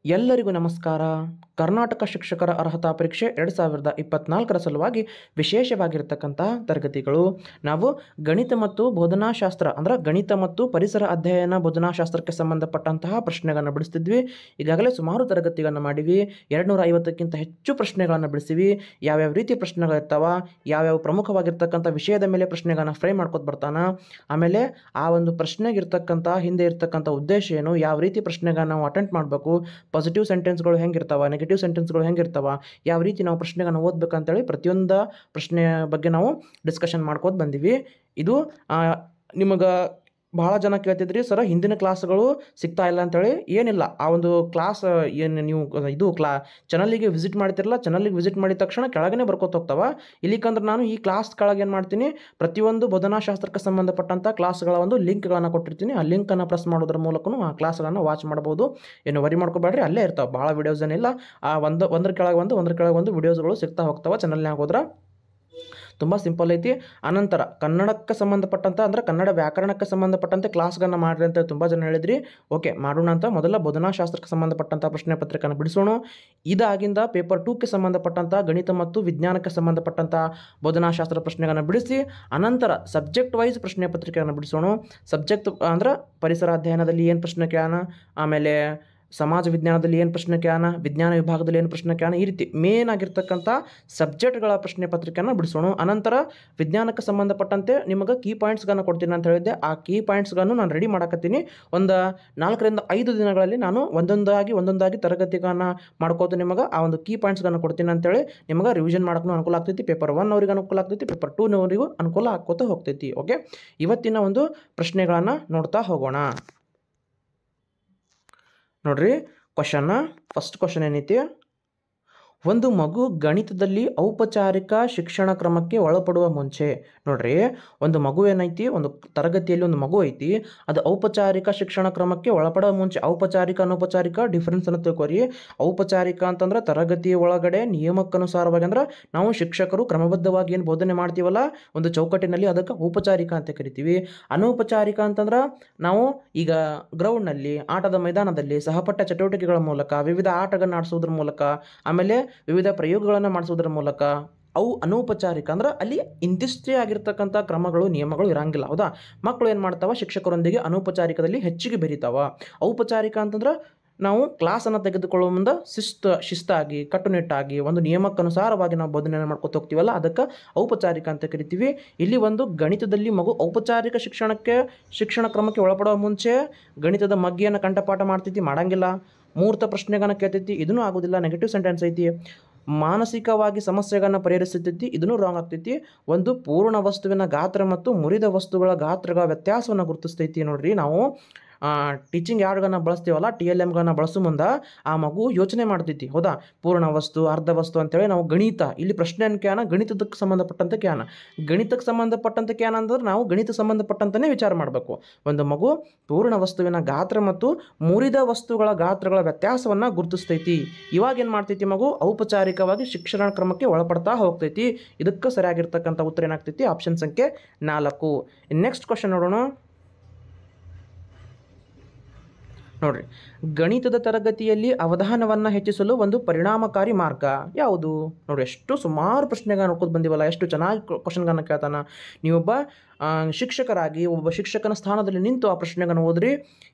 ಎಲ್ಲರಿಗೂ ನಮಸ್ಕಾರ. ಕರ್ನಾಟಕ ಶಿಕ್ಷಕರ ಅರ್ಹತಾ ಪರೀಕ್ಷೆ 2024ರ ಸಲುವಾಗಿ ವಿಶೇಷವಾಗಿರ್ತಕ್ಕಂತಹ ತರಗತಿಗಳು. ನಾವು ಗಣಿತ ಮತ್ತು ಬೋಧನಾಶಾಸ್ತ್ರ ಅಂದರೆ ಗಣಿತ ಮತ್ತು ಪರಿಸರ ಅಧ್ಯಯನ ಬೋಧನಾಶಾಸ್ತ್ರಕ್ಕೆ ಸಂಬಂಧಪಟ್ಟಂತಹ ಪ್ರಶ್ನೆಗಳನ್ನು ಬಿಡಿಸ್ತಿದ್ವಿ. ಈಗಾಗಲೇ ಸುಮಾರು ತರಗತಿಗಳನ್ನು ಮಾಡಿವಿ. 250ಕ್ಕಿಂತ ಹೆಚ್ಚು ಪ್ರಶ್ನೆಗಳನ್ನು ಬಿಡಿಸಿವಿ. ಯಾವ್ಯಾವ ರೀತಿ ಪ್ರಶ್ನೆಗಳಿರ್ತಾವ, ಯಾವ್ಯಾವ ಪ್ರಮುಖವಾಗಿರ್ತಕ್ಕಂಥ ವಿಷಯದ ಮೇಲೆ ಪ್ರಶ್ನೆಗಳನ್ನು ಫ್ರೇಮ್ ಮಾಡ್ಕೊತ ಬರ್ತಾನ, ಆಮೇಲೆ ಆ ಒಂದು ಪ್ರಶ್ನೆಗಿರ್ತಕ್ಕಂಥ ಹಿಂದೆ ಇರ್ತಕ್ಕಂಥ ಉದ್ದೇಶ ಏನು, ಯಾವ ರೀತಿ ಪ್ರಶ್ನೆಗಳನ್ನ ನಾವು ಅಟೆಂಪ್ಟ್ ಮಾಡಬೇಕು, ಪಾಸಿಟಿವ್ ಸೆಂಟೆನ್ಸ್ಗಳು ಹೆಂಗಿರ್ತಾವ, ನೆಗೆಟಿವ್ ಸೆಂಟೆನ್ಸ್ಗಳು ಹೆಂಗಿರ್ತಾವ, ಯಾವ ರೀತಿ ನಾವು ಪ್ರಶ್ನೆಗಳನ್ನು ಓದಬೇಕಂತೇಳಿ ಪ್ರತಿಯೊಂದು ಪ್ರಶ್ನೆಯ ಬಗ್ಗೆ ನಾವು ಡಿಸ್ಕಷನ್ ಮಾಡ್ಕೋತ ಬಂದೀವಿ. ಇದು ನಿಮಗೆ ಭಾಳ ಜನ ಕೇಳ್ತಿದ್ರಿ, ಸರ್ ಹಿಂದಿನ ಕ್ಲಾಸ್ಗಳು ಸಿಗ್ತಾ ಇಲ್ಲ ಅಂತೇಳಿ. ಏನಿಲ್ಲ, ಆ ಒಂದು ಕ್ಲಾಸ್ ಏನು ನೀವು ಇದು ಚಾನಲಿಗೆ ವಿಸಿಟ್ ಮಾಡ್ತಿರಲ್ಲ, ಚಾನಲಿಗೆ ವಿಸಿಟ್ ಮಾಡಿದ ತಕ್ಷಣ ಕೆಳಗನೆ ಬರ್ಕೋತ ಹೋಗ್ತಾವ. ಇಲ್ಲಿಕಂದ್ರೆ ನಾನು ಈ ಕ್ಲಾಸ್ ಕೆಳಗೆ ಏನು ಮಾಡ್ತೀನಿ, ಪ್ರತಿಯೊಂದು ಬೋಧನಾಶಾಸ್ತ್ರಕ್ಕೆ ಸಂಬಂಧಪಟ್ಟಂಥ ಕ್ಲಾಸ್ಗಳ ಒಂದು ಲಿಂಕ್ಗಳನ್ನು ಕೊಟ್ಟಿರ್ತೀನಿ. ಆ ಲಿಂಕನ್ನು ಪ್ರೆಸ್ ಮಾಡೋದ್ರ ಮೂಲಕನೂ ಆ ಕ್ಲಾಸ್ಗಳನ್ನು ವಾಚ್ ಮಾಡ್ಬೋದು. ಏನು ವರಿ ಮಾಡ್ಕೋಬೇಡ್ರಿ, ಅಲ್ಲೇ ಇರ್ತಾವೆ, ಭಾಳ ವೀಡಿಯೋಸ್ ಏನಿಲ್ಲ. ಆ ಒಂದ್ರ ಕೆಳಗೆ ಒಂದು ವೀಡಿಯೋಸ್ಗಳು ಸಿಗ್ತಾ ಹೋಗ್ತಾವೆ ಚಾನಲ್ನಾಗ ಹೋದ್ರೆ. ತುಂಬ ಸಿಂಪಲ್ ಐತಿ. ಅನಂತರ ಕನ್ನಡಕ್ಕೆ ಸಂಬಂಧಪಟ್ಟಂಥ ಅಂದರೆ ಕನ್ನಡ ವ್ಯಾಕರಣಕ್ಕೆ ಸಂಬಂಧಪಟ್ಟಂತೆ ಕ್ಲಾಸ್ಗಳನ್ನ ಮಾಡಿರಿ ಅಂತ ತುಂಬ ಜನ ಹೇಳಿದ್ರಿ. ಓಕೆ, ಮಾಡೋಣ ಅಂತ ಮೊದಲ ಬೋಧನಾಶಾಸ್ತ್ರಕ್ಕೆ ಸಂಬಂಧಪಟ್ಟಂಥ ಪ್ರಶ್ನೆ ಪತ್ರಿಕೆಯನ್ನು ಬಿಡಿಸೋಣ. ಇದಾಗಿಂದ ಪೇಪರ್ 2ಕ್ಕೆ ಸಂಬಂಧಪಟ್ಟಂಥ ಗಣಿತ ಮತ್ತು ವಿಜ್ಞಾನಕ್ಕೆ ಸಂಬಂಧಪಟ್ಟಂಥ ಬೋಧನಾಶಾಸ್ತ್ರ ಪ್ರಶ್ನೆಗಳನ್ನು ಬಿಡಿಸಿ ಅನಂತರ ಸಬ್ಜೆಕ್ಟ್ ವೈಸ್ ಪ್ರಶ್ನೆ ಪತ್ರಿಕೆಯನ್ನು ಬಿಡಿಸೋಣ. ಸಬ್ಜೆಕ್ಟ್ ಅಂದ್ರೆ ಪರಿಸರ ಅಧ್ಯಯನದಲ್ಲಿ ಏನು ಪ್ರಶ್ನೆ ಕೇಳೋಣ, ಆಮೇಲೆ ಸಮಾಜ ವಿಜ್ಞಾನದಲ್ಲಿ ಏನು ಪ್ರಶ್ನೆ ಕೇಳೋಣ, ವಿಜ್ಞಾನ ವಿಭಾಗದಲ್ಲಿ ಏನು ಪ್ರಶ್ನೆ ಕೇಳೋಣ, ಈ ರೀತಿ ಮೇನ್ ಆಗಿರ್ತಕ್ಕಂಥ ಸಬ್ಜೆಕ್ಟ್ಗಳ ಪ್ರಶ್ನೆ ಪತ್ರಿಕೆಯನ್ನು ಬಿಡಿಸೋಣ. ಅನಂತರ ವಿಜ್ಞಾನಕ್ಕೆ ಸಂಬಂಧಪಟ್ಟಂತೆ ನಿಮಗೆ ಕೀ ಪಾಯಿಂಟ್ಸ್ಗಳನ್ನು ಕೊಡ್ತೀನಿ ಅಂತ ಹೇಳಿದ್ದೆ. ಆ ಕೀ ಪಾಯಿಂಟ್ಸ್ಗಳನ್ನು ನಾನು ರೆಡಿ ಮಾಡಕತ್ತೀನಿ. ಒಂದು 4 ರಿಂದ 5 ದಿನಗಳಲ್ಲಿ ನಾನು ಒಂದೊಂದಾಗಿ ತರಗತಿಗಳನ್ನು ಮಾಡ್ಕೋತ ನಿಮಗೆ ಆ ಒಂದು ಕೀ ಪಾಯಿಂಟ್ಸ್ಗಳನ್ನು ಕೊಡ್ತೀನಿ ಅಂತೇಳಿ ನಿಮಗೆ ರಿವಿಷನ್ ಮಾಡೋಕ್ಕೂ ಅನುಕೂಲ ಆಗ್ತೈತಿ. ಪೇಪರ್ 1 ಅವರಿಗೆ ಅನುಕೂಲ ಆಗ್ತೈತಿ, ಪೇಪರ್ 2 ನವರಿಗೂ ಅನುಕೂಲ ಆಗ್ಕೋತ ಹೋಗ್ತೈತಿ. ಓಕೆ, ಇವತ್ತಿನ ಒಂದು ಪ್ರಶ್ನೆಗಳನ್ನು ನೋಡ್ತಾ ಹೋಗೋಣ. ನೋಡ್ರಿ, ಫಸ್ಟ್ ಕ್ವಶನ್ ಏನೈತಿ, ಒಂದು ಮಗು ಗಣಿತದಲ್ಲಿ ಔಪಚಾರಿಕ ಶಿಕ್ಷಣ ಕ್ರಮಕ್ಕೆ ಒಳಪಡುವ ಮುಂಚೆ. ನೋಡ್ರಿ, ಒಂದು ಮಗು ಏನೈತಿ, ಒಂದು ತರಗತಿಯಲ್ಲಿ ಒಂದು ಮಗು ಐತಿ, ಅದು ಔಪಚಾರಿಕ ಶಿಕ್ಷಣ ಕ್ರಮಕ್ಕೆ ಒಳಪಡುವ ಮುಂಚೆ. ಔಪಚಾರಿಕ ಅನೌಪಚಾರಿಕ ಡಿಫ್ರೆನ್ಸ್ ಅನ್ನು ತಿಳ್ಕೊರಿ. ಔಪಚಾರಿಕ ಅಂತಂದ್ರೆ ತರಗತಿಯ ಒಳಗಡೆ ನಿಯಮಕ್ಕನುಸಾರವಾಗಿ, ಅಂದ್ರೆ ನಾವು ಶಿಕ್ಷಕರು ಕ್ರಮಬದ್ಧವಾಗಿ ಏನು ಬೋಧನೆ ಮಾಡ್ತೀವಲ್ಲ ಒಂದು ಚೌಕಟ್ಟಿನಲ್ಲಿ, ಅದಕ್ಕೆ ಔಪಚಾರಿಕ ಅಂತ ಕರಿತೀವಿ. ಅನೌಪಚಾರಿಕ ಅಂತಂದ್ರೆ ನಾವು ಈಗ ಗ್ರೌಂಡ್ನಲ್ಲಿ, ಆಟದ ಮೈದಾನದಲ್ಲಿ ಸಹಪಠ್ಯ ಚಟುವಟಿಕೆಗಳ ಮೂಲಕ, ವಿವಿಧ ಆಟಗಳನ್ನು ಆಡಿಸೋದ್ರ ಮೂಲಕ, ಆಮೇಲೆ ವಿವಿಧ ಪ್ರಯೋಗಗಳನ್ನು ಮಾಡಿಸೋದ್ರ ಮೂಲಕ, ಅವು ಅನೌಪಚಾರಿಕ. ಅಂದ್ರೆ ಅಲ್ಲಿ ಇಂತಿಷ್ಟೇ ಆಗಿರ್ತಕ್ಕಂಥ ಕ್ರಮಗಳು ನಿಯಮಗಳು ಇರಂಗಿಲ್ಲ. ಹೌದಾ, ಮಕ್ಕಳು ಏನು ಮಾಡ್ತಾವ, ಶಿಕ್ಷಕರೊಂದಿಗೆ ಅನೌಪಚಾರಿಕದಲ್ಲಿ ಹೆಚ್ಚಿಗೆ ಬೆರೀತಾವ. ಔಪಚಾರಿಕ ಅಂತಂದ್ರೆ ನಾವು ಕ್ಲಾಸನ್ನು ತೆಗೆದುಕೊಳ್ಳುವ ಮುಂದೆ ಶಿಸ್ತಾಗಿ ಕಟ್ಟುನಿಟ್ಟಾಗಿ ಒಂದು ನಿಯಮಕ್ಕನುಸಾರವಾಗಿ ನಾವು ಬೋಧನೆಯನ್ನು ಮಾಡ್ಕೊತ ಹೋಗ್ತೀವಲ್ಲ, ಅದಕ್ಕೆ ಔಪಚಾರಿಕ ಅಂತ ಕರಿತೀವಿ. ಇಲ್ಲಿ ಒಂದು ಗಣಿತದಲ್ಲಿ ಮಗು ಔಪಚಾರಿಕ ಶಿಕ್ಷಣ ಕ್ರಮಕ್ಕೆ ಒಳಪಡುವ ಮುಂಚೆ ಗಣಿತದ ಮಗ್ಗಿಯನ್ನು ಕಂಠಪಾಠ ಮಾಡ್ತೈತಿ, ಮಾಡಂಗಿಲ್ಲ. ಮೂರ್ತ ಪ್ರಶ್ನೆಗಳನ್ನ ಕೇಳ್ತೈತಿ, ಇದೂ ಆಗೋದಿಲ್ಲ, ನೆಗೆಟಿವ್ ಸೆಂಟೆನ್ಸ್ ಐತಿ. ಮಾನಸಿಕವಾಗಿ ಸಮಸ್ಯೆಗಳನ್ನ ಪರಿಹರಿಸುತ್ತೈತಿ, ಇದೂ ರಾಂಗ್ ಆಗ್ತೈತಿ. ಒಂದು ಪೂರ್ಣ ವಸ್ತುವಿನ ಗಾತ್ರ ಮತ್ತು ಮುರಿದ ವಸ್ತುಗಳ ಗಾತ್ರಗಳ ವ್ಯತ್ಯಾಸವನ್ನು ಗುರುತಿಸ್ತೈತಿ. ನೋಡ್ರಿ, ನಾವು ಟೀಚಿಂಗ್ ಯಾರ್ಡ್ಗಳನ್ನ ಬಳಸ್ತೀವಲ್ಲ, TLMಗಳನ್ನ ಬಳಸೋ ಮುಂದೆ ಆ ಮಗು ಯೋಚನೆ ಮಾಡ್ತೈತಿ. ಹೌದಾ, ಪೂರ್ಣ ವಸ್ತು, ಅರ್ಧ ವಸ್ತು ಅಂತೇಳಿ ನಾವು ಗಣಿತ ಇಲ್ಲಿ ಪ್ರಶ್ನೆ ಕ್ಯಾನ ಗಣಿತಕ್ಕೆ ಸಂಬಂಧಪಟ್ಟಂತೆ ಕ್ಯಾನ. ಗಣಿತಕ್ಕೆ ಸಂಬಂಧಪಟ್ಟಂತೆ ಕ್ಯಾನ ಅಂದ್ರೆ ನಾವು ಗಣಿತ ಸಂಬಂಧಪಟ್ಟಂತನೇ ವಿಚಾರ ಮಾಡಬೇಕು. ಒಂದು ಮಗು ಪೂರ್ಣ ವಸ್ತುವಿನ ಗಾತ್ರ ಮತ್ತು ಮುರಿದ ವಸ್ತುಗಳ ಗಾತ್ರಗಳ ವ್ಯತ್ಯಾಸವನ್ನು ಗುರುತಿಸ್ತೈತಿ. ಇವಾಗ ಏನು ಮಾಡ್ತೈತಿ, ಮಗು ಔಪಚಾರಿಕವಾಗಿ ಶಿಕ್ಷಣ ಕ್ರಮಕ್ಕೆ ಒಳಪಡ್ತಾ ಹೋಗ್ತೈತಿ. ಇದಕ್ಕೆ ಸರಿಯಾಗಿರ್ತಕ್ಕಂಥ ಉತ್ತರ ಏನಾಗ್ತೈತಿ, ಆಪ್ಷನ್ ಸಂಖ್ಯೆ 4. ನೆಕ್ಸ್ಟ್ ಕ್ವಶನ್ ನೋಡೋಣ. ನೋಡ್ರಿ, ಗಣಿತದ ತರಗತಿಯಲ್ಲಿ ಅವಧಾನವನ್ನು ಹೆಚ್ಚಿಸಲು ಒಂದು ಪರಿಣಾಮಕಾರಿ ಮಾರ್ಗ ಯಾವುದು? ನೋಡ್ರಿ, ಎಷ್ಟು ಸುಮಾರು ಪ್ರಶ್ನೆಗಳನ್ನ ನೋಡ್ಕೊಂಡು ಬಂದಿವಲ್ಲ, ಎಷ್ಟು ಚೆನ್ನಾಗಿ ಕ್ವಶನ್ಗಳನ್ನ ಕೇಳ್ತಾನ. ನೀವೊಬ್ಬ ಶಿಕ್ಷಕರಾಗಿ ಒಬ್ಬ ಶಿಕ್ಷಕನ ಸ್ಥಾನದಲ್ಲಿ ನಿಂತು ಆ ಪ್ರಶ್ನೆಗಳನ್ನು ಓದ್ರಿ,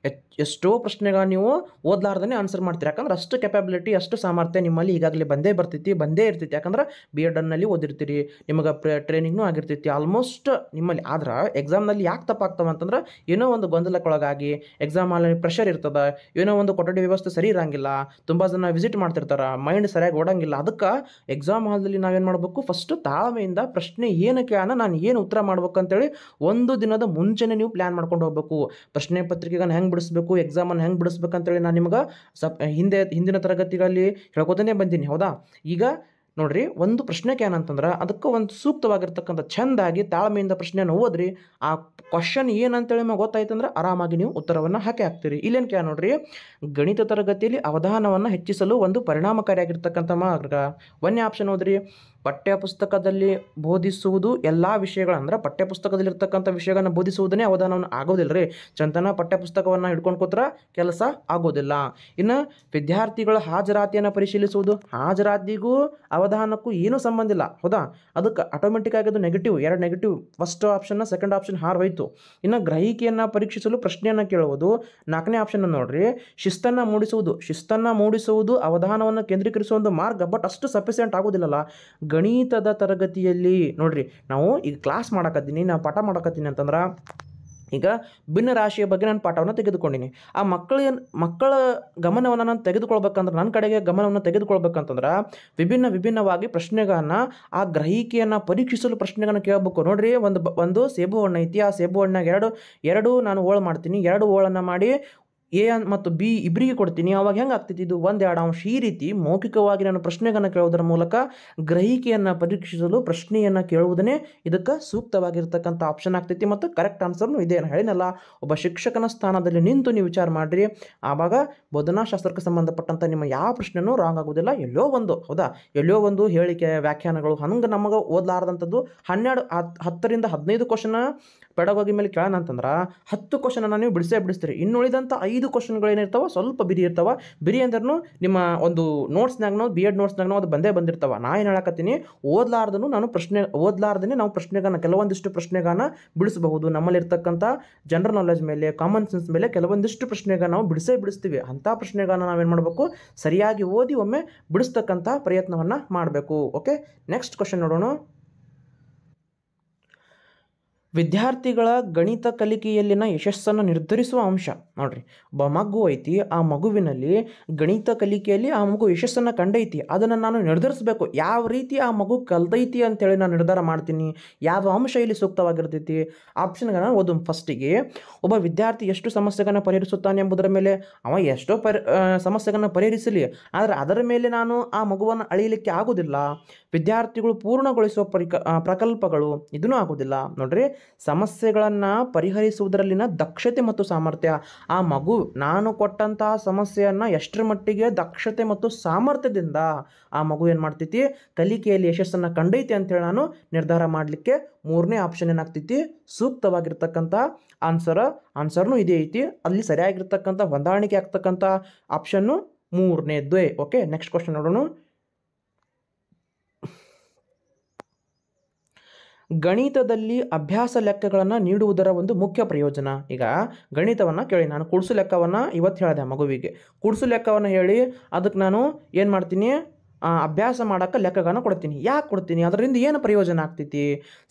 ಎಷ್ಟೋ ಪ್ರಶ್ನೆಗಳನ್ನ ನೀವು ಓದ್ಲಾರ್ದೇ ಆನ್ಸರ್ ಮಾಡ್ತೀರಿ. ಯಾಕಂದ್ರೆ ಅಷ್ಟು ಕೆಪಾಬಿಲಿಟಿ, ಅಷ್ಟು ಸಾಮರ್ಥ್ಯ ನಿಮ್ಮಲ್ಲಿ ಈಗಾಗಲೇ ಬಂದೇ ಇರ್ತೈತಿ. ಯಾಕಂದ್ರೆ B.Edನಲ್ಲಿ ಓದಿರ್ತೀರಿ, ನಿಮಗೆ ಟ್ರೈನಿಂಗ್ನೂ ಆಗಿರ್ತೈತಿ ಆಲ್ಮೋಸ್ಟ್ ನಿಮ್ಮಲ್ಲಿ. ಆದ್ರೆ ಎಕ್ಸಾಮ್ನಲ್ಲಿ ಯಾಕೆ ತಪ್ಪಾಗ್ತವೆ ಅಂತಂದ್ರೆ, ಏನೋ ಒಂದು ಗೊಂದಲಕ್ಕೊಳಗಾಗಿ, ಎಕ್ಸಾಮ್ ಅಲ್ಲಿ ಪ್ರೆಷರ್ ಇರ್ತದೆ, ಏನೋ ಒಂದು ಕೊಠಡಿ ವ್ಯವಸ್ಥೆ ಸರಿ ಇರಂಗಿಲ್ಲ, ತುಂಬ ಜನ ವಿಸಿಟ್ ಮಾಡ್ತಿರ್ತಾರೆ, ಮೈಂಡ್ ಸರಿಯಾಗಿ ಓಡಂಗಿಲ್ಲ. ಅದಕ್ಕೆ ಎಕ್ಸಾಮ್ ಹಾಲ್ದಲ್ಲಿ ನಾವೇನು ಮಾಡಬೇಕು, ಫಸ್ಟ್ ತಾಳ್ಮೆಯಿಂದ ಪ್ರಶ್ನೆ ಏನಕ್ಕೆ ನಾನು ಏನು ಉತ್ತರ ಮಾಡ್ಬೇಕು ಅಂತೇಳಿ ಒಂದು ದಿನದ ಮುಂಚೆನೇ ನೀವು ಪ್ಲ್ಯಾನ್ ಮಾಡ್ಕೊಂಡು ಹೋಗಬೇಕು. ಪ್ರಶ್ನೆ ಪತ್ರಿಕೆಗಳನ್ನು ಹೆಂಗೆ ಬಿಡಿಸ್ಬೇಕು, ಎಕ್ಸಾಮನ್ನು ಹೆಂಗೆ ಬಿಡಿಸ್ಬೇಕು ಅಂತೇಳಿ ನಾನು ನಿಮಗೆ ಹಿಂದಿನ ತರಗತಿಗಳಲ್ಲಿ ಹೇಳ್ಕೊತಾನೆ ಬಂದೀನಿ. ಹೌದಾ, ಈಗ ನೋಡ್ರಿ, ಒಂದು ಪ್ರಶ್ನೆಗೆ ಏನಂತಂದ್ರೆ ಅದಕ್ಕೆ ಒಂದು ಸೂಕ್ತವಾಗಿರ್ತಕ್ಕಂಥ ಚೆಂದಾಗಿ ತಾಳ್ಮೆಯಿಂದ ಪ್ರಶ್ನೆಯನ್ನು ಓದ್ರಿ. ಆ ಕ್ವಶನ್ ಏನಂತೇಳಿ ನಿಮಗೆ ಗೊತ್ತಾಯ್ತಂದ್ರೆ ಆರಾಮಾಗಿ ನೀವು ಉತ್ತರವನ್ನು ಹಾಕ್ತೀರಿ. ಇಲ್ಲೇನು ಕೇಳ ನೋಡ್ರಿ, ಗಣಿತ ತರಗತಿಯಲ್ಲಿ ಅವಧಾನವನ್ನು ಹೆಚ್ಚಿಸಲು ಒಂದು ಪರಿಣಾಮಕಾರಿಯಾಗಿರ್ತಕ್ಕಂಥ ಮಾರ್ಗ. ಒಂದೇ ಆಪ್ಷನ್ ಓದ್ರಿ, ಪಠ್ಯಪುಸ್ತಕದಲ್ಲಿ ಬೋಧಿಸುವುದು ಎಲ್ಲ ವಿಷಯಗಳಂದ್ರೆ ಪಠ್ಯಪುಸ್ತಕದಲ್ಲಿರ್ತಕ್ಕಂಥ ವಿಷಯಗಳನ್ನು ಬೋಧಿಸುವುದನ್ನೇ ಅವಧಾನವನ್ನು ಆಗೋದಿಲ್ಲ ರೀ. ಚಂತನ ಪಠ್ಯಪುಸ್ತಕವನ್ನು ಹಿಡ್ಕೊಂಡು ಕೂತ್ರ ಕೆಲಸ ಆಗೋದಿಲ್ಲ. ಇನ್ನು ವಿದ್ಯಾರ್ಥಿಗಳ ಹಾಜರಾತಿಯನ್ನು ಪರಿಶೀಲಿಸುವುದು, ಹಾಜರಾತಿಗೂ ಅವಧಾನಕ್ಕೂ ಏನೂ ಸಂಬಂಧ ಇಲ್ಲ, ಹೌದಾ? ಅದಕ್ಕೆ ಆಟೋಮೆಟಿಕ್ ಆಗಿ ಅದು ನೆಗೆಟಿವ್, 2 ನೆಗೆಟಿವ್, ಫಸ್ಟ್ ಆಪ್ಷನ್ನ ಸೆಕೆಂಡ್ ಆಪ್ಷನ್ ಹಾರೋಯ್ತು. ಇನ್ನು ಗ್ರಹಿಕೆಯನ್ನು ಪರೀಕ್ಷಿಸಲು ಪ್ರಶ್ನೆಯನ್ನು ಕೇಳುವುದು, 4ನೇ ಆಪ್ಷನ್ ನೋಡ್ರಿ. ಶಿಸ್ತನ್ನು ಮೂಡಿಸುವುದು ಅವಧಾನವನ್ನು ಕೇಂದ್ರೀಕರಿಸುವ ಒಂದು ಮಾರ್ಗ, ಬಟ್ ಅಷ್ಟು ಸಫಿಸಿಯೆಂಟ್ ಆಗೋದಿಲ್ಲಲ್ಲ. ಗಣಿತದ ತರಗತಿಯಲ್ಲಿ ನೋಡ್ರಿ, ನಾವು ಈಗ ಕ್ಲಾಸ್ ಮಾಡಕತ್ತೀನಿ, ನಾವು ಪಾಠ ಮಾಡಕತ್ತೀನಿ ಅಂತಂದ್ರೆ ಈಗ ಭಿನ್ನ ರಾಶಿಯ ಬಗ್ಗೆ ನಾನು ಪಾಠವನ್ನು ತೆಗೆದುಕೊಂಡಿನಿ. ಆ ಮಕ್ಕಳ ಗಮನವನ್ನು ನಾನು ತೆಗೆದುಕೊಳ್ಬೇಕಂದ್ರೆ, ನನ್ನ ಕಡೆಗೆ ಗಮನವನ್ನು ತೆಗೆದುಕೊಳ್ಬೇಕಂತಂದ್ರೆ ವಿಭಿನ್ನವಾಗಿ ಪ್ರಶ್ನೆಗಳನ್ನು, ಆ ಗ್ರಹಿಕೆಯನ್ನು ಪರೀಕ್ಷಿಸಲು ಪ್ರಶ್ನೆಗಳನ್ನು ಕೇಳಬೇಕು. ನೋಡ್ರಿ, ಒಂದು ಸೇಬು ಹಣ್ಣು ಐತಿ, ಆ ಸೇಬು ಹಣ್ಣಾಗ ಎರಡು ನಾನು ಓಳು ಮಾಡ್ತೀನಿ, 2 ಓಳನ್ನು ಮಾಡಿ ಎ ಮತ್ತು ಬಿ ಇಬ್ಬರಿಗೆ ಕೊಡ್ತೀನಿ. ಅವಾಗ ಹೆಂಗೆ ಆಗ್ತೈತಿ? ಇದು 1, 2 ಅಂಶ. ಈ ರೀತಿ ಮೌಖಿಕವಾಗಿ ನಾನು ಪ್ರಶ್ನೆಗಳನ್ನು ಕೇಳೋದರ ಮೂಲಕ ಗ್ರಹಿಕೆಯನ್ನು ಪರೀಕ್ಷಿಸಲು ಪ್ರಶ್ನೆಯನ್ನು ಕೇಳುವುದನ್ನೇ ಇದಕ್ಕೆ ಸೂಕ್ತವಾಗಿರ್ತಕ್ಕಂಥ ಆಪ್ಷನ್ ಆಗ್ತೈತಿ. ಮತ್ತು ಕರೆಕ್ಟ್ ಆನ್ಸರ್ನು ಇದೆ. ಹೇಳಿನಲ್ಲ, ಒಬ್ಬ ಶಿಕ್ಷಕನ ಸ್ಥಾನದಲ್ಲಿ ನಿಂತು ನೀವು ವಿಚಾರ ಮಾಡಿರಿ, ಆವಾಗ ಬೋಧನಾಶಾಸ್ತ್ರಕ್ಕೆ ಸಂಬಂಧಪಟ್ಟಂಥ ನಿಮ್ಮ ಯಾವ ಪ್ರಶ್ನೆನೂ ರಾಂಗ್ ಆಗೋದಿಲ್ಲ. ಎಲ್ಲೋ ಒಂದು ಹೇಳಿಕೆ, ವ್ಯಾಖ್ಯಾನಗಳು ಹಂಗೆ ನಮಗೆ ಓದಲಾರ್ದಂಥದ್ದು 10ರಿಂದ 15 ಕ್ವಶನ್ ಪೆಡಗೋಗಿ ಮೇಲೆ ಕೇಳೋಣ ಅಂತಂದ್ರೆ 10 ಕ್ವಶನನ್ನು ನೀವು ಬಿಡಿಸ್ತೀರಿ. ಇನ್ನುಳಿದಂಥ 5 ಕ್ವಶನ್ಗಳೇನಿರ್ತಾವೆ ಸ್ವಲ್ಪ ಬಿರಿ ಇರ್ತಾವೆ. ಬಿರಿ ಅಂದ್ರೂ ನಿಮ್ಮ ಒಂದು ನೋಟ್ಸ್ನಾಗನೋ BEd ನೋಟ್ಸ್ನಾಗನೋ ಅದು ಬಂದಿರ್ತಾವೆ. ನಾ ಏನು ಹೇಳಕತ್ತೀನಿ, ಓದ್ಲಾರ್ದೇ ನಾವು ಪ್ರಶ್ನೆಗಳನ್ನ, ಕೆಲವೊಂದಿಷ್ಟು ಪ್ರಶ್ನೆಗಳನ್ನ ಬಿಡಿಸಬಹುದು. ನಮ್ಮಲ್ಲಿರ್ತಕ್ಕಂಥ ಜನರಲ್ ನಾಲೆಜ್ ಮೇಲೆ, ಕಾಮನ್ ಸೆನ್ಸ್ ಮೇಲೆ ಕೆಲವೊಂದಿಷ್ಟು ಪ್ರಶ್ನೆಗಳನ್ನ ನಾವು ಬಿಡಿಸ್ತೀವಿ. ಅಂಥ ಪ್ರಶ್ನೆಗಳನ್ನ ನಾವೇನು ಮಾಡಬೇಕು, ಸರಿಯಾಗಿ ಓದಿ ಒಮ್ಮೆ ಬಿಡಿಸ್ತಕ್ಕಂಥ ಪ್ರಯತ್ನವನ್ನು ಮಾಡಬೇಕು. ಓಕೆ, ನೆಕ್ಸ್ಟ್ ಕ್ವಶನ್ ನೋಡೋಣ. ವಿದ್ಯಾರ್ಥಿಗಳ ಗಣಿತ ಕಲಿಕೆಯಲ್ಲಿನ ಯಶಸ್ಸನ್ನು ನಿರ್ಧರಿಸುವ ಅಂಶ. ನೋಡ್ರಿ, ಒಬ್ಬ ಮಗು ಐತಿ, ಆ ಮಗುವಿನಲ್ಲಿ ಗಣಿತ ಕಲಿಕೆಯಲ್ಲಿ ಆ ಮಗು ಯಶಸ್ಸನ್ನು ಕಂಡೈತಿ. ಅದನ್ನು ನಾನು ನಿರ್ಧರಿಸಬೇಕು. ಯಾವ ರೀತಿ ಆ ಮಗು ಕಲ್ತೈತಿ ಅಂತೇಳಿ ನಾನು ನಿರ್ಧಾರ ಮಾಡ್ತೀನಿ. ಯಾವ ಅಂಶ ಇಲ್ಲಿ ಸೂಕ್ತವಾಗಿರ್ತೈತಿ? ಆಪ್ಷನ್ಗಳನ್ನು ಓದು. ಫಸ್ಟಿಗೆ, ಒಬ್ಬ ವಿದ್ಯಾರ್ಥಿ ಎಷ್ಟು ಸಮಸ್ಯೆಗಳನ್ನು ಪರಿಹರಿಸುತ್ತಾನೆ ಎಂಬುದರ ಮೇಲೆ, ಅವ ಎಷ್ಟೋ ಸಮಸ್ಯೆಗಳನ್ನು ಪರಿಹರಿಸಲಿ, ಆದರೆ ಅದರ ಮೇಲೆ ನಾನು ಆ ಮಗುವನ್ನು ಅಳೆಯಲಿಕ್ಕೆ ಆಗೋದಿಲ್ಲ. ವಿದ್ಯಾರ್ಥಿಗಳು ಪೂರ್ಣಗೊಳಿಸುವ ಪ್ರಕಲ್ಪಗಳು, ಇದೂ ಆಗೋದಿಲ್ಲ. ನೋಡ್ರಿ, ಸಮಸ್ಯೆಗಳನ್ನು ಪರಿಹರಿಸುವುದರಲ್ಲಿನ ದಕ್ಷತೆ ಮತ್ತು ಸಾಮರ್ಥ್ಯ. ಆ ಮಗು ನಾನು ಕೊಟ್ಟಂತಹ ಸಮಸ್ಯೆಯನ್ನು ಎಷ್ಟರ ಮಟ್ಟಿಗೆ ದಕ್ಷತೆ ಮತ್ತು ಸಾಮರ್ಥ್ಯದಿಂದ ಆ ಮಗು ಏನು ಮಾಡ್ತೈತಿ, ಕಲಿಕೆಯಲ್ಲಿ ಯಶಸ್ಸನ್ನು ಕಂಡೈತಿ ಅಂತೇಳಿ ನಾನು ನಿರ್ಧಾರ ಮಾಡಲಿಕ್ಕೆ 3ನೇ ಆಪ್ಷನ್ ಏನಾಗ್ತೈತಿ, ಸೂಕ್ತವಾಗಿರ್ತಕ್ಕಂಥ ಆನ್ಸರ್ನು ಇದೇ ಐತಿ. ಅಲ್ಲಿ ಸರಿಯಾಗಿರ್ತಕ್ಕಂಥ ಹೊಂದಾಣಿಕೆ ಆಗ್ತಕ್ಕಂಥ ಆಪ್ಷನ್ನು 3ನೇದ್ದೇ. ಓಕೆ, ನೆಕ್ಸ್ಟ್ ಕ್ವಶನ್ ನೋಡೋಣ. ಗಣಿತದಲ್ಲಿ ಅಭ್ಯಾಸ ಲೆಕ್ಕಗಳನ್ನು ನೀಡುವುದರ ಒಂದು ಮುಖ್ಯ ಪ್ರಯೋಜನ. ಈಗ ಗಣಿತವನ್ನು ಕೇಳಿ, ನಾನು ಕುಡ್ಸು ಲೆಕ್ಕವನ್ನು ಇವತ್ತು ಹೇಳಿದೆ ಮಗುವಿಗೆ. ಕುಡ್ಸು ಲೆಕ್ಕವನ್ನು ಹೇಳಿ ಅದಕ್ಕೆ ನಾನು ಏನು ಮಾಡ್ತೀನಿ, ಅಭ್ಯಾಸ ಮಾಡೋಕ್ಕೆ ಲೆಕ್ಕಗಳನ್ನು ಕೊಡ್ತೀನಿ. ಯಾಕೆ ಕೊಡ್ತೀನಿ? ಅದರಿಂದ ಏನು ಪ್ರಯೋಜನ ಆಗ್ತೈತಿ?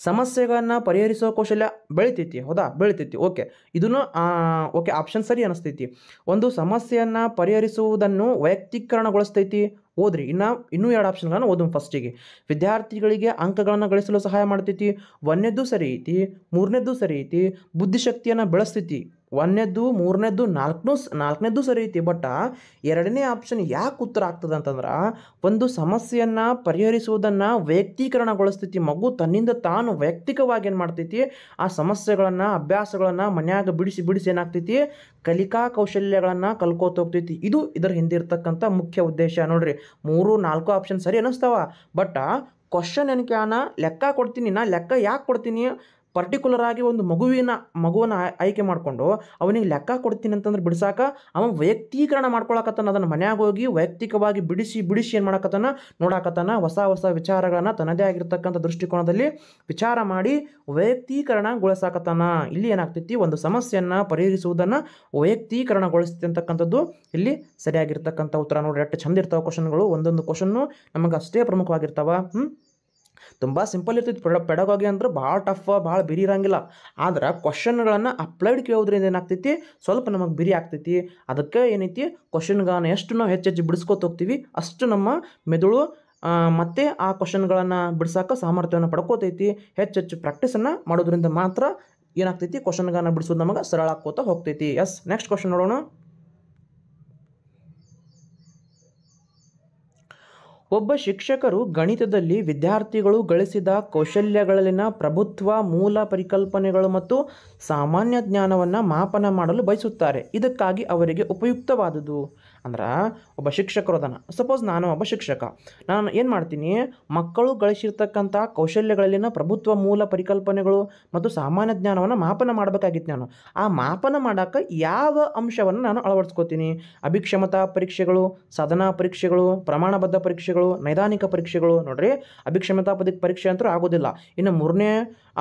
ಸಮಸ್ಯೆಗಳನ್ನು ಪರಿಹರಿಸೋ ಕೌಶಲ್ಯ ಬೆಳಿತೈತಿ, ಹೌದಾ? ಬೆಳಿತೈತಿ. ಓಕೆ, ಇದನ್ನು ಓಕೆ, ಆಪ್ಷನ್ ಸರಿ ಅನಿಸ್ತೈತಿ. ಒಂದು ಸಮಸ್ಯೆಯನ್ನು ಪರಿಹರಿಸುವುದನ್ನು ವೈಯಕ್ತೀಕರಣಗೊಳಿಸ್ತೈತಿ. ಓದ್ರಿ, ಇನ್ನೂ 2 ಆಪ್ಷನ್ಗಳನ್ನು ಓದು. ಫಸ್ಟಿಗೆ, ವಿದ್ಯಾರ್ಥಿಗಳಿಗೆ ಅಂಕಗಳನ್ನು ಗಳಿಸಲು ಸಹಾಯ ಮಾಡ್ತೈತಿ. 1ನೇದ್ದು ಸರಿ ಐತಿ, 3ನೇದ್ದು ಸರಿ ಐತಿ. ಬುದ್ಧಿಶಕ್ತಿಯನ್ನು ಬೆಳೆಸ್ತೈತಿ. 1ನೇದ್ದು, 3ನೇದ್ದು, 4ನೇದ್ದು ಸರಿ ಐತಿ. ಬಟ್ 2ನೇ ಆಪ್ಷನ್ ಯಾಕೆ ಉತ್ತರ ಆಗ್ತದೆ ಅಂತಂದ್ರೆ, ಒಂದು ಸಮಸ್ಯೆಯನ್ನು ಪರಿಹರಿಸುವುದನ್ನು ವೈಯಕ್ತೀಕರಣಗೊಳಿಸ್ತೈತಿ. ಮಗು ತನ್ನಿಂದ ತಾನು ವೈಯಕ್ತಿಕವಾಗಿ ಏನು ಮಾಡ್ತೈತಿ, ಆ ಸಮಸ್ಯೆಗಳನ್ನು, ಅಭ್ಯಾಸಗಳನ್ನು ಮನ್ಯಾಗ ಬಿಡಿಸಿ ಏನಾಗ್ತೈತಿ, ಕಲಿಕಾ ಕೌಶಲ್ಯಗಳನ್ನು ಕಲ್ಕೋತ ಹೋಗ್ತೈತಿ. ಇದು ಇದರ ಹಿಂದಿರ್ತಕ್ಕಂಥ ಮುಖ್ಯ ಉದ್ದೇಶ. ನೋಡ್ರಿ, 3, 4 ಆಪ್ಷನ್ ಸರಿ ಅನ್ನಿಸ್ತಾವ. ಬಟ್ ಕ್ವಶನ್ ಏನಕ್ಕೆ ಲೆಕ್ಕ ಕೊಡ್ತೀನಿ. ನಾ ಲೆಕ್ಕ ಯಾಕೆ ಕೊಡ್ತೀನಿ? ಪರ್ಟಿಕ್ಯುಲರ್ ಆಗಿ ಒಂದು ಮಗುವನ್ನು ಆಯ್ಕೆ ಮಾಡಿಕೊಂಡು ಅವನಿಗೆ ಲೆಕ್ಕ ಕೊಡ್ತೀನಿ ಅಂತಂದ್ರೆ ಬಿಡಿಸಾಕ ಅವ ವೈಯಕ್ತೀಕರಣ ಮಾಡ್ಕೊಳಕತ್ತಾನ. ಅದನ್ನು ಮನ್ಯಾಗ ಹೋಗಿ ವೈಯಕ್ತಿಕವಾಗಿ ಬಿಡಿಸಿ ಏನು ಮಾಡಕತ್ತಾನ, ನೋಡಾಕತ್ತಾನ. ಹೊಸ ವಿಚಾರಗಳನ್ನು ತನ್ನದೇ ಆಗಿರ್ತಕ್ಕಂಥ ದೃಷ್ಟಿಕೋನದಲ್ಲಿ ವಿಚಾರ ಮಾಡಿ ವೈಯಕ್ತೀಕರಣಗೊಳಿಸಾಕತ್ತಾನ. ಇಲ್ಲಿ ಏನಾಗ್ತೈತಿ, ಒಂದು ಸಮಸ್ಯೆಯನ್ನು ಪರಿಹರಿಸುವುದನ್ನು ವೈಯಕ್ತೀಕರಣಗೊಳಿಸ್ತಿ ಅಂತಕ್ಕಂಥದ್ದು ಇಲ್ಲಿ ಸರಿಯಾಗಿರ್ತಕ್ಕಂಥ ಉತ್ತರ. ನೋಡಿ, ಎಷ್ಟು ಚಂದ ಇರ್ತಾವೆ ಕ್ವಶನ್ಗಳು. ಒಂದೊಂದು ಕ್ವಶನ್ನು ನಮಗೆ ಅಷ್ಟೇ ಪ್ರಮುಖವಾಗಿರ್ತಾವ. ತುಂಬ ಸಿಂಪಲ್ ಇರ್ತೈತಿ. ಪೆಡಗೋಗಿ ಅಂದ್ರೆ ಭಾಳ ಟಫ್, ಭಾಳ ಬಿರಿ ಇರೋಂಗಿಲ್ಲ. ಆದ್ರೆ ಕ್ವಶನ್ಗಳನ್ನು ಅಪ್ಲೈಡ್ ಕೇಳೋದ್ರಿಂದ ಏನಾಗ್ತೈತಿ, ಸ್ವಲ್ಪ ನಮಗೆ ಬಿರಿ ಆಗ್ತೈತಿ. ಅದಕ್ಕೆ ಏನೈತಿ, ಕ್ವಶನ್ಗಳನ್ನು ಎಷ್ಟು ನಾವು ಹೆಚ್ಚು ಬಿಡಿಸ್ಕೊತ ಹೋಗ್ತೀವಿ ಅಷ್ಟು ನಮ್ಮ ಮೆದುಳು ಮತ್ತು ಆ ಕ್ವಶನ್ಗಳನ್ನು ಬಿಡ್ಸೋಕೆ ಸಾಮರ್ಥ್ಯವನ್ನು ಪಡ್ಕೋತೈತಿ. ಹೆಚ್ಚು ಪ್ರಾಕ್ಟೀಸನ್ನು ಮಾಡೋದ್ರಿಂದ ಮಾತ್ರ ಏನಾಗ್ತೈತಿ, ಕ್ವಶನ್ಗಳನ್ನು ಬಿಡಿಸೋದು ನಮಗೆ ಸರಳ ಆಗ್ಕೋತಾ ಹೋಗ್ತೈತಿ. ಎಸ್, ನೆಕ್ಸ್ಟ್ ಕ್ವಶನ್ ನೋಡೋಣ. ಒಬ್ಬ ಶಿಕ್ಷಕರು ಗಣಿತದಲ್ಲಿ ವಿದ್ಯಾರ್ಥಿಗಳು ಗಳಿಸಿದ ಕೌಶಲ್ಯಗಳಲ್ಲಿನ ಪ್ರಭುತ್ವ, ಮೂಲ ಪರಿಕಲ್ಪನೆಗಳು ಮತ್ತು ಸಾಮಾನ್ಯ ಜ್ಞಾನವನ್ನು ಮಾಪನ ಮಾಡಲು ಬಯಸುತ್ತಾರೆ. ಇದಕ್ಕಾಗಿ ಅವರಿಗೆ ಉಪಯುಕ್ತವಾದುದು. ಅಂದ್ರೆ ಒಬ್ಬ ಶಿಕ್ಷಕರು ಅದಾನ, ಸಪೋಸ್ ನಾನು ಒಬ್ಬ ಶಿಕ್ಷಕ, ನಾನು ಏನು ಮಾಡ್ತೀನಿ, ಮಕ್ಕಳು ಗಳಿಸಿರ್ತಕ್ಕಂಥ ಕೌಶಲ್ಯಗಳಲ್ಲಿನ ಪ್ರಭುತ್ವ ಮೂಲ ಪರಿಕಲ್ಪನೆಗಳು ಮತ್ತು ಸಾಮಾನ್ಯ ಜ್ಞಾನವನ್ನು ಮಾಪನ ಮಾಡಬೇಕಾಗಿತ್ತು. ನಾನು ಆ ಮಾಪನ ಮಾಡೋಕ್ಕೆ ಯಾವ ಅಂಶವನ್ನು ನಾನು ಅಳವಡಿಸ್ಕೋತೀನಿ? ಅಭಿಕ್ಷಮತಾ ಪರೀಕ್ಷೆಗಳು, ಸಾಧನಾ ಪರೀಕ್ಷೆಗಳು, ಪ್ರಮಾಣಬದ್ಧ ಪರೀಕ್ಷೆಗಳು, ನೈದಾನಿಕ ಪರೀಕ್ಷೆಗಳು. ನೋಡ್ರಿ, ಅಭಿಕ್ಷಮತಾ ಪರೀಕ್ಷೆ ಅಂತೂ ಆಗೋದಿಲ್ಲ. ಇನ್ನು ಮೂರನೇ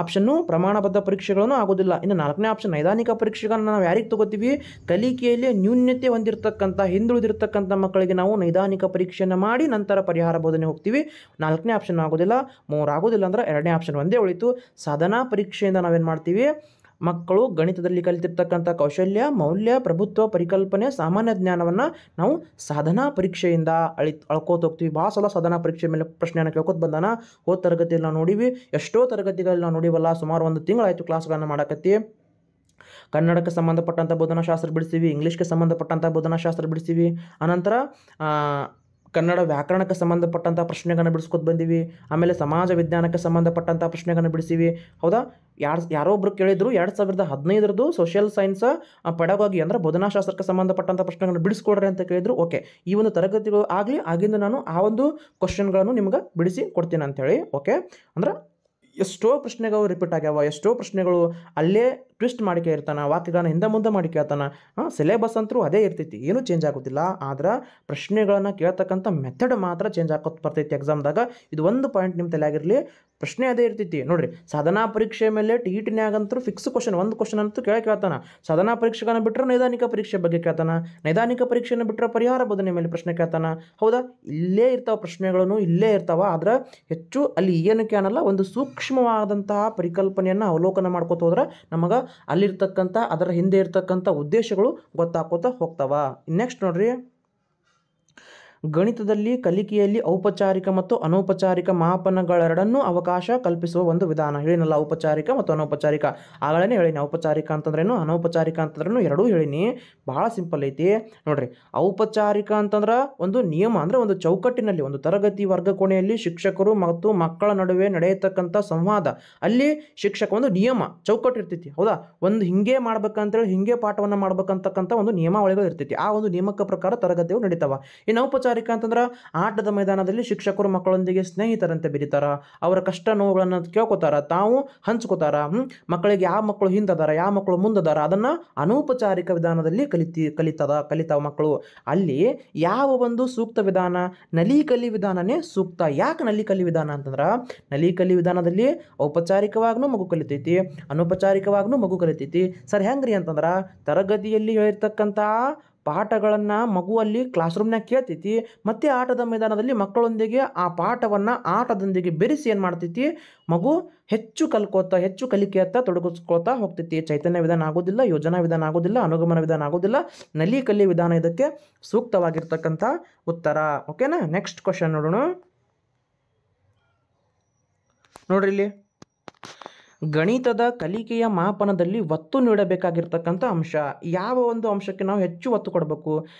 ಆಪ್ಷನ್ನು ಪ್ರಮಾಣಬದ್ಧ ಪರೀಕ್ಷೆಗಳನ್ನು ಆಗೋದಿಲ್ಲ. ಇನ್ನು ನಾಲ್ಕನೇ ಆಪ್ಷನ್ ನೈದಾನಿಕ ಪರೀಕ್ಷೆಗಳನ್ನ ನಾವು ಯಾರಿಗೆ ತಗೋತೀವಿ? ಕಲಿಕೆಯಲ್ಲಿ ನ್ಯೂನ್ಯತೆ ಹೊಂದಿರತಕ್ಕಂಥ ಹಿಂದುಳಿದಿರ್ತಕ್ಕಂಥ ಮಕ್ಕಳಿಗೆ ನಾವು ನೈದಾನಿಕ ಪರೀಕ್ಷೆಯನ್ನು ಮಾಡಿ ನಂತರ ಪರಿಹಾರ ಬೋಧನೆ ಹೋಗ್ತೀವಿ. ನಾಲ್ಕನೇ ಆಪ್ಷನ್ ಆಗೋದಿಲ್ಲ. ಮೂರು ಆಗೋದಿಲ್ಲ ಅಂದ್ರೆ ಎರಡನೇ ಆಪ್ಷನ್ ಒಂದೇ ಉಳಿತು. ಸಾಧನಾ ಪರೀಕ್ಷೆಯಿಂದ ನಾವೇನು ಮಾಡ್ತೀವಿ? ಮಕ್ಕಳು ಗಣಿತದಲ್ಲಿ ಕಲಿತಿರ್ತಕ್ಕಂಥ ಕೌಶಲ್ಯ, ಮೌಲ್ಯ, ಪ್ರಭುತ್ವ, ಪರಿಕಲ್ಪನೆ, ಸಾಮಾನ್ಯ ಜ್ಞಾನವನ್ನು ನಾವು ಸಾಧನಾ ಪರೀಕ್ಷೆಯಿಂದ ಅಳ್ಕೋತ ಹೋಗ್ತೀವಿ. ಭಾಳ ಸಲ ಸಾಧನಾ ಪರೀಕ್ಷೆ ಮೇಲೆ ಪ್ರಶ್ನೆಯನ್ನು ಕೇಳ್ಕೊತ ಬಂದಾನ. ಹೋದ ತರಗತಿಯಲ್ಲಿ ನಾವು ನೋಡಿವಿ, ಎಷ್ಟೋ ತರಗತಿಗಳಲ್ಲಿ ನಾವು ನೋಡಿವಲ್ಲ, ಸುಮಾರು 1 ತಿಂಗಳಾಯಿತು ಕ್ಲಾಸ್ಗಳನ್ನು ಮಾಡಕತ್ತಿ. ಕನ್ನಡಕ್ಕೆ ಸಂಬಂಧಪಟ್ಟಂಥ ಬೋಧನಾಶಾಸ್ತ್ರ ಬಿಡಿಸ್ತೀವಿ, ಇಂಗ್ಲೀಷ್ಗೆ ಸಂಬಂಧಪಟ್ಟಂಥ ಬೋಧನಾಶಾಸ್ತ್ರ ಬಿಡಿಸ್ತೀವಿ, ಅನಂತರ ಕನ್ನಡ ವ್ಯಾಕರಣಕ್ಕೆ ಸಂಬಂಧಪಟ್ಟಂಥ ಪ್ರಶ್ನೆಗಳನ್ನು ಬಿಡಿಸ್ಕೊತ ಬಂದೀವಿ. ಆಮೇಲೆ ಸಮಾಜ ವಿಜ್ಞಾನಕ್ಕೆ ಸಂಬಂಧಪಟ್ಟಂಥ ಪ್ರಶ್ನೆಗಳನ್ನು ಬಿಡಿಸೀವಿ. ಹೌದಾ? ಯಾರೋ ಒಬ್ರು ಕೇಳಿದ್ರು 2015 ಸೋಷಿಯಲ್ ಸೈನ್ಸ್ ಪೆಡಗಾಗಿ ಅಂದರೆ ಬೋಧನಾಶಾಸ್ತ್ರಕ್ಕೆ ಸಂಬಂಧಪಟ್ಟಂಥ ಪ್ರಶ್ನೆಗಳನ್ನು ಬಿಡಿಸ್ಕೊಡ್ರಿ ಅಂತ ಕೇಳಿದ್ರು. ಓಕೆ, ಈ ಒಂದು ತರಗತಿಗಳು ಆಗಲಿ ಆಗಿಂದ ನಾನು ಆ ಒಂದು ಕ್ವಶನ್ಗಳನ್ನು ನಿಮ್ಗೆ ಬಿಡಿಸಿ ಕೊಡ್ತೀನಿ ಅಂಥೇಳಿ. ಓಕೆ, ಅಂದ್ರೆ ಎಷ್ಟೋ ಪ್ರಶ್ನೆಗಳು ರಿಪೀಟ್ ಆಗ್ಯಾವ, ಎಷ್ಟೋ ಪ್ರಶ್ನೆಗಳು ಅಲ್ಲೇ ಟ್ವಿಸ್ಟ್ ಮಾಡಿ ಕೇಳ್ತಾನೆ, ವಾಕ್ಯಗಳನ್ನ ಹಿಂದೆ ಮುಂದೆ ಮಾಡಿ ಕೇಳ್ತಾನೆ. ಸಿಲೆಬಸ್ ಅಂತೂ ಅದೇ ಇರ್ತೈತಿ, ಏನೂ ಚೇಂಜ್ ಆಗೋದಿಲ್ಲ. ಆದ್ರೆ ಪ್ರಶ್ನೆಗಳನ್ನು ಕೇಳ್ತಕ್ಕಂಥ ಮೆಥಡ್ ಮಾತ್ರ ಚೇಂಜ್ ಆಗೋದು ಬರ್ತೈತಿ ಎಕ್ಸಾಮ್ದಾಗ. ಇದು ಒಂದು ಪಾಯಿಂಟ್ ನಿಮ್ಮ ತಲೆಯಾಗಿರಲಿ. ಪ್ರಶ್ನೆ ಅದೇ ಇರ್ತೈತಿ ನೋಡ್ರಿ. ಸಾಧನಾ ಪರೀಕ್ಷೆ ಮೇಲೆ TET-ನ್ಯಾಗಂತೂ ಫಿಕ್ಸ್ ಕ್ವಶನ್, ಒಂದು ಕ್ವಶನ್ ಅಂತೂ ಕೇಳ್ತಾನೆ. ಸಾಧನಾ ಪರೀಕ್ಷೆಗಳನ್ನ ಬಿಟ್ಟರೆ ನೈದಾನಿಕ ಪರೀಕ್ಷೆ ಬಗ್ಗೆ ಕೇಳ್ತಾನೆ, ನೈದಾನಿಕ ಪರೀಕ್ಷೆಯನ್ನು ಬಿಟ್ಟರೆ ಪರಿಹಾರ ಬೋಧನೆ ಮೇಲೆ ಪ್ರಶ್ನೆ ಕೇಳ್ತಾನೆ. ಹೌದಾ? ಇಲ್ಲೇ ಇರ್ತಾವೆ ಪ್ರಶ್ನೆಗಳನ್ನು, ಇಲ್ಲೇ ಇರ್ತಾವೆ. ಆದ್ರೆ ಹೆಚ್ಚು ಅಲ್ಲಿ ಏನಕ್ಕೆ ಅನ್ನಲ್ಲ, ಒಂದು ಸೂಕ್ಷ್ಮವಾದಂತಹ ಪರಿಕಲ್ಪನೆಯನ್ನು ಅವಲೋಕನ ಮಾಡ್ಕೋತ ಹೋದ್ರೆ ನಮಗೆ ಅಲ್ಲಿರ್ತಕ್ಕಂಥ ಅದರ ಹಿಂದೆ ಇರ್ತಕ್ಕಂಥ ಉದ್ದೇಶಗಳು ಗೊತ್ತಾಕೋತ ಹೋಗ್ತಾವ. ನೆಕ್ಸ್ಟ್ ನೋಡ್ರಿ, ಗಣಿತದಲ್ಲಿ ಕಲಿಕೆಯಲ್ಲಿ ಔಪಚಾರಿಕ ಮತ್ತು ಅನೌಪಚಾರಿಕ ಮಾಪನಗಳೆರಡನ್ನೂ ಅವಕಾಶ ಕಲ್ಪಿಸುವ ಒಂದು ವಿಧಾನ. ಹೇಳಿನಲ್ಲ, ಔಪಚಾರಿಕ ಮತ್ತು ಅನೌಪಚಾರಿಕ. ಆಗಲೇ ಹೇಳಿನಿ, ಔಪಚಾರಿಕ ಅಂತಂದ್ರೇನು, ಅನೌಪಚಾರಿಕ ಅಂತಂದ್ರೇನು, ಎರಡೂ ಹೇಳಿನಿ. ಭಾಳ ಸಿಂಪಲ್ ಐತಿ ನೋಡ್ರಿ. ಔಪಚಾರಿಕ ಅಂತಂದ್ರೆ ಒಂದು ನಿಯಮ, ಅಂದರೆ ಒಂದು ಚೌಕಟ್ಟಿನಲ್ಲಿ, ಒಂದು ತರಗತಿ ವರ್ಗಕೋಣೆಯಲ್ಲಿ ಶಿಕ್ಷಕರು ಮತ್ತು ಮಕ್ಕಳ ನಡುವೆ ನಡೆಯತಕ್ಕಂಥ ಸಂವಾದ. ಅಲ್ಲಿ ಶಿಕ್ಷಕ ಒಂದು ನಿಯಮ, ಚೌಕಟ್ಟು ಇರ್ತೈತಿ. ಹೌದಾ? ಒಂದು ಹಿಂಗೆ ಮಾಡ್ಬೇಕಂತೇಳಿ, ಹಿಂಗೆ ಪಾಠವನ್ನು ಮಾಡ್ಬೇಕಂತಕ್ಕಂಥ ಒಂದು ನಿಯಮಾವಳಿಗಳು ಇರ್ತೈತಿ. ಆ ಒಂದು ನಿಯಮಕ್ಕೆ ಪ್ರಕಾರ ತರಗತಿಗಳು ನಡೀತಾವ. ಇನ್ನು ಔಪಚಾರಿಕ ಅಂತಂದ್ರೆ ಆಟದ ಮೈದಾನದಲ್ಲಿ ಶಿಕ್ಷಕರು ಮಕ್ಕಳೊಂದಿಗೆ ಸ್ನೇಹಿತರಂತೆ ಬೆರೀತಾರ, ಅವರ ಕಷ್ಟ ನೋವುಗಳನ್ನು ಕೇಳ್ಕೊತಾರ, ತಾವು ಹಂಚ್ಕೋತಾರ. ಮಕ್ಕಳಿಗೆ ಯಾವ ಮಕ್ಕಳು ಹಿಂದದಾರ, ಯಾವ ಮಕ್ಕಳು ಮುಂದದಾರ, ಅದನ್ನು ಅನೌಪಚಾರಿಕ ವಿಧಾನದಲ್ಲಿ ಕಲಿತಾವ ಮಕ್ಕಳು. ಅಲ್ಲಿ ಯಾವ ಒಂದು ಸೂಕ್ತ ವಿಧಾನ? ನಲಿಕಲಿ ವಿಧಾನನೇ ಸೂಕ್ತ. ಯಾಕೆ ನಲಿಕಲಿ ವಿಧಾನ ಅಂತಂದ್ರೆ, ನಲಿಕಲಿ ವಿಧಾನದಲ್ಲಿ ಔಪಚಾರಿಕವಾಗೂ ಮಗು ಕಲಿತೈತಿ, ಅನೌಪಚಾರಿಕವಾಗೂ ಮಗು ಕಲಿತೈತಿ. ಸರ್ ಹೆಂಗ್ರಿ ಅಂತಂದ್ರೆ, ತರಗತಿಯಲ್ಲಿ ಹೇಳಿರ್ತಕ್ಕಂಥ ಪಾಠಗಳನ್ನು ಮಗುವಲ್ಲಿ ಕ್ಲಾಸ್ ರೂಮ್ನಾಗ ಕೇಳ್ತೈತಿ, ಮತ್ತು ಆಟದ ಮೈದಾನದಲ್ಲಿ ಮಕ್ಕಳೊಂದಿಗೆ ಆ ಪಾಠವನ್ನು ಆಟದೊಂದಿಗೆ ಬೆರೆಸಿ ಏನು ಮಾಡ್ತೈತಿ, ಮಗು ಹೆಚ್ಚು ಕಲ್ಕೋತಾ, ಹೆಚ್ಚು ಕಲಿಕೆಯತ್ತ ತೊಡಗಿಸ್ಕೊಳ್ತಾ ಹೋಗ್ತೈತಿ. ಚೈತನ್ಯ ವಿಧಾನ ಆಗೋದಿಲ್ಲ, ಯೋಜನಾ ವಿಧಾನ ಆಗೋದಿಲ್ಲ, ಅನುಗಮನ ವಿಧಾನ ಆಗೋದಿಲ್ಲ. ನಲಿಕಲಿ ವಿಧಾನ ಇದಕ್ಕೆ ಸೂಕ್ತವಾಗಿರ್ತಕ್ಕಂಥ ಉತ್ತರ. ಓಕೆನಾ? ನೆಕ್ಸ್ಟ್ ಕ್ವಶನ್ ನೋಡೋಣ. ನೋಡ್ರಿ, ಇಲ್ಲಿ ಗಣಿತದ ಕಲಿಕೆಯ ಮಾಪನದಲ್ಲಿ ಒತ್ತು ನೀಡಬೇಕಾಗಿರ್ತಕ್ಕಂಥ ಅಂಶ. ಯಾವ ಒಂದು ಅಂಶಕ್ಕೆ ನಾವು ಹೆಚ್ಚು ಒತ್ತು ಕೊಡಬೇಕು?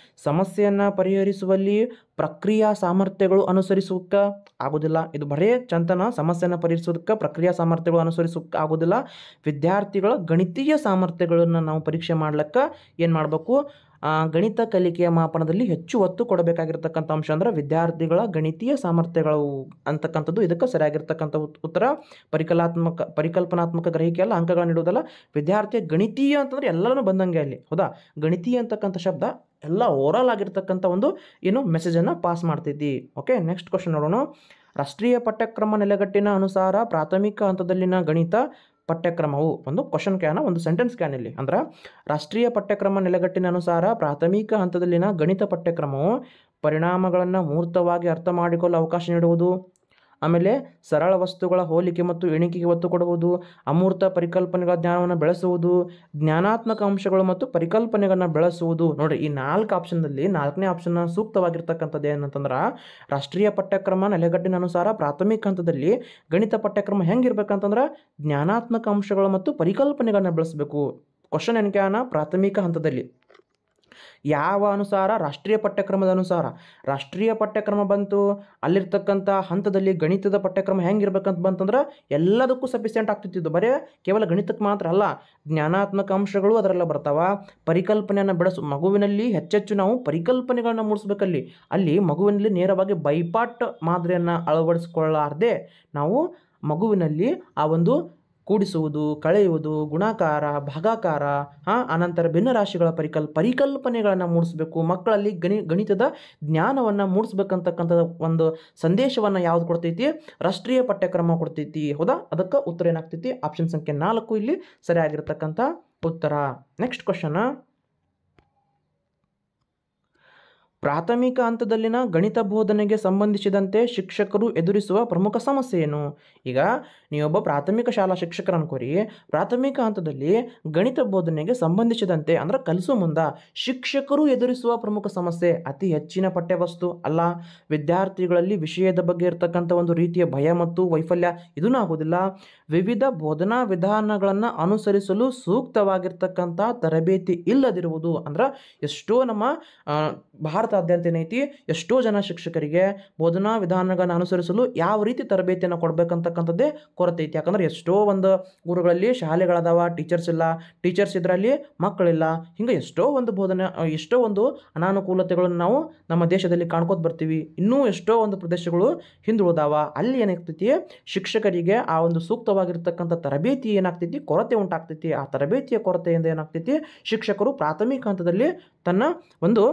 ಸಮಸ್ಯೆಯನ್ನು ಪರಿಹರಿಸುವಲ್ಲಿ ಪ್ರಕ್ರಿಯಾ ಸಾಮರ್ಥ್ಯಗಳು ಅನುಸರಿಸೋಕ್ಕೆ ಆಗೋದಿಲ್ಲ. ಇದು ಬರೇ ಚಂತನ ಸಮಸ್ಯೆಯನ್ನು ಪರಿಹರಿಸೋದಕ್ಕೆ ಪ್ರಕ್ರಿಯಾ ಸಾಮರ್ಥ್ಯಗಳು ಅನುಸರಿಸೋಕ್ಕೆ ಆಗೋದಿಲ್ಲ. ವಿದ್ಯಾರ್ಥಿಗಳ ಗಣಿತೀಯ ಸಾಮರ್ಥ್ಯಗಳನ್ನು ನಾವು ಪರೀಕ್ಷೆ ಮಾಡ್ಲಿಕ್ಕೆ ಏನು ಮಾಡಬೇಕು? ಗಣಿತ ಕಲಿಕೆಯ ಮಾಪನದಲ್ಲಿ ಹೆಚ್ಚು ಒತ್ತು ಕೊಡಬೇಕಾಗಿರ್ತಕ್ಕಂಥ ಅಂಶ ಅಂದ್ರೆ ವಿದ್ಯಾರ್ಥಿಗಳ ಗಣಿತೀಯ ಸಾಮರ್ಥ್ಯಗಳು ಅಂತಕ್ಕಂಥದ್ದು. ಇದಕ್ಕೆ ಸರಿಯಾಗಿರ್ತಕ್ಕಂಥ ಉತ್ತರ ಪರಿಕಲ್ಪನಾತ್ಮಕ ಗ್ರಹಿಕೆ ಅಲ್ಲ, ಅಂಕಗಳನ್ನು ನೀಡುವುದಲ್ಲ. ವಿದ್ಯಾರ್ಥಿಯ ಗಣಿತೀಯ ಅಂತಂದ್ರೆ ಎಲ್ಲನೂ ಬಂದಂಗೆ ಅಲ್ಲಿ. ಹೌದಾ? ಗಣಿತೀಯ ಅಂತಕ್ಕಂಥ ಶಬ್ದ ಎಲ್ಲ ಓವರಾಲ್ ಆಗಿರ್ತಕ್ಕಂಥ ಒಂದು ಏನು ಮೆಸೇಜನ್ನು ಪಾಸ್ ಮಾಡ್ತೈತಿ. ಓಕೆ, ನೆಕ್ಸ್ಟ್ ಕ್ವಶನ್ ನೋಡೋಣ. ರಾಷ್ಟ್ರೀಯ ಪಠ್ಯಕ್ರಮ ನೆಲೆಗಟ್ಟಿನ ಅನುಸಾರ ಪ್ರಾಥಮಿಕ ಹಂತದಲ್ಲಿನ ಗಣಿತ ಪಠ್ಯಕ್ರಮವು, ಒಂದು ಕ್ವಶನ್ ಕ್ಯಾನ, ಒಂದು ಸೆಂಟೆನ್ಸ್ ಕ್ಯಾನ್ ಇಲ್ಲಿ. ಅಂದ್ರೆ ರಾಷ್ಟ್ರೀಯ ಪಠ್ಯಕ್ರಮ ನೆಲೆಗಟ್ಟಿನ ಅನುಸಾರ ಪ್ರಾಥಮಿಕ ಹಂತದಲ್ಲಿನ ಗಣಿತ ಪಠ್ಯಕ್ರಮವು ಪರಿಣಾಮಗಳನ್ನು ಮೂರ್ತವಾಗಿ ಅರ್ಥ ಮಾಡಿಕೊಳ್ಳಲು ಅವಕಾಶ ನೀಡುವುದು, ಆಮೇಲೆ ಸರಳ ವಸ್ತುಗಳ ಹೋಲಿಕೆ ಮತ್ತು ಎಣಿಕೆಗೆ ಒತ್ತು ಕೊಡುವುದು, ಅಮೂರ್ತ ಪರಿಕಲ್ಪನೆಗಳ ಜ್ಞಾನವನ್ನು ಬೆಳೆಸುವುದು, ಜ್ಞಾನಾತ್ಮಕ ಅಂಶಗಳು ಮತ್ತು ಪರಿಕಲ್ಪನೆಗಳನ್ನು ಬೆಳೆಸುವುದು. ನೋಡಿರಿ, ಈ 4 ಆಪ್ಷನ್ದಲ್ಲಿ 4ನೇ ಆಪ್ಷನ್ ಸೂಕ್ತವಾಗಿರ್ತಕ್ಕಂಥದ್ದು ಏನಂತಂದ್ರೆ, ರಾಷ್ಟ್ರೀಯ ಪಠ್ಯಕ್ರಮ ನೆಲೆಗಟ್ಟಿನ ಅನುಸಾರ ಪ್ರಾಥಮಿಕ ಹಂತದಲ್ಲಿ ಗಣಿತ ಪಠ್ಯಕ್ರಮ ಹೆಂಗಿರ್ಬೇಕಂತಂದ್ರೆ ಜ್ಞಾನಾತ್ಮಕ ಅಂಶಗಳು ಮತ್ತು ಪರಿಕಲ್ಪನೆಗಳನ್ನು ಬೆಳೆಸಬೇಕು. ಕ್ವಶನ್ ಎನ್ಕ್ಯಾನ ಪ್ರಾಥಮಿಕ ಹಂತದಲ್ಲಿ ಯಾವ ಅನುಸಾರ? ರಾಷ್ಟ್ರೀಯ ಪಠ್ಯಕ್ರಮದ ಅನುಸಾರ. ರಾಷ್ಟ್ರೀಯ ಪಠ್ಯಕ್ರಮ ಬಂತು, ಅಲ್ಲಿರ್ತಕ್ಕಂಥ ಹಂತದಲ್ಲಿ ಗಣಿತದ ಪಠ್ಯಕ್ರಮ ಹೆಂಗಿರ್ಬೇಕಂತ ಬಂತಂದ್ರೆ ಎಲ್ಲದಕ್ಕೂ ಸಫಿಸಿಯೆಂಟ್ ಆಗ್ತಿತ್ತು. ಬರೀ ಕೇವಲ ಗಣಿತಕ್ಕೆ ಮಾತ್ರ ಅಲ್ಲ, ಜ್ಞಾನಾತ್ಮಕ ಅಂಶಗಳು ಅದರೆಲ್ಲ ಬರ್ತಾವ. ಪರಿಕಲ್ಪನೆಯನ್ನು ಮಗುವಿನಲ್ಲಿ ಹೆಚ್ಚೆಚ್ಚು ನಾವು ಪರಿಕಲ್ಪನೆಗಳನ್ನ ಮೂಡಿಸ್ಬೇಕಲ್ಲಿ. ಅಲ್ಲಿ ಮಗುವಿನಲ್ಲಿ ನೇರವಾಗಿ ಬೈಪಾಟ್ ಮಾದರಿಯನ್ನು ಅಳವಡಿಸಿಕೊಳ್ಳಾರ್ದೆ ನಾವು ಮಗುವಿನಲ್ಲಿ ಆ ಒಂದು ಕೂಡಿಸುವುದು, ಕಳೆಯುವುದು, ಗುಣಾಕಾರ, ಭಾಗಾಕಾರ, ಅನಂತರ ಭಿನ್ನರಾಶಿಗಳ ಪರಿಕಲ್ಪನೆಗಳನ್ನು ಮೂಡಿಸ್ಬೇಕು. ಮಕ್ಕಳಲ್ಲಿ ಗಣಿತದ ಜ್ಞಾನವನ್ನು ಮೂಡಿಸ್ಬೇಕಂತಕ್ಕಂಥ ಒಂದು ಸಂದೇಶವನ್ನು ಯಾವ್ದು ಕೊಡ್ತೈತಿ? ರಾಷ್ಟ್ರೀಯ ಪಠ್ಯಕ್ರಮ ಕೊಡ್ತೈತಿ. ಹೌದಾ? ಅದಕ್ಕೆ ಉತ್ತರ ಏನಾಗ್ತೈತಿ? ಆಪ್ಷನ್ ಸಂಖ್ಯೆ 4 ಇಲ್ಲಿ ಸರಿಯಾಗಿರ್ತಕ್ಕಂಥ ಉತ್ತರ. ನೆಕ್ಸ್ಟ್ ಕ್ವಶನ್, ಪ್ರಾಥಮಿಕ ಹಂತದಲ್ಲಿನ ಗಣಿತ ಬೋಧನೆಗೆ ಸಂಬಂಧಿಸಿದಂತೆ ಶಿಕ್ಷಕರು ಎದುರಿಸುವ ಪ್ರಮುಖ ಸಮಸ್ಯೆ ಏನು? ಈಗ ನೀವೊಬ್ಬ ಪ್ರಾಥಮಿಕ ಶಾಲಾ ಶಿಕ್ಷಕರು ಅನ್ಕೋರಿ, ಪ್ರಾಥಮಿಕ ಹಂತದಲ್ಲಿ ಗಣಿತ ಬೋಧನೆಗೆ ಸಂಬಂಧಿಸಿದಂತೆ ಅಂದ್ರೆ ಕಲಿಸೋ ಮುಂದೆ ಶಿಕ್ಷಕರು ಎದುರಿಸುವ ಪ್ರಮುಖ ಸಮಸ್ಯೆ ಅತಿ ಹೆಚ್ಚಿನ ಪಠ್ಯವಸ್ತು ಅಲ್ಲ, ವಿದ್ಯಾರ್ಥಿಗಳಲ್ಲಿ ವಿಷಯದ ಬಗ್ಗೆ ಇರತಕ್ಕಂಥ ಒಂದು ರೀತಿಯ ಭಯ ಮತ್ತು ವೈಫಲ್ಯ ಇದೂ ಆಗೋದಿಲ್ಲ, ವಿವಿಧ ಬೋಧನಾ ವಿಧಾನಗಳನ್ನು ಅನುಸರಿಸಲು ಸೂಕ್ತವಾಗಿರ್ತಕ್ಕಂಥ ತರಬೇತಿ ಇಲ್ಲದಿರುವುದು. ಅಂದ್ರೆ ಎಷ್ಟೋ ನಮ್ಮ ಭಾರತಾದ್ಯಂತ ಏನೈತಿ, ಎಷ್ಟೋ ಜನ ಶಿಕ್ಷಕರಿಗೆ ಬೋಧನಾ ವಿಧಾನಗಳನ್ನು ಅನುಸರಿಸಲು ಯಾವ ರೀತಿ ತರಬೇತಿಯನ್ನು ಕೊಡಬೇಕಂತಕ್ಕಂಥದ್ದೇ ಕೊರತೆ ಐತಿ. ಯಾಕಂದ್ರೆ ಎಷ್ಟೋ ಒಂದು ಊರುಗಳಲ್ಲಿ ಶಾಲೆಗಳದಾವ, ಟೀಚರ್ಸ್ ಇಲ್ಲ, ಟೀಚರ್ಸ್ ಇದರಲ್ಲಿ ಮಕ್ಕಳಿಲ್ಲ. ಹಿಂಗೆ ಎಷ್ಟೋ ಒಂದು ಎಷ್ಟೋ ಒಂದು ಅನಾನುಕೂಲತೆಗಳನ್ನು ನಾವು ನಮ್ಮ ದೇಶದಲ್ಲಿ ಕಾಣ್ಕೋತ ಬರ್ತೀವಿ. ಇನ್ನೂ ಎಷ್ಟೋ ಒಂದು ಪ್ರದೇಶಗಳು ಹಿಂದುಳಿದಾವ. ಅಲ್ಲಿ ಏನಾಗ್ತೈತಿ, ಶಿಕ್ಷಕರಿಗೆ ಆ ಒಂದು ಸೂಕ್ತವಾಗಿರ್ತಕ್ಕಂಥ ತರಬೇತಿ ಏನಾಗ್ತೈತಿ, ಕೊರತೆ ಉಂಟಾಗ್ತೈತಿ. ಆ ತರಬೇತಿಯ ಕೊರತೆಯಿಂದ ಏನಾಗ್ತೈತಿ, ಶಿಕ್ಷಕರು ಪ್ರಾಥಮಿಕ ಹಂತದಲ್ಲಿ ತನ್ನ ಒಂದು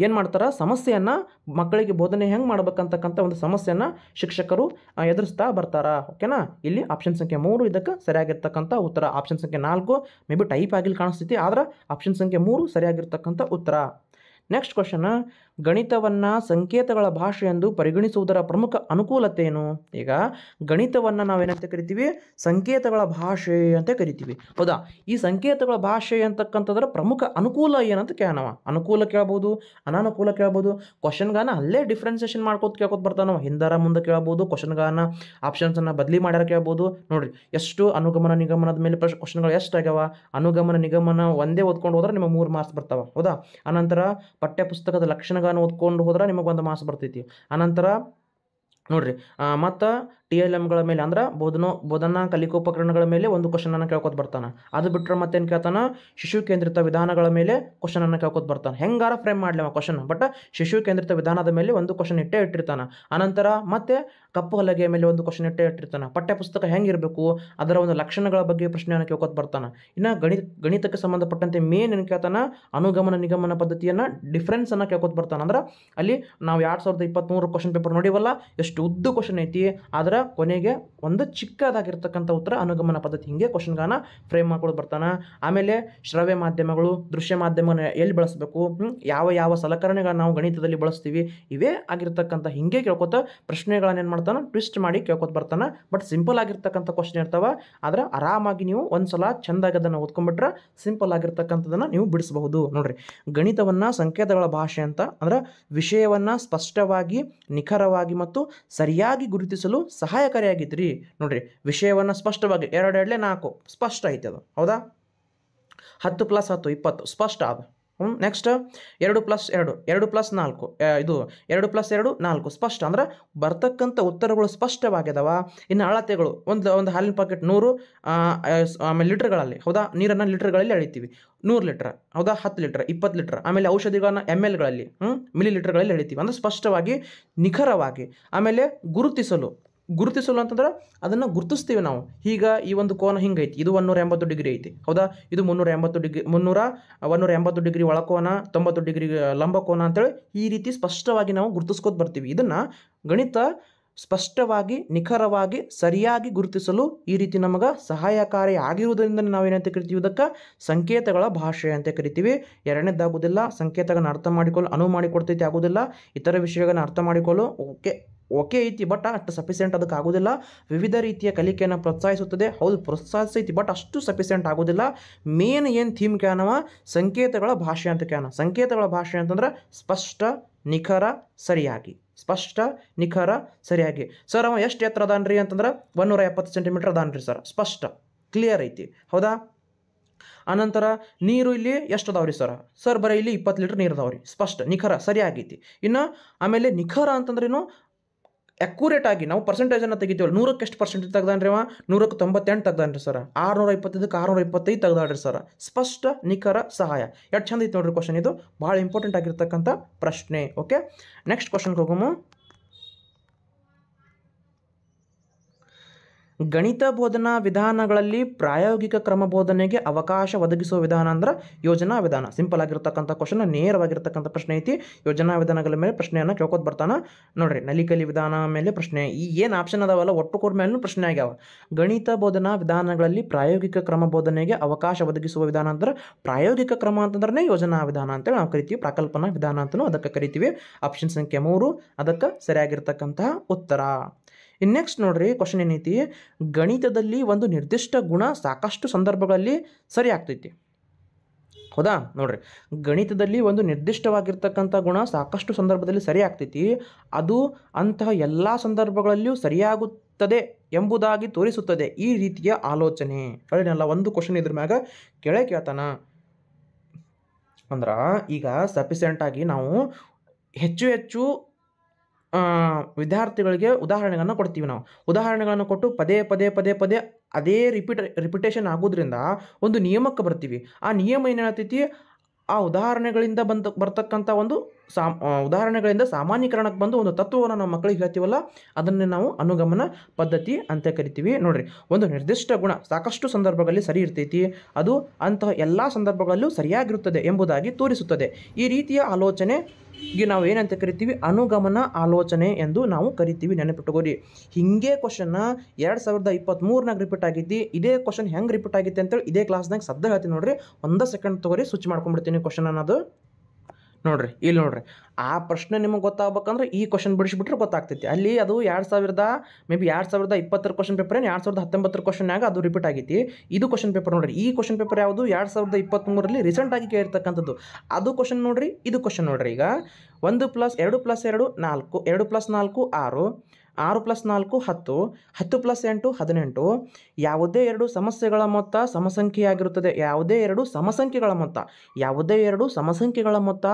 ಏನು ಮಾಡ್ತಾರೆ, ಸಮಸ್ಯೆಯನ್ನು ಮಕ್ಕಳಿಗೆ ಬೋಧನೆ ಹೆಂಗೆ ಮಾಡ್ಬೇಕಂತಕ್ಕಂಥ ಒಂದು ಸಮಸ್ಯೆಯನ್ನು ಶಿಕ್ಷಕರು ಎದುರಿಸ್ತಾ ಬರ್ತಾರ. ಓಕೆನಾ? ಇಲ್ಲಿ ಆಪ್ಷನ್ ಸಂಖ್ಯೆ 3 ಇದಕ್ಕೆ ಸರಿಯಾಗಿರ್ತಕ್ಕಂಥ ಉತ್ತರ. ಆಪ್ಷನ್ ಸಂಖ್ಯೆ 4 ಮೇ ಬಿ ಟೈಪ್ ಆಗಿಲ್ಲಿ ಕಾಣಿಸ್ತೈತಿ, ಆದ್ರೆ ಆಪ್ಷನ್ ಸಂಖ್ಯೆ 3 ಸರಿಯಾಗಿರ್ತಕ್ಕಂಥ ಉತ್ತರ. ನೆಕ್ಸ್ಟ್ ಕ್ವಶನ್, ಗಣಿತವನ್ನು ಸಂಕೇತಗಳ ಭಾಷೆ ಎಂದು ಪರಿಗಣಿಸುವುದರ ಪ್ರಮುಖ ಅನುಕೂಲತೆ ಏನು? ಈಗ ಗಣಿತವನ್ನು ನಾವೇನಂತ ಕರಿತೀವಿ, ಸಂಕೇತಗಳ ಭಾಷೆ ಅಂತ ಕರಿತೀವಿ. ಹೌದಾ? ಈ ಸಂಕೇತಗಳ ಭಾಷೆ ಅಂತಕ್ಕಂಥದ್ರ ಪ್ರಮುಖ ಅನುಕೂಲ ಏನಂತ ಕೇಳೋಣ. ಅನುಕೂಲ ಕೇಳ್ಬೋದು, ಅನಾನುಕೂಲ ಕೇಳ್ಬೋದು. ಕ್ವಶನ್ಗಾನ ಅಲ್ಲೇ ಡಿಫ್ರೆನ್ಸಿಯೇಷನ್ ಮಾಡ್ಕೋತ ಬರ್ತಾನವ. ಹಿಂದರ ಮುಂದೆ ಕೇಳ್ಬೋದು, ಕ್ವಶನ್ಗಾನ ಆಪ್ಷನ್ಸನ್ನು ಬದಲಿ ಮಾಡ್ಯಾರ ಕೇಳ್ಬೋದು. ನೋಡ್ರಿ ಎಷ್ಟು ಅನುಗಮನ ನಿಗಮನದ ಮೇಲೆ ಕ್ವಶನ್ಗಳು ಎಷ್ಟಾಗ್ಯಾವ. ಅನುಗಮನ ನಿಗಮನ ಒಂದೇ ಓದ್ಕೊಂಡು ಹೋದ್ರೆ ನಿಮಗೆ 3 ಮಾರ್ಕ್ಸ್ ಬರ್ತಾವ. ಹೌದಾ? ಅನಂತರ ಪಠ್ಯಪುಸ್ತಕದ ಲಕ್ಷಣಗಳನ್ನು ಓದ್ಕೊಂಡು ಹೋದ್ರೆ ನಿಮಗೆ 1 ಮಾರ್ಕ್ಸ್ ಬರ್ತೈತಿ. ಅನಂತರ ನೋಡ್ರಿ ಮತ್ತು TLMಗಳ ಮೇಲೆ ಅಂದ್ರೆ ಬೋಧನಾ ಕಲಿಕೋಪಕರಣಗಳ ಮೇಲೆ ಒಂದು ಕ್ವಶನನ್ನು ಕೇಳ್ಕೊತ ಬರ್ತಾನೆ. ಅದು ಬಿಟ್ಟರೆ ಮತ್ತೇನು ಕೇಳ್ತಾನೆ, ಶಿಶು ಕೇಂದ್ರಿತ ವಿಧಾನಗಳ ಮೇಲೆ ಕ್ವಶನನ್ನು ಕೇಳ್ಕೊತ ಬರ್ತಾನೆ. ಹೆಂಗಾರ ಫ್ರೇಮ್ ಮಾಡಲಿ ಕ್ವಶನ್, ಬಟ್ ಶಿಶು ಕೇಂದ್ರಿತ ವಿಧಾನದ ಮೇಲೆ ಒಂದು ಕ್ವಶನ್ ಇಟ್ಟಿರ್ತಾನೆ. ಅನಂತರ ಮತ್ತೆ ಕಪ್ಪು ಹಲಗೆಯ ಮೇಲೆ ಒಂದು ಕ್ವಶನ್ ಇಟ್ಟಿರ್ತಾನೆ. ಪಠ್ಯಪುಸ್ತಕ ಹೆಂಗಿರಬೇಕು, ಅದರ ಒಂದು ಲಕ್ಷಣಗಳ ಬಗ್ಗೆ ಪ್ರಶ್ನೆಯನ್ನು ಕೇಳ್ಕೊತ ಬರ್ತಾನೆ. ಇನ್ನು ಗಣಿತಕ್ಕೆ ಸಂಬಂಧಪಟ್ಟಂತೆ ಮೇನ್ ಏನು ಕೇಳ್ತಾನೆ, ಅನುಗಮನ ನಿಗಮನ ಪದ್ಧತಿಯನ್ನು ಡಿಫ್ರೆನ್ಸನ್ನು ಕೇಳ್ಕೊತ ಬರ್ತಾನೆ. ಅಂದ್ರೆ ಅಲ್ಲಿ ನಾವು 2023 ಕ್ವಶನ್ ಪೇಪರ್ ನೋಡಿವಲ್ಲ, ಎಷ್ಟು ಉದ್ದ ಕ್ವಶನ್ ಐತಿ, ಆದ್ರೆ ಕೊನೆಗೆ ಒಂದು ಚಿಕ್ಕದಾಗಿರ್ತಕ್ಕಂಥ ಉತ್ತರ ಅನುಗಮನ ಪದ್ಧತಿ. ಹಿಂಗೆ ಕ್ವಶನ್ಗಾನ ಫ್ರೇಮ್ ಮಾಡ್ಕೊಂಡು ಬರ್ತಾನೆ. ಆಮೇಲೆ ಶ್ರವ್ಯ ಮಾಧ್ಯಮಗಳು, ದೃಶ್ಯ ಮಾಧ್ಯಮನ ಎಲ್ಲಿ ಬಳಸಬೇಕು, ಯಾವ ಸಲಕರಣೆಗಳನ್ನ ನಾವು ಗಣಿತದಲ್ಲಿ ಬಳಸ್ತೀವಿ, ಇವೇ ಆಗಿರ್ತಕ್ಕಂಥ ಹಿಂಗೆ ಕೇಳ್ಕೊತ ಪ್ರಶ್ನೆಗಳನ್ನ ಏನು ಮಾಡ್ತಾನೆ, ಟ್ವಿಸ್ಟ್ ಮಾಡಿ ಕೇಳ್ಕೊತ ಬರ್ತಾನೆ. ಬಟ್ ಸಿಂಪಲ್ ಆಗಿರ್ತಕ್ಕಂಥ ಕ್ವಶನ್ ಇರ್ತಾವ. ಆದ್ರೆ ಆರಾಮಾಗಿ ನೀವು ಒಂದ್ಸಲ ಚೆಂದಾಗಿ ಅದನ್ನು ಓದ್ಕೊಂಡ್ಬಿಟ್ರೆ ಸಿಂಪಲ್ ಆಗಿರ್ತಕ್ಕಂಥದ್ದನ್ನು ನೀವು ಬಿಡಿಸಬಹುದು. ನೋಡ್ರಿ, ಗಣಿತವನ್ನು ಸಂಕೇತಗಳ ಭಾಷೆ ಅಂತ ಅಂದ್ರೆ ವಿಷಯವನ್ನು ಸ್ಪಷ್ಟವಾಗಿ, ನಿಖರವಾಗಿ ಮತ್ತು ಸರಿಯಾಗಿ ಗುರುತಿಸಲು ಸಹಾಯಕಾರಿಯಾಗಿದ್ರಿ. ನೋಡ್ರಿ, ವಿಷಯವನ್ನು ಸ್ಪಷ್ಟವಾಗಿ 2 4 ಸ್ಪಷ್ಟ ಐತೆ ಅದು. ಹೌದಾ? 10 + 10 20 ಸ್ಪಷ್ಟ ಅದು. ನೆಕ್ಸ್ಟ್ 2 + 2 2 + 4 ಇದು 2 + 2 4 ಸ್ಪಷ್ಟ. ಅಂದ್ರೆ ಬರ್ತಕ್ಕಂಥ ಉತ್ತರಗಳು ಸ್ಪಷ್ಟವಾಗಿದಾವ. ಇನ್ನು ಅಳತೆಗಳು ಒಂದು ಹಾಲಿನ ಪ್ಯಾಕೆಟ್ 100 ಆಮೇಲೆ ಲೀಟರ್ಗಳಲ್ಲಿ. ಹೌದಾ? ನೀರನ್ನು ಲೀಟರ್ಗಳಲ್ಲಿ ಅಳಿತೀವಿ. 100 ಲೀಟರ್. ಹೌದಾ? 10 ಲೀಟರ್, 20 ಲೀಟರ್. ಆಮೇಲೆ ಔಷಧಿಗಳನ್ನ MLಗಳಲ್ಲಿ, ಮಿಲಿ ಲೀಟರ್ಗಳಲ್ಲಿ ಅಳಿತೀವಿ. ಅಂದ್ರೆ ಸ್ಪಷ್ಟವಾಗಿ, ನಿಖರವಾಗಿ. ಆಮೇಲೆ ಗುರುತಿಸಲು ಅಂತಂದ್ರೆ ಅದನ್ನು ಗುರುತಿಸ್ತೀವಿ ನಾವು. ಈಗ ಈ ಒಂದು ಕೋನ ಹಿಂಗೈತಿ, ಇದು 180 ಡಿಗ್ರಿ ಐತಿ. ಹೌದಾ? ಇದು 180 ಡಿಗ್ರಿ ಒಳಕೋನ, 90 ಡಿಗ್ರಿ ಲಂಬಕೋನ ಅಂತೇಳಿ ಈ ರೀತಿ ಸ್ಪಷ್ಟವಾಗಿ ನಾವು ಗುರುತಿಸ್ಕೋತ ಬರ್ತೀವಿ. ಇದನ್ನು ಗಣಿತ ಸ್ಪಷ್ಟವಾಗಿ, ನಿಖರವಾಗಿ, ಸರಿಯಾಗಿ ಗುರುತಿಸಲು ಈ ರೀತಿ ನಮಗೆ ಸಹಾಯಕಾರಿ ಆಗಿರುವುದರಿಂದ ನಾವೇನಂತ ಕರಿತೀವಿ, ಇದಕ್ಕೆ ಸಂಕೇತಗಳ ಭಾಷೆ ಅಂತ ಕರಿತೀವಿ. ಎರಡನೇದಾಗೋದಿಲ್ಲ, ಸಂಕೇತಗಳನ್ನ ಅರ್ಥ ಮಾಡಿಕೊಳ್ಳಲು ಅನುವು ಮಾಡಿಕೊಡ್ತೈತಿ, ಆಗೋದಿಲ್ಲ. ಇತರ ವಿಷಯಗಳನ್ನ ಅರ್ಥ ಮಾಡಿಕೊಳ್ಳಲು ಓಕೆ ಐತಿ, ಬಟ್ ಅಷ್ಟು ಸಫಿಸೆಂಟ್ ಅದಕ್ಕೆ ಆಗೋದಿಲ್ಲ. ವಿವಿಧ ರೀತಿಯ ಕಲಿಕೆಯನ್ನು ಪ್ರೋತ್ಸಾಹಿಸುತ್ತದೆ. ಹೌದು, ಪ್ರೋತ್ಸಾಹಿಸೈತಿ, ಬಟ್ ಅಷ್ಟು ಸಫಿಸೆಂಟ್ ಆಗೋದಿಲ್ಲ. ಮೇನ್ ಏನು ಥೀಮ್ ಕ್ಯಾನವ, ಸಂಕೇತಗಳ ಭಾಷೆ ಅಂತ ಕ್ಯಾನ. ಸಂಕೇತಗಳ ಭಾಷೆ ಅಂತಂದ್ರೆ ಸ್ಪಷ್ಟ, ನಿಖರ, ಸರಿಯಾಗಿ. ಸ್ಪಷ್ಟ, ನಿಖರ, ಸರಿಯಾಗಿ. ಸರ್ ಅವ ಎಷ್ಟು ಎತ್ತರ ಅದಾನ್ರಿ ಅಂತಂದ್ರೆ 170 ಸೆಂಟಿಮೀಟರ್ ಅದಾನ್ರಿ ಸರ್. ಸ್ಪಷ್ಟ, ಕ್ಲಿಯರ್ ಐತಿ. ಹೌದಾ? ಆನಂತರ ನೀರು ಇಲ್ಲಿ ಎಷ್ಟು ಅದಾವ್ರಿ ಸರ್ ಬರೀ ಇಲ್ಲಿ 20 ಲೀಟ್ರ್ ನೀರು ಅದಾವ್ರಿ, ಸ್ಪಷ್ಟ ನಿಖರ ಸರಿ ಆಗೈತಿ. ಇನ್ನು ಆಮೇಲೆ ನಿಖರ ಅಂತಂದ್ರೇನು ಅಕ್ಯುರೇಟ್ ಆಗಿ ನಾವು ಪರ್ಸೆಂಟೇಜನ್ನು ತೆಗಿತೀವಲ್ಲ, 100ಕ್ಕೆ ಎಷ್ಟು ಪರ್ಸೆಂಟೇಜ್ ತೆಗ್ದಾನ್ರಿ ಅವ, 100ಕ್ಕೆ 98 ತೆಗ್ದಾನ್ರಿ ಸರ್, 625ಕ್ಕೆ 625 ತೆಗ್ದಾಡ್ರಿ ಸರ್. ಸ್ಪಷ್ಟ ನಿಖರ ಸಹಾಯ. ಎಷ್ಟು ಚಂದ ಐತಿ ನೋಡ್ರಿ ಕ್ವಶನ್, ಇದು ಭಾಳ ಇಂಪಾರ್ಟೆಂಟ್ ಆಗಿರ್ತಕ್ಕಂಥ ಪ್ರಶ್ನೆ. ಓಕೆ, ನೆಕ್ಸ್ಟ್ ಕ್ವಶನ್ಗೆ ಹೋಗೋಣ. ಗಣಿತ ಬೋಧನಾ ವಿಧಾನಗಳಲ್ಲಿ ಪ್ರಾಯೋಗಿಕ ಕ್ರಮ ಬೋಧನೆಗೆ ಅವಕಾಶ ಒದಗಿಸುವ ವಿಧಾನ ಅಂದ್ರೆ ಯೋಜನಾ ವಿಧಾನ. ಸಿಂಪಲ್ ಆಗಿರ್ತಕ್ಕಂಥ ಕ್ವಶನ್, ನೇರವಾಗಿರ್ತಕ್ಕಂಥ ಪ್ರಶ್ನೆ ಐತಿ. ಯೋಜನಾ ವಿಧಾನಗಳ ಮೇಲೆ ಪ್ರಶ್ನೆಯನ್ನು ಕೇಳ್ಕೊತ ಬರ್ತಾನೆ ನೋಡ್ರಿ. ನಲಿಕಲಿ ವಿಧಾನ ಮೇಲೆ ಪ್ರಶ್ನೆ, ಈ ಏನು ಆಪ್ಷನ್ ಅದಾವಲ್ಲ ಒಟ್ಟು ಕೋರ್ ಮೇಲೂ ಪ್ರಶ್ನೆ ಆಗ್ಯಾವ. ಗಣಿತ ಬೋಧನಾ ವಿಧಾನಗಳಲ್ಲಿ ಪ್ರಾಯೋಗಿಕ ಕ್ರಮ ಬೋಧನೆಗೆ ಅವಕಾಶ ಒದಗಿಸುವ ವಿಧಾನ ಅಂದ್ರೆ ಪ್ರಾಯೋಗಿಕ ಕ್ರಮ ಅಂತಂದ್ರೆ ಯೋಜನಾ ವಿಧಾನ ಅಂತೇಳಿ ನಾವು ಕರಿತೀವಿ. ಪ್ರಾಕಲ್ಪನಾ ವಿಧಾನ ಅಂತಲೂ ಅದಕ್ಕೆ ಕರಿತೀವಿ. ಆಪ್ಷನ್ ಸಂಖ್ಯೆ 3 ಅದಕ್ಕೆ ಸರಿಯಾಗಿರ್ತಕ್ಕಂತಹ ಉತ್ತರ. ಇನ್ನು ನೆಕ್ಸ್ಟ್ ನೋಡ್ರಿ ಕ್ವಶನ್ ಏನೈತಿ, ಗಣಿತದಲ್ಲಿ ಒಂದು ನಿರ್ದಿಷ್ಟ ಗುಣ ಸಾಕಷ್ಟು ಸಂದರ್ಭಗಳಲ್ಲಿ ಸರಿ ಆಗ್ತೈತಿ. ಹೌದಾ? ನೋಡ್ರಿ, ಗಣಿತದಲ್ಲಿ ಒಂದು ನಿರ್ದಿಷ್ಟವಾಗಿರ್ತಕ್ಕಂಥ ಗುಣ ಸಾಕಷ್ಟು ಸಂದರ್ಭದಲ್ಲಿ ಸರಿ ಆಗ್ತೈತಿ, ಅದು ಅಂತಹ ಎಲ್ಲ ಸಂದರ್ಭಗಳಲ್ಲಿಯೂ ಸರಿಯಾಗುತ್ತದೆ ಎಂಬುದಾಗಿ ತೋರಿಸುತ್ತದೆ ಈ ರೀತಿಯ ಆಲೋಚನೆ. ಹೇಳಿನಲ್ಲ, ಒಂದು ಕ್ವಶನ್ ಇದ್ರ ಮ್ಯಾಗ ಕೇಳ್ತಾನ ಅಂದ್ರೆ ಈಗ ಸಫಿಸೆಂಟಾಗಿ ನಾವು ಹೆಚ್ಚು ವಿದ್ಯಾರ್ಥಿಗಳಿಗೆ ಉದಾಹರಣೆಗಳನ್ನು ಕೊಡ್ತೀವಿ. ನಾವು ಉದಾಹರಣೆಗಳನ್ನು ಕೊಟ್ಟು ಪದೇ ಅದೇ ರಿಪಿಟೇಷನ್ ಆಗೋದ್ರಿಂದ ಒಂದು ನಿಯಮಕ್ಕೆ ಬರ್ತೀವಿ. ಆ ನಿಯಮ ಏನು ಹೇಳ್ತೈತಿ, ಆ ಉದಾಹರಣೆಗಳಿಂದ ಬರ್ತಕ್ಕಂಥ ಒಂದು ಉದಾಹರಣೆಗಳಿಂದ ಸಾಮಾನ್ಯೀಕರಣಕ್ಕೆ ಬಂದು ಒಂದು ತತ್ವವನ್ನು ನಾವು ಮಕ್ಕಳಿಗೆ ಹೇಳ್ತೀವಲ್ಲ, ಅದನ್ನೇ ನಾವು ಅನುಗಮನ ಪದ್ಧತಿ ಅಂತ ಕರಿತೀವಿ. ನೋಡ್ರಿ, ಒಂದು ನಿರ್ದಿಷ್ಟ ಗುಣ ಸಾಕಷ್ಟು ಸಂದರ್ಭಗಳಲ್ಲಿ ಸರಿ ಇರ್ತೈತಿ, ಅದು ಅಂತಹ ಎಲ್ಲ ಸಂದರ್ಭಗಳಲ್ಲೂ ಸರಿಯಾಗಿರುತ್ತದೆ ಎಂಬುದಾಗಿ ತೋರಿಸುತ್ತದೆ. ಈ ರೀತಿಯ ಆಲೋಚನೆಗೆ ನಾವು ಏನಂತ ಕರಿತೀವಿ, ಅನುಗಮನ ಆಲೋಚನೆ ಎಂದು ನಾವು ಕರಿತೀವಿ. ನೆನಪಿಟ್ಟುಕೋರಿ. ಹಿಂಗೆ ಕ್ವಶನ್ನ 2023ನಾಗ ರಿಪೀಟ್ ಆಗೈತಿ. ಇದೇ ಕ್ವಶನ್ ಹೆಂಗೆ ರಿಪೀಟ್ ಆಗೈತಿ ಅಂತೇಳಿ ಇದೇ ಕ್ಲಾಸ್ನಾಗ ಸದ್ದ ಹೇಳ್ತೀನಿ ನೋಡ್ರಿ. 1 ಸೆಕೆಂಡ್ ತಗೋರಿ, ಸ್ವಿಚ್ ಮಾಡ್ಕೊಂಡ್ಬಿಡ್ತೀನಿ ಕ್ವಶನ್ ಅನ್ನೋದು. ನೋಡ್ರಿ, ಇಲ್ಲಿ ನೋಡ್ರಿ, ಆ ಪ್ರಶ್ನೆ ನಿಮಗೆ ಗೊತ್ತಾಗಬೇಕಂದ್ರೆ ಈ ಕ್ವಶನ್ ಬಿಡಿಸ್ಬಿಟ್ರೆ ಗೊತ್ತಾಗ್ತೈತಿ. ಅಲ್ಲಿ ಅದು 2020 ಕ್ವಶನ್ ಪೇಪರ್ ಏನು 2019 ಕ್ವಶನ್ಯಾಗ ಅದು ರಿಪೀಟ್ ಆಗೈತಿ. ಇದು ಕ್ವಶನ್ ಪೇಪರ್ ನೋಡ್ರಿ. ಈ ಕ್ವಶನ್ ಪೇಪರ್ ಯಾವುದು 2023ರಲ್ಲಿ ರೀಸೆಂಟಾಗಿ ಕೇಳಿರ್ತಕ್ಕಂಥದ್ದು. ಅದು ಕ್ವಶನ್ ನೋಡ್ರಿ, ಇದು ಕ್ವಶನ್ ನೋಡ್ರಿ. ಈಗ 1 + 2 + 2 4, 2 + 4 6, 6 + 4 10, 10 + 8 18. ಯಾವುದೇ ಎರಡು ಸಮಸ್ಯೆಗಳ ಮೊತ್ತ ಸಮಸಂಖ್ಯೆಯಾಗಿರುತ್ತದೆ. ಯಾವುದೇ ಎರಡು ಸಮಸಂಖ್ಯೆಗಳ ಮೊತ್ತ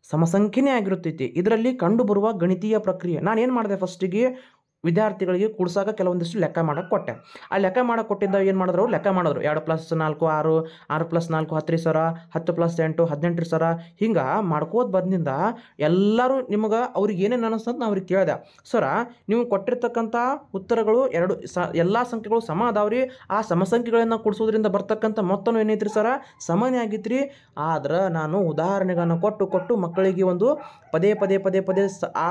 ಸಮಸಂಖ್ಯೆನೇ ಆಗಿರುತ್ತೈತಿ. ಇದರಲ್ಲಿ ಕಂಡುಬರುವ ಗಣಿತೀಯ ಪ್ರಕ್ರಿಯೆ. ನಾನೇನು ಮಾಡಿದೆ, ಫಸ್ಟಿಗೆ ವಿದ್ಯಾರ್ಥಿಗಳಿಗೆ ಕೂಡ್ಸಾಗ ಕೆಲವೊಂದಿಷ್ಟು ಲೆಕ್ಕ ಮಾಡೋಕ್ಕೆ ಕೊಟ್ಟೆ. ಆ ಲೆಕ್ಕ ಮಾಡೋಕ್ಕೆ ಕೊಟ್ಟಿದ್ದ ಏನು ಮಾಡಿದ್ರು, ಲೆಕ್ಕ ಮಾಡಿದ್ರು. 2 + 4 6, 6 + 4 10 ಸರ, 10 + 8 18 ಸರ. ಹಿಂಗೆ ಮಾಡ್ಕೋತ ಬಂದಿಂದ ಎಲ್ಲರೂ ನಿಮಗೆ ಅವ್ರಿಗೆ ಏನೇನು ಅನ್ನಿಸ್ತಂತ ನಾವು ಅವ್ರಿಗೆ ಕೇಳಿದೆ, ಸರ ನೀವು ಕೊಟ್ಟಿರ್ತಕ್ಕಂಥ ಉತ್ತರಗಳು ಎಲ್ಲ ಸಂಖ್ಯೆಗಳು ಸಮ ಅದಾವ್ರಿ, ಆ ಸಮಸಂಖ್ಯೆಗಳನ್ನು ಕೂಡಿಸೋದ್ರಿಂದ ಬರ್ತಕ್ಕಂಥ ಮೊತ್ತನೂ ಏನೈತ್ರಿ ಸರ, ಸಮಾನ ಆಗೈತ್ರಿ. ಆದ್ರೆ ನಾನು ಉದಾಹರಣೆಗಳನ್ನು ಕೊಟ್ಟು ಮಕ್ಕಳಿಗೆ ಒಂದು ಪದೇ ಆ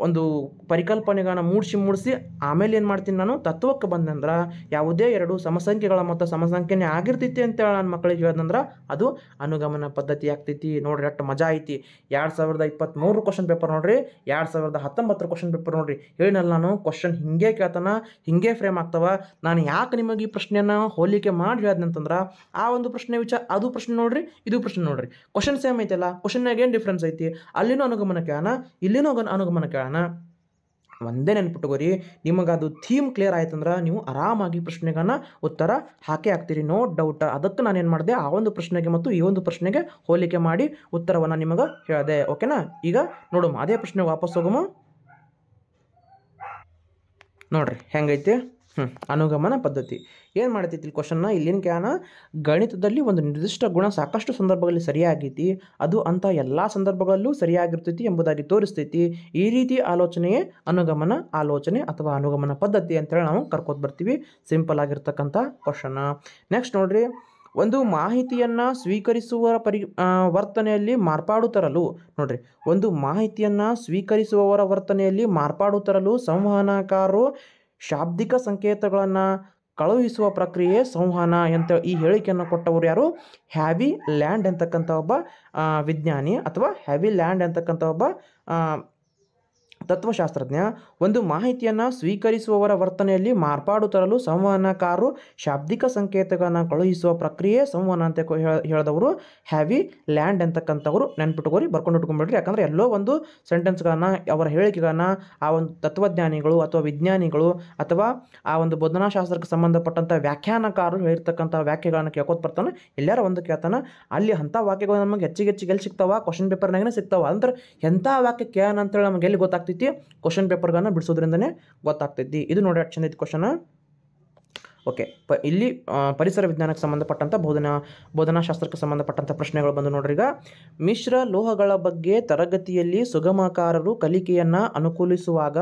ಒಂದು ಪರಿಕಲ್ಪನೆಗಳನ್ನ ಮೂಡಿಸಿ ಆಮೇಲೆ ಏನು ಮಾಡ್ತೀನಿ, ನಾನು ತತ್ವಕ್ಕೆ ಬಂದಂದ್ರೆ ಯಾವುದೇ ಎರಡು ಸಮಸಂಖ್ಯೆಗಳ ಮೊತ್ತ ಸಮಸಂಖ್ಯೆನೇ ಆಗಿರ್ತೈತಿ ಅಂತೇಳಿ ನನ್ನ ಮಕ್ಕಳಿಗೆ ಹೇಳ್ದಂದ್ರೆ ಅದು ಅನುಗಮನ ಪದ್ಧತಿ ಆಗ್ತೈತಿ. ನೋಡ್ರಿ, ಎಷ್ಟು ಮಜಾ ಐತಿ. 2023 ಕ್ವಶನ್ ಪೇಪರ್ ನೋಡ್ರಿ, 2019 ಕ್ವಶನ್ ಪೇಪರ್ ನೋಡ್ರಿ. ಹೇಳಿನಲ್ಲ ನಾನು, ಕ್ವಶನ್ ಹಿಂಗೆ ಕೇಳ್ತಾನ, ಹಿಂಗೆ ಫ್ರೇಮ್ ಆಗ್ತಾವ. ನಾನು ಯಾಕೆ ನಿಮಗೆ ಈ ಪ್ರಶ್ನೆಯನ್ನು ಹೋಲಿಕೆ ಮಾಡಿ ಹೇಳ್ದಂತಂದ್ರೆ, ಆ ಒಂದು ಪ್ರಶ್ನೆ ಅದು ಪ್ರಶ್ನೆ ನೋಡ್ರಿ, ಇದು ಪ್ರಶ್ನೆ ನೋಡ್ರಿ, ಕ್ವಶನ್ ಸೇಮ್ ಐತಲ್ಲ, ಕ್ವಶನ್ನಾಗ ಏನು ಡಿಫ್ರೆನ್ಸ್ ಐತಿ? ಅಲ್ಲಿನೂ ಅನುಗಮನ ಕೇಳೋಣ, ಇಲ್ಲಿನೂ ಅನುಗಮನ ಕೇಳೋಣ. ಒಂದೇ ನೆನಪಿಟ್ಟುಕೋರಿ, ನಿಮಗೆ ಅದು ಥೀಮ್ ಕ್ಲಿಯರ್ ಆಯ್ತಂದ್ರೆ ನೀವು ಆರಾಮಾಗಿ ಪ್ರಶ್ನೆಗಳನ್ನ ಉತ್ತರ ಹಾಕೇ ಹಾಕ್ತೀರಿ, ನೋ ಡೌಟ್. ಅದಕ್ಕೆ ನಾನು ಏನು ಮಾಡಿದೆ, ಆ ಒಂದು ಪ್ರಶ್ನೆಗೆ ಮತ್ತು ಈ ಒಂದು ಪ್ರಶ್ನೆಗೆ ಹೋಲಿಕೆ ಮಾಡಿ ಉತ್ತರವನ್ನು ನಿಮಗೆ ಹೇಳಿದೆ. ಓಕೆನಾ? ಈಗ ನೋಡೋಣ, ಅದೇ ಪ್ರಶ್ನೆ ವಾಪಸ್ ಹೋಗೋಮ. ನೋಡ್ರಿ ಹೆಂಗೈತೆ. ಅನುಗಮನ ಪದ್ಧತಿ ಏನು ಮಾಡ್ತೈತಿ ಕ್ವಶನ್ನ, ಇಲ್ಲಿನ ಕ್ಯಾನ ಗಣಿತದಲ್ಲಿ ಒಂದು ನಿರ್ದಿಷ್ಟ ಗುಣ ಸಾಕಷ್ಟು ಸಂದರ್ಭಗಳಲ್ಲಿ ಸರಿಯಾಗೈತಿ, ಅದು ಅಂಥ ಎಲ್ಲ ಸಂದರ್ಭಗಳಲ್ಲೂ ಸರಿಯಾಗಿರ್ತೈತಿ ಎಂಬುದಾಗಿ ತೋರಿಸ್ತೈತಿ. ಈ ರೀತಿ ಆಲೋಚನೆಯೇ ಅನುಗಮನ ಆಲೋಚನೆ ಅಥವಾ ಅನುಗಮನ ಪದ್ಧತಿ ಅಂತೇಳಿ ನಾವು ಕರ್ಕೋತ ಬರ್ತೀವಿ. ಸಿಂಪಲ್ ಆಗಿರ್ತಕ್ಕಂಥ ಕ್ವಶನ್ನ. ನೆಕ್ಸ್ಟ್ ನೋಡ್ರಿ, ಒಂದು ಮಾಹಿತಿಯನ್ನು ಸ್ವೀಕರಿಸುವ ವರ್ತನೆಯಲ್ಲಿ ಮಾರ್ಪಾಡು ತರಲು. ನೋಡ್ರಿ, ಒಂದು ಮಾಹಿತಿಯನ್ನು ಸ್ವೀಕರಿಸುವವರ ವರ್ತನೆಯಲ್ಲಿ ಮಾರ್ಪಾಡು ತರಲು ಸಂವಹನಕಾರರು ಶಾಬ್ದಿಕ ಸಂಕೇತಗಳನ್ನು ಕಳುಹಿಸುವ ಪ್ರಕ್ರಿಯೆ ಸಂವಹನ ಅಂತ ಈ ಹೇಳಿಕೆಯನ್ನು ಕೊಟ್ಟವರು ಯಾರು? ಹ್ಯಾವಿ ಲ್ಯಾಂಡ್ ಅಂತಕ್ಕಂಥ ಒಬ್ಬ ವಿಜ್ಞಾನಿ ಅಥವಾ ಹ್ಯಾವಿ ಲ್ಯಾಂಡ್ ಅಂತಕ್ಕಂಥ ಒಬ್ಬ ತತ್ವಶಾಸ್ತ್ರಜ್ಞ ಒಂದು ಮಾಹಿತಿಯನ್ನು ಸ್ವೀಕರಿಸುವವರ ವರ್ತನೆಯಲ್ಲಿ ಮಾರ್ಪಾಡು ತರಲು ಸಂವಹನಕಾರರು ಶಾಬ್ದಿಕ ಸಂಕೇತಗಳನ್ನು ಕಳುಹಿಸುವ ಪ್ರಕ್ರಿಯೆ ಸಂವಹನ ಅಂತ ಹೇಳಿದವರು ಹ್ಯಾವಿ ಲ್ಯಾಂಡ್ ಅಂತಕ್ಕಂಥವ್ರು ನೆನ್ಪಿಟ್ಕೋರಿ, ಬರ್ಕೊಂಡು ಇಟ್ಕೊಂಡ್ಬಿಡ್ರಿ. ಯಾಕಂದರೆ ಎಲ್ಲೋ ಒಂದು ಸೆಂಟೆನ್ಸ್ಗಳನ್ನು ಅವರ ಹೇಳಿಕೆಗಳನ್ನು ಆ ಒಂದು ತತ್ವಜ್ಞಾನಿಗಳು ಅಥವಾ ವಿಜ್ಞಾನಿಗಳು ಅಥವಾ ಆ ಒಂದು ಬೋಧನಾಶಾಸ್ತ್ರಕ್ಕೆ ಸಂಬಂಧಪಟ್ಟಂಥ ವ್ಯಾಖ್ಯಾನಕಾರರು ಹೇಳಿರ್ತಕ್ಕಂಥ ವಾಕ್ಯಗಳನ್ನು ಕೇಳ್ಕೊತ ಬರ್ತಾನೆ. ಎಲ್ಲಾರ ಒಂದು ಕೇಳ್ತಾನೆ, ಅಲ್ಲಿ ಅಂಥ ವಾಕ್ಯಗಳು ನಮಗೆ ಹೆಚ್ಚಿಗೆ ಎಲ್ಲಿ ಸಿಗ್ತಾವ? ಕ್ವಶನ್ ಪೇಪರ್ನಾಗೇ ಸಿಗ್ತಾವ. ಅಂದ್ರೆ ಎಂಥ ವಾಕ್ಯ ಕೇಳೋಣ ಅಂತೇಳಿ ನಮಗೆ ಎಲ್ಲಿ ಗೊತ್ತಾಗ್ತೈತಿ? ಕ್ವಶನ್ ಪೇಪರ್ಗಳನ್ನ ಬಿಡಿಸೋದ್ರಿಂದನೇ ಗೊತ್ತಾಗ್ತೈತಿ. ಇದು ನೋಡಿ ಅಷ್ಟು ಚಂದ ಐತಿ ಕ್ವಶನ್. ಓಕೆ, ಇಲ್ಲಿ ಪರಿಸರ ವಿಜ್ಞಾನಕ್ಕೆ ಸಂಬಂಧಪಟ್ಟಂಥ ಬೋಧನಾಶಾಸ್ತ್ರಕ್ಕೆ ಸಂಬಂಧಪಟ್ಟಂಥ ಪ್ರಶ್ನೆಗಳು ಬಂದು ನೋಡ್ರಿ. ಈಗ ಮಿಶ್ರ ಲೋಹಗಳ ಬಗ್ಗೆ ತರಗತಿಯಲ್ಲಿ ಸುಗಮಕಾರರು ಕಲಿಕೆಯನ್ನು ಅನುಕೂಲಿಸುವಾಗ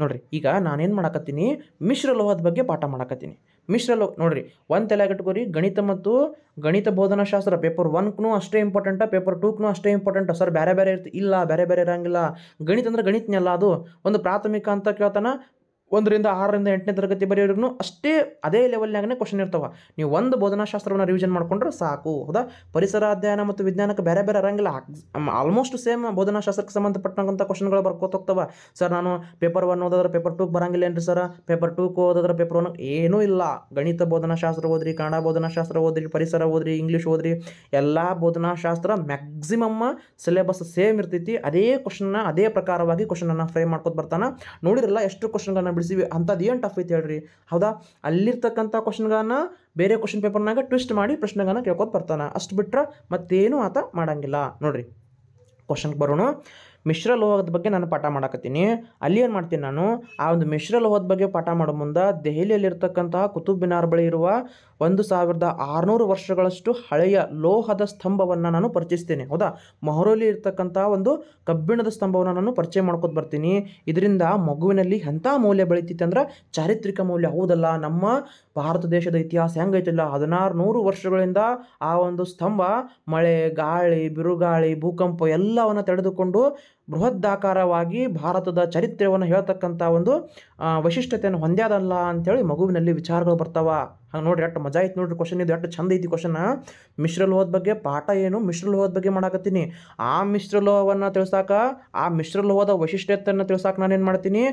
ನೋಡ್ರಿ, ಈಗ ನಾನೇನು ಮಾಡಕತ್ತೀನಿ, ಮಿಶ್ರ ಲೋಹದ ಬಗ್ಗೆ ಪಾಠ ಮಾಡಕತ್ತೀನಿ. ಮಿಶ್ರ ಲೋಹ ನೋಡ್ರಿ, ಒಂದು ತಲೆಗಿಟ್ಕೋರಿ, ಗಣಿತ ಮತ್ತು ಗಣಿತ ಬೋಧನಾಶಾಸ್ತ್ರ ಪೇಪರ್ 1ಕ್ಕೂ ಅಷ್ಟೇ ಇಂಪಾರ್ಟೆಂಟ, ಪೇಪರ್ 2ಕ್ಕೂ ಅಷ್ಟೇ ಇಂಪಾರ್ಟೆಂಟ್. ಸರ್ ಬೇರೆ ಬೇರೆ ಇಲ್ಲ, ಬೇರೆ ಬೇರೆ ಇರಂಗಿಲ್ಲ. ಗಣಿತ ಅಂದ್ರೆ ಗಣಿತನೆಲ್ಲ, ಅದು ಒಂದು ಪ್ರಾಥಮಿಕ ಅಂತ ಕೇಳ್ತಾನೆ. 1ರಿಂದ 6ರಿಂದ 8ನೇ ತರಗತಿ ಬರೆಯೋರಿಗೂ ಅಷ್ಟೇ ಅದೇ ಲೆವೆಲ್ನಾಗೇ ಕ್ವಶನ್ ಇರ್ತಾವೆ. ನೀವು ಒಂದು ಬೋಧನಾಶಾಸ್ತ್ರವನ್ನು ರಿವಿಷನ್ ಮಾಡ್ಕೊಂಡ್ರೆ ಸಾಕು. ಹೌದಾ? ಪರಿಸರ ಅಧ್ಯಯನ ಮತ್ತು ವಿಜ್ಞಾನಕ್ಕೆ ಬೇರೆ ಬೇರೆ ಇರಂಗಿಲ್ಲ, ಆಲ್ಮೋಸ್ಟ್ ಸೇಮ್ ಬೋಧನಾಶಾಸ್ತ್ರಕ್ಕೆ ಸಂಬಂಧಪಟ್ಟಂಥ ಕ್ವಶನ್ಗಳು ಬರ್ಕೋತ ಹೋಗ್ತವೆ. ಸರ್ ನಾನು ಪೇಪರ್ 1 ಓದಿದ್ರೆ ಪೇಪರ್ 2ಕ್ಕೆ ಬರಂಗಿಲ್ಲ ಏನ್ರಿ ಸರ್? ಪೇಪರ್ 2ಕ್ಕೆ ಓದಿದ್ರೆ ಪೇಪರ್ 1 ಏನೂ ಇಲ್ಲ. ಗಣಿತ ಬೋಧನಾಶಾಸ್ತ್ರ ಓದ್ರಿ, ಕನ್ನಡ ಬೋಧನಾಶಾಸ್ತ್ರ ಓದ್ರಿ, ಪರಿಸರ ಓದ್ರಿ, ಇಂಗ್ಲೀಷ್ ಓದ್ರಿ, ಎಲ್ಲ ಬೋಧನಾಶಾಸ್ತ್ರ ಮ್ಯಾಕ್ಸಿಮಮ್ ಸಿಲೆಬಸ್ ಸೇಮ್ ಇರ್ತೈತಿ. ಅದೇ ಕ್ವಶನ್ನ ಅದೇ ಪ್ರಕಾರವಾಗಿ ಕ್ವಶನನ್ನು ಫ್ರೇಮ್ ಮಾಡ್ಕೊತ ಬರ್ತಾನೆ. ನೋಡಿರಲ್ಲ ಎಷ್ಟು ಕ್ವಶನ್ಗಳನ್ನ ಬಿಡಿಸಿವಿ, ಅಂಥದ್ದು ಏನು ಟಫ್ ಐತಿ ಹೇಳ್ರಿ. ಹೌದಾ? ಅಲ್ಲಿರ್ತಕ್ಕಂಥ ಕ್ವಶನ್ಗಳನ್ನ ಬೇರೆ ಕ್ವಶನ್ ಪೇಪರ್ನಾಗ ಟ್ವಿಸ್ಟ್ ಮಾಡಿ ಪ್ರಶ್ನೆಗಳನ್ನ ಕೇಳ್ಕೊತ ಬರ್ತಾನೆ. ಅಷ್ಟು ಬಿಟ್ರೆ ಮತ್ತೇನು ಆತ ಮಾಡಂಗಿಲ್ಲ. ನೋಡ್ರಿ ಕ್ವಶನ್ಗೆ ಬರೋಣ. ಮಿಶ್ರ ಲೋಹದ ಬಗ್ಗೆ ನಾನು ಪಾಠ ಮಾಡಕತ್ತೀನಿ. ಅಲ್ಲಿ ಏನು ಮಾಡ್ತೀನಿ ನಾನು, ಆ ಒಂದು ಮಿಶ್ರ ಲೋಹದ ಬಗ್ಗೆ ಪಾಠ ಮಾಡೋ ಮುಂದೆ ದೆಹಲಿಯಲ್ಲಿರ್ತಕ್ಕಂತಹ ಕುತುಬ್ ಮಿನಾರ್ ಬಳಿ ಇರುವ 1600 ವರ್ಷಗಳಷ್ಟು ಹಳೆಯ ಲೋಹದ ಸ್ತಂಭವನ್ನು ನಾನು ಪರಿಚಯಿಸ್ತೇನೆ. ಹೌದಾ? ಮೊಹರೋಲಿ ಇರ್ತಕ್ಕಂಥ ಒಂದು ಕಬ್ಬಿಣದ ಸ್ತಂಭವನ್ನು ನಾನು ಪರಿಚಯ ಮಾಡ್ಕೊತ ಬರ್ತೀನಿ. ಇದರಿಂದ ಮಗುವಿನಲ್ಲಿ ಎಂಥ ಮೌಲ್ಯ ಬೆಳೀತಿತ್ತು ಅಂದ್ರೆ ಚಾರಿತ್ರಿಕ ಮೌಲ್ಯ. ಹೌದಲ್ಲ, ನಮ್ಮ ಭಾರತ ದೇಶದ ಇತಿಹಾಸ ಹೆಂಗೈತಿಲ್ಲ, 1600 ವರ್ಷಗಳಿಂದ ಆ ಒಂದು ಸ್ತಂಭ ಮಳೆ, ಗಾಳಿ, ಬಿರುಗಾಳಿ, ಭೂಕಂಪ ಎಲ್ಲವನ್ನು ತಡೆದುಕೊಂಡು ಬೃಹದಾಕಾರವಾಗಿ ಭಾರತದ ಚರಿತ್ರೆಯನ್ನು ಹೇಳ್ತಕ್ಕಂಥ ಒಂದು ವೈಶಿಷ್ಟ್ಯತೆಯನ್ನು ಹೊಂದ್ಯಾದಲ್ಲ ಅಂಥೇಳಿ ಮಗುವಿನಲ್ಲಿ ವಿಚಾರಗಳು ಬರ್ತಾವ. ಹಂಗೆ ನೋಡ್ರಿ, ಎಷ್ಟು ಮಜಾ ಐತಿ ನೋಡ್ರಿ ಕ್ವಶನ್. ಇದು ಎಷ್ಟು ಚಂದ ಐತಿ ಕ್ವಶನ್. ಮಿಶ್ರ ಲೋಹದ ಬಗ್ಗೆ ಪಾಠ ಏನು, ಮಿಶ್ರ ಲೋಹದ ಬಗ್ಗೆ ಮಾಡಾಕತ್ತೀನಿ. ಆ ಮಿಶ್ರ ಲೋಹವನ್ನು ತಿಳ್ಸಾಕ, ಆ ಮಿಶ್ರ ಲೋಹದ ವೈಶಿಷ್ಟ್ಯತೆಯನ್ನು ತಿಳ್ಸಾಕ ನಾನೇನು ಮಾಡ್ತೀನಿ,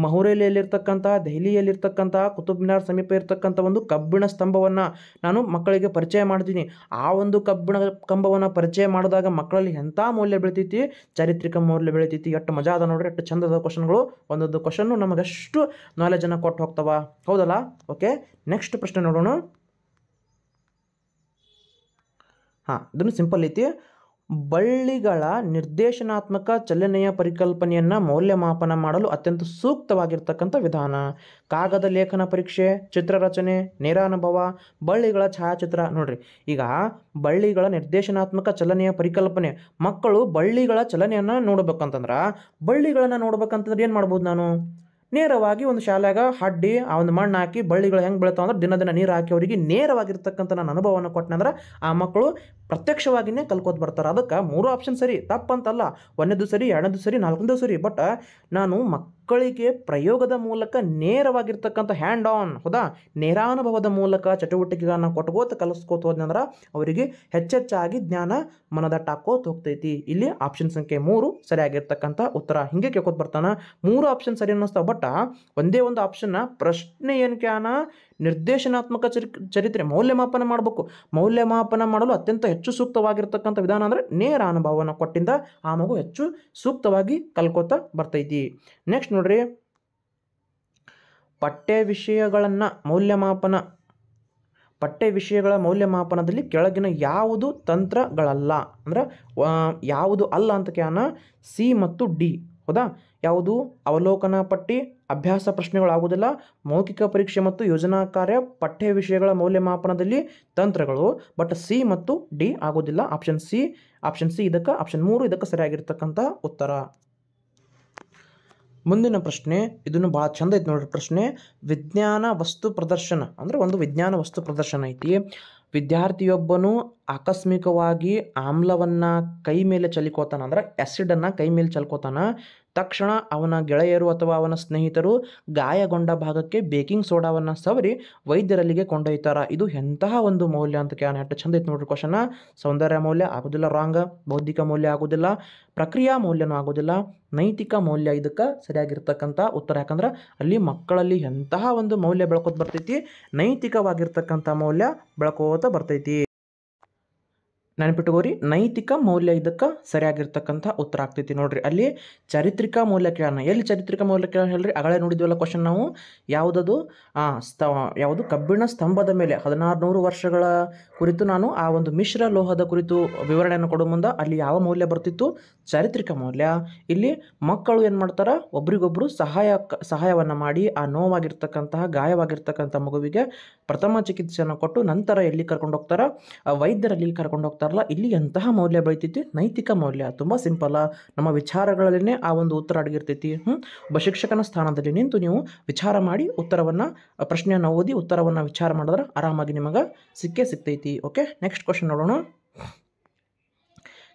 ಮೊಹರೋಲಿಯಲ್ಲಿರ್ತಕ್ಕಂಥ ದೆಹಲಿಯಲ್ಲಿರ್ತಕ್ಕಂಥ ಕುತುಬ್ ಮಿನಾರ್ ಸಮೀಪ ಇರ್ತಕ್ಕಂಥ ಒಂದು ಕಬ್ಬಿಣ ಸ್ತಂಭವನ್ನು ನಾನು ಮಕ್ಕಳಿಗೆ ಪರಿಚಯ ಮಾಡ್ತೀನಿ. ಆ ಒಂದು ಕಬ್ಬಿಣ ಕಂಬವನ್ನು ಪರಿಚಯ ಮಾಡಿದಾಗ ಮಕ್ಕಳಲ್ಲಿ ಎಂಥ ಮೌಲ್ಯ ಬೆಳಿತೈತಿ, ಚಾರಿತ್ರಿಕ ಮೌಲ್ಯ ಬೆಳಿತೈತಿ. ಎಷ್ಟು ಮಜಾ ಅದ ನೋಡ್ರಿ, ಎಷ್ಟು ಚಂದದ ಕ್ವಶನ್ಗಳು. ಒಂದೊಂದು ಕ್ವಶನ್ನು ನಮಗಷ್ಟು ನಾಲೆಜನ್ನು ಕೊಟ್ಟು ಹೋಗ್ತಾವ. ಹೌದಲ್ಲ? ಓಕೆ, ನೆಕ್ಸ್ಟ್ ಪ್ರಶ್ನೆ ನೋಡೋಣ. ಇದನ್ನು ಸಿಂಪಲ್ ಐತಿ. ಬಳ್ಳಿಗಳ ನಿರ್ದೇಶನಾತ್ಮಕ ಚಲನೆಯ ಪರಿಕಲ್ಪನೆಯನ್ನು ಮೌಲ್ಯಮಾಪನ ಮಾಡಲು ಅತ್ಯಂತ ಸೂಕ್ತವಾಗಿರ್ತಕ್ಕಂಥ ವಿಧಾನ. ಕಾಗದ ಲೇಖನ ಪರೀಕ್ಷೆ, ಚಿತ್ರರಚನೆ, ನೇರಾನುಭವ, ಬಳ್ಳಿಗಳ ಛಾಯಾಚಿತ್ರ. ನೋಡ್ರಿ, ಈಗ ಬಳ್ಳಿಗಳ ನಿರ್ದೇಶನಾತ್ಮಕ ಚಲನೆಯ ಪರಿಕಲ್ಪನೆ, ಮಕ್ಕಳು ಬಳ್ಳಿಗಳ ಚಲನೆಯನ್ನು ನೋಡ್ಬೇಕಂತಂದ್ರೆ, ಬಳ್ಳಿಗಳನ್ನು ನೋಡ್ಬೇಕಂತಂದ್ರೆ ಏನು ಮಾಡ್ಬೋದು ನಾನು? ನೇರವಾಗಿ ಒಂದು ಶಾಲೆಯಾಗ ಹಡ್ಡಿ ಆ ಒಂದು ಮಣ್ಣು ಹಾಕಿ ಬಳ್ಳಿಗಳು ಹೆಂಗೆ ಬೆಳಿತಾವ ಅಂದ್ರೆ ದಿನ ನೀರು ಹಾಕಿ ಅವರಿಗೆ ನೇರವಾಗಿರ್ತಕ್ಕಂಥ ನಾನು ಅನುಭವವನ್ನು ಕೊಟ್ಟನಂದ್ರೆ ಆ ಮಕ್ಕಳು ಪ್ರತ್ಯಕ್ಷವಾಗಿಯೇ ಕಲ್ಕೋತ ಬರ್ತಾರೆ. ಅದಕ್ಕೆ 3 ಆಪ್ಷನ್ ಸರಿ, ತಪ್ಪಂತಲ್ಲ. 1ನೇದು ಸರಿ, 2ನೇದು ಸರಿ, 4ನೇದು ಸರಿ. ಬಟ್ ನಾನು ಮಕ್ಕಳಿಗೆ ಪ್ರಯೋಗದ ಮೂಲಕ ನೇರವಾಗಿರ್ತಕ್ಕಂಥ ಹ್ಯಾಂಡ್ ಆನ್, ಹೌದಾ, ನೇರಾನುಭವದ ಮೂಲಕ ಚಟುವಟಿಕೆಗಳನ್ನು ಕೊಟ್ಕೋತ ಕಲಿಸ್ಕೋತ ಹೋದ್ನಂದ್ರೆ ಅವರಿಗೆ ಹೆಚ್ಚೆಚ್ಚಾಗಿ ಜ್ಞಾನ ಮನದಟ್ಟಾಕೋತ ಹೋಗ್ತೈತಿ. ಇಲ್ಲಿ ಆಪ್ಷನ್ ಸಂಖ್ಯೆ 3 ಸರಿಯಾಗಿರ್ತಕ್ಕಂಥ ಉತ್ತರ. ಹಿಂಗೆ ಕೇಳ್ಕೊತ ಬರ್ತಾನೆ. 3 ಆಪ್ಷನ್ ಸರಿ ಅನ್ನಿಸ್ತಾವ. ಬಟ್ ಒಂದೇ ಒಂದು ಆಪ್ಷನ್ನ ಪ್ರಶ್ನೆ ಏನಕ್ಕೆ ನಿರ್ದೇಶನಾತ್ಮಕ ಚರಿತ್ರೆ ಮೌಲ್ಯಮಾಪನ ಮಾಡಬೇಕು. ಮೌಲ್ಯಮಾಪನ ಮಾಡಲು ಅತ್ಯಂತ ಹೆಚ್ಚು ಸೂಕ್ತವಾಗಿರ್ತಕ್ಕಂಥ ವಿಧಾನ ಅಂದರೆ ನೇರ ಅನುಭವವನ್ನು ಕೊಟ್ಟಿಂದ ಆ ಮಗು ಹೆಚ್ಚು ಸೂಕ್ತವಾಗಿ ಕಲ್ಕೋತ ಬರ್ತೈತಿ. ನೆಕ್ಸ್ಟ್ ನೋಡ್ರಿ, ಪಠ್ಯ ವಿಷಯಗಳ ಮೌಲ್ಯಮಾಪನದಲ್ಲಿ ಕೆಳಗಿನ ಯಾವುದು ತಂತ್ರಗಳಲ್ಲ ಅಂದ್ರೆ ಯಾವುದು ಅಲ್ಲ ಅಂತ ಸಿ ಮತ್ತು ಡಿ. ಹೌದಾ? ಯಾವುದು? ಅವಲೋಕನ ಪಟ್ಟಿ, ಅಭ್ಯಾಸ ಪ್ರಶ್ನೆಗಳಾಗುವುದಿಲ್ಲ, ಮೌಖಿಕ ಪರೀಕ್ಷೆ ಮತ್ತು ಯೋಜನಾ ಕಾರ್ಯ ಪಠ್ಯ ವಿಷಯಗಳ ಮೌಲ್ಯಮಾಪನದಲ್ಲಿ ತಂತ್ರಗಳು. ಬಟ್ ಸಿ ಮತ್ತು ಡಿ ಆಗೋದಿಲ್ಲ. ಆಪ್ಷನ್ ಸಿ ಇದಕ್ಕೆ, ಆಪ್ಷನ್ 3 ಇದಕ್ಕೆ ಸರಿಯಾಗಿರ್ತಕ್ಕಂಥ ಉತ್ತರ. ಮುಂದಿನ ಪ್ರಶ್ನೆ, ಇದನ್ನು ಭಾಳ ಚಂದ ಐತಿ ನೋಡ್ರಿ ಪ್ರಶ್ನೆ. ವಿಜ್ಞಾನ ವಸ್ತು ಪ್ರದರ್ಶನ ಅಂದರೆ ಒಂದು ವಿಜ್ಞಾನ ವಸ್ತು ಪ್ರದರ್ಶನ ಐತಿ. ವಿದ್ಯಾರ್ಥಿಯೊಬ್ಬನು ಆಕಸ್ಮಿಕವಾಗಿ ಆಮ್ಲವನ್ನು ಕೈ ಮೇಲೆ ಚಲಿಕೋತಾನ, ಅಂದ್ರೆ ಆ್ಯಸಿಡನ್ನು ಕೈ ಮೇಲೆ ಚಲ್ಕೋತಾನ, ತಕ್ಷಣ ಅವನ ಗೆಳೆಯರು ಅಥವಾ ಅವನ ಸ್ನೇಹಿತರು ಗಾಯಗೊಂಡ ಭಾಗಕ್ಕೆ ಬೇಕಿಂಗ್ ಸೋಡಾವನ್ನು ಸವರಿ ವೈದ್ಯರಲ್ಲಿಗೆ ಕೊಂಡೊಯ್ತಾರ. ಇದು ಎಂತಹ ಒಂದು ಮೌಲ್ಯ ಅಂತ ಕೇಳೋಣ. ಎಷ್ಟು ಚಂದ ಐತೆ ನೋಡ್ರಿ ಕ್ವಶನ. ಸೌಂದರ್ಯ ಮೌಲ್ಯ ಆಗೋದಿಲ್ಲ, ರಾಂಗ್. ಬೌದ್ಧಿಕ ಮೌಲ್ಯ ಆಗೋದಿಲ್ಲ, ಪ್ರಕ್ರಿಯಾ ಮೌಲ್ಯನೂ ಆಗೋದಿಲ್ಲ, ನೈತಿಕ ಮೌಲ್ಯ ಇದಕ್ಕೆ ಸರಿಯಾಗಿರ್ತಕ್ಕಂಥ ಉತ್ತರ. ಯಾಕಂದ್ರೆ ಅಲ್ಲಿ ಮಕ್ಕಳಲ್ಲಿ ಎಂತಹ ಒಂದು ಮೌಲ್ಯ ಬೆಳ್ಕೋತ ಬರ್ತೈತಿ, ನೈತಿಕವಾಗಿರ್ತಕ್ಕಂಥ ಮೌಲ್ಯ ಬೆಳ್ಕೋತ ಬರ್ತೈತಿ. ನೆನಪಿಟ್ಟುಕೋರಿ, ನೈತಿಕ ಮೌಲ್ಯ ಇದಕ್ಕೆ ಸರಿಯಾಗಿರ್ತಕ್ಕಂಥ ಉತ್ತರ ಆಗ್ತೈತಿ. ನೋಡ್ರಿ ಅಲ್ಲಿ ಚಾರಿತ್ರಿಕ ಮೌಲ್ಯ ಕೇಳೋಣ. ಎಲ್ಲಿ ಚಾರಿತ್ರಿಕ ಮೌಲ್ಯ ಕೇಳೋಣ ಹೇಳ್ರಿ? ಆಗಲೇ ನೋಡಿದ್ವಲ್ಲ ಕ್ವಶನ್ ನಾವು. ಯಾವುದದು? ಯಾವುದು? ಕಬ್ಬಿಣ ಸ್ತಂಭದ ಮೇಲೆ 1600 ವರ್ಷಗಳ ಕುರಿತು ನಾನು ಆ ಒಂದು ಮಿಶ್ರ ಲೋಹದ ಕುರಿತು ವಿವರಣೆಯನ್ನು ಕೊಡೋ ಮುಂದೆ ಅಲ್ಲಿ ಯಾವ ಮೌಲ್ಯ ಬರ್ತಿತ್ತು? ಚಾರಿತ್ರಿಕ ಮೌಲ್ಯ. ಇಲ್ಲಿ ಮಕ್ಕಳು ಏನು ಮಾಡ್ತಾರೆ? ಒಬ್ರಿಗೊಬ್ರು ಸಹಾಯವನ್ನು ಮಾಡಿ ಆ ನೋವಾಗಿರ್ತಕ್ಕಂತಹ ಗಾಯವಾಗಿರ್ತಕ್ಕಂಥ ಮಗುವಿಗೆ ಪ್ರಥಮ ಚಿಕಿತ್ಸೆಯನ್ನು ಕೊಟ್ಟು ನಂತರ ಎಲ್ಲಿ ಕರ್ಕೊಂಡು ಹೋಗ್ತಾರೆ? ವೈದ್ಯರಲ್ಲಿ ಕರ್ಕೊಂಡು ಹೋಗ್ತಾರಲ್ಲ. ಇಲ್ಲಿ ಎಂತಹ ಮೌಲ್ಯ ಬೆಳಿತೈತಿ? ನೈತಿಕ ಮೌಲ್ಯ. ತುಂಬ ಸಿಂಪಲ್. ನಮ್ಮ ವಿಚಾರಗಳಲ್ಲೇ ಆ ಒಂದು ಉತ್ತರ ಅಡಗಿರ್ತೈತಿ. ಒಬ್ಬ ಶಿಕ್ಷಕನ ಸ್ಥಾನದಲ್ಲಿ ನಿಂತು ನೀವು ವಿಚಾರ ಮಾಡಿ ಉತ್ತರವನ್ನು, ಪ್ರಶ್ನೆಯನ್ನು ಓದಿ ಉತ್ತರವನ್ನು ವಿಚಾರ ಮಾಡಿದ್ರೆ ಆರಾಮಾಗಿ ನಿಮಗೆ ಸಿಗ್ತೈತಿ. ಓಕೆ, ನೆಕ್ಸ್ಟ್ ಕ್ವಶನ್ ನೋಡೋಣ.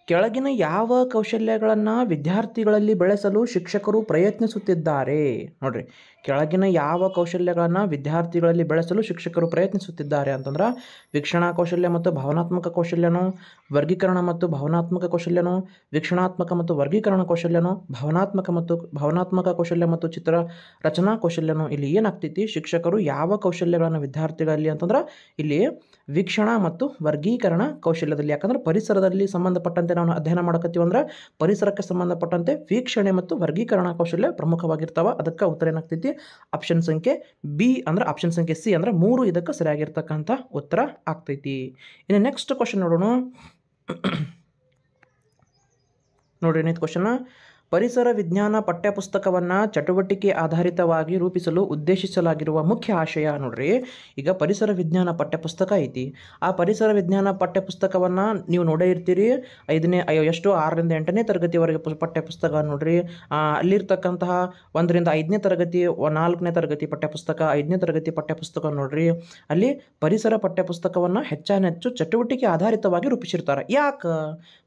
ಕೆಳಗಿನ ಯಾವ ಕೌಶಲ್ಯಗಳನ್ನು ವಿದ್ಯಾರ್ಥಿಗಳಲ್ಲಿ ಬೆಳೆಸಲು ಶಿಕ್ಷಕರು ಪ್ರಯತ್ನಿಸುತ್ತಿದ್ದಾರೆ? ನೋಡ್ರಿ, ಕೆಳಗಿನ ಯಾವ ಕೌಶಲ್ಯಗಳನ್ನು ವಿದ್ಯಾರ್ಥಿಗಳಲ್ಲಿ ಬೆಳೆಸಲು ಶಿಕ್ಷಕರು ಪ್ರಯತ್ನಿಸುತ್ತಿದ್ದಾರೆ ಅಂತಂದ್ರೆ ವೀಕ್ಷಣಾ ಕೌಶಲ್ಯ ಮತ್ತು ಭಾವನಾತ್ಮಕ ಕೌಶಲ್ಯನೋ, ವರ್ಗೀಕರಣ ಮತ್ತು ಭಾವನಾತ್ಮಕ ಕೌಶಲ್ಯನೋ, ವೀಕ್ಷಣಾತ್ಮಕ ಮತ್ತು ವರ್ಗೀಕರಣ ಕೌಶಲ್ಯನೋ, ಭಾವನಾತ್ಮಕ ಕೌಶಲ್ಯ ಮತ್ತು ಚಿತ್ರ ರಚನಾ ಕೌಶಲ್ಯನೋ. ಇಲ್ಲಿ ಏನಾಗ್ತೈತಿ? ಶಿಕ್ಷಕರು ಯಾವ ಕೌಶಲ್ಯಗಳನ್ನು ವಿದ್ಯಾರ್ಥಿಗಳಲ್ಲಿ ಅಂತಂದ್ರೆ ಇಲ್ಲಿ ವೀಕ್ಷಣಾ ಮತ್ತು ವರ್ಗೀಕರಣ ಕೌಶಲ್ಯದಲ್ಲಿ. ಯಾಕಂದ್ರೆ ಪರಿಸರದಲ್ಲಿ ಸಂಬಂಧಪಟ್ಟಂತೆ ನಾವು ಅಧ್ಯಯನ ಮಾಡಕತ್ತೀವಿ ಅಂದ್ರೆ ಪರಿಸರಕ್ಕೆ ಸಂಬಂಧಪಟ್ಟಂತೆ ವೀಕ್ಷಣೆ ಮತ್ತು ವರ್ಗೀಕರಣ ಕೌಶಲ್ಯ ಪ್ರಮುಖವಾಗಿರ್ತಾವ. ಅದಕ್ಕೆ ಉತ್ತರ ಏನಾಗ್ತೈತಿ? ಆಪ್ಷನ್ ಸಂಖ್ಯೆ ಬಿ ಅಂದ್ರೆ ಆಪ್ಷನ್ ಸಂಖ್ಯೆ ಸಿ ಅಂದ್ರೆ 3 ಇದಕ್ಕೆ ಸರಿಯಾಗಿರ್ತಕ್ಕಂಥ ಉತ್ತರ ಆಗ್ತೈತಿ. ಇನ್ನು ನೆಕ್ಸ್ಟ್ ಕ್ವಶನ್ ನೋಡೋಣ. ನೋಡ್ರಿ ಏನೈತಿ ಕ್ವಶನ್. ಪರಿಸರ ವಿಜ್ಞಾನ ಪಠ್ಯಪುಸ್ತಕವನ್ನು ಚಟುವಟಿಕೆ ಆಧಾರಿತವಾಗಿ ರೂಪಿಸಲು ಉದ್ದೇಶಿಸಲಾಗಿರುವ ಮುಖ್ಯ ಆಶಯ. ನೋಡ್ರಿ, ಈಗ ಪರಿಸರ ವಿಜ್ಞಾನ ಪಠ್ಯಪುಸ್ತಕ ಐತಿ. ಆ ಪರಿಸರ ವಿಜ್ಞಾನ ಪಠ್ಯಪುಸ್ತಕವನ್ನು ನೀವು ನೋಡೇ ಇರ್ತೀರಿ. 6ರಿಂದ 8ನೇ ತರಗತಿವರೆಗೆ ಪಠ್ಯಪುಸ್ತಕ ನೋಡ್ರಿ. ಅಲ್ಲಿರ್ತಕ್ಕಂತಹ 1ರಿಂದ 5ನೇ ತರಗತಿ, 4ನೇ ತರಗತಿ ಪಠ್ಯಪುಸ್ತಕ, 5ನೇ ತರಗತಿ ಪಠ್ಯಪುಸ್ತಕ ನೋಡ್ರಿ. ಅಲ್ಲಿ ಪರಿಸರ ಪಠ್ಯಪುಸ್ತಕವನ್ನು ಹೆಚ್ಚು ಚಟುವಟಿಕೆ ಆಧಾರಿತವಾಗಿ ರೂಪಿಸಿರ್ತಾರೆ. ಯಾಕೆ?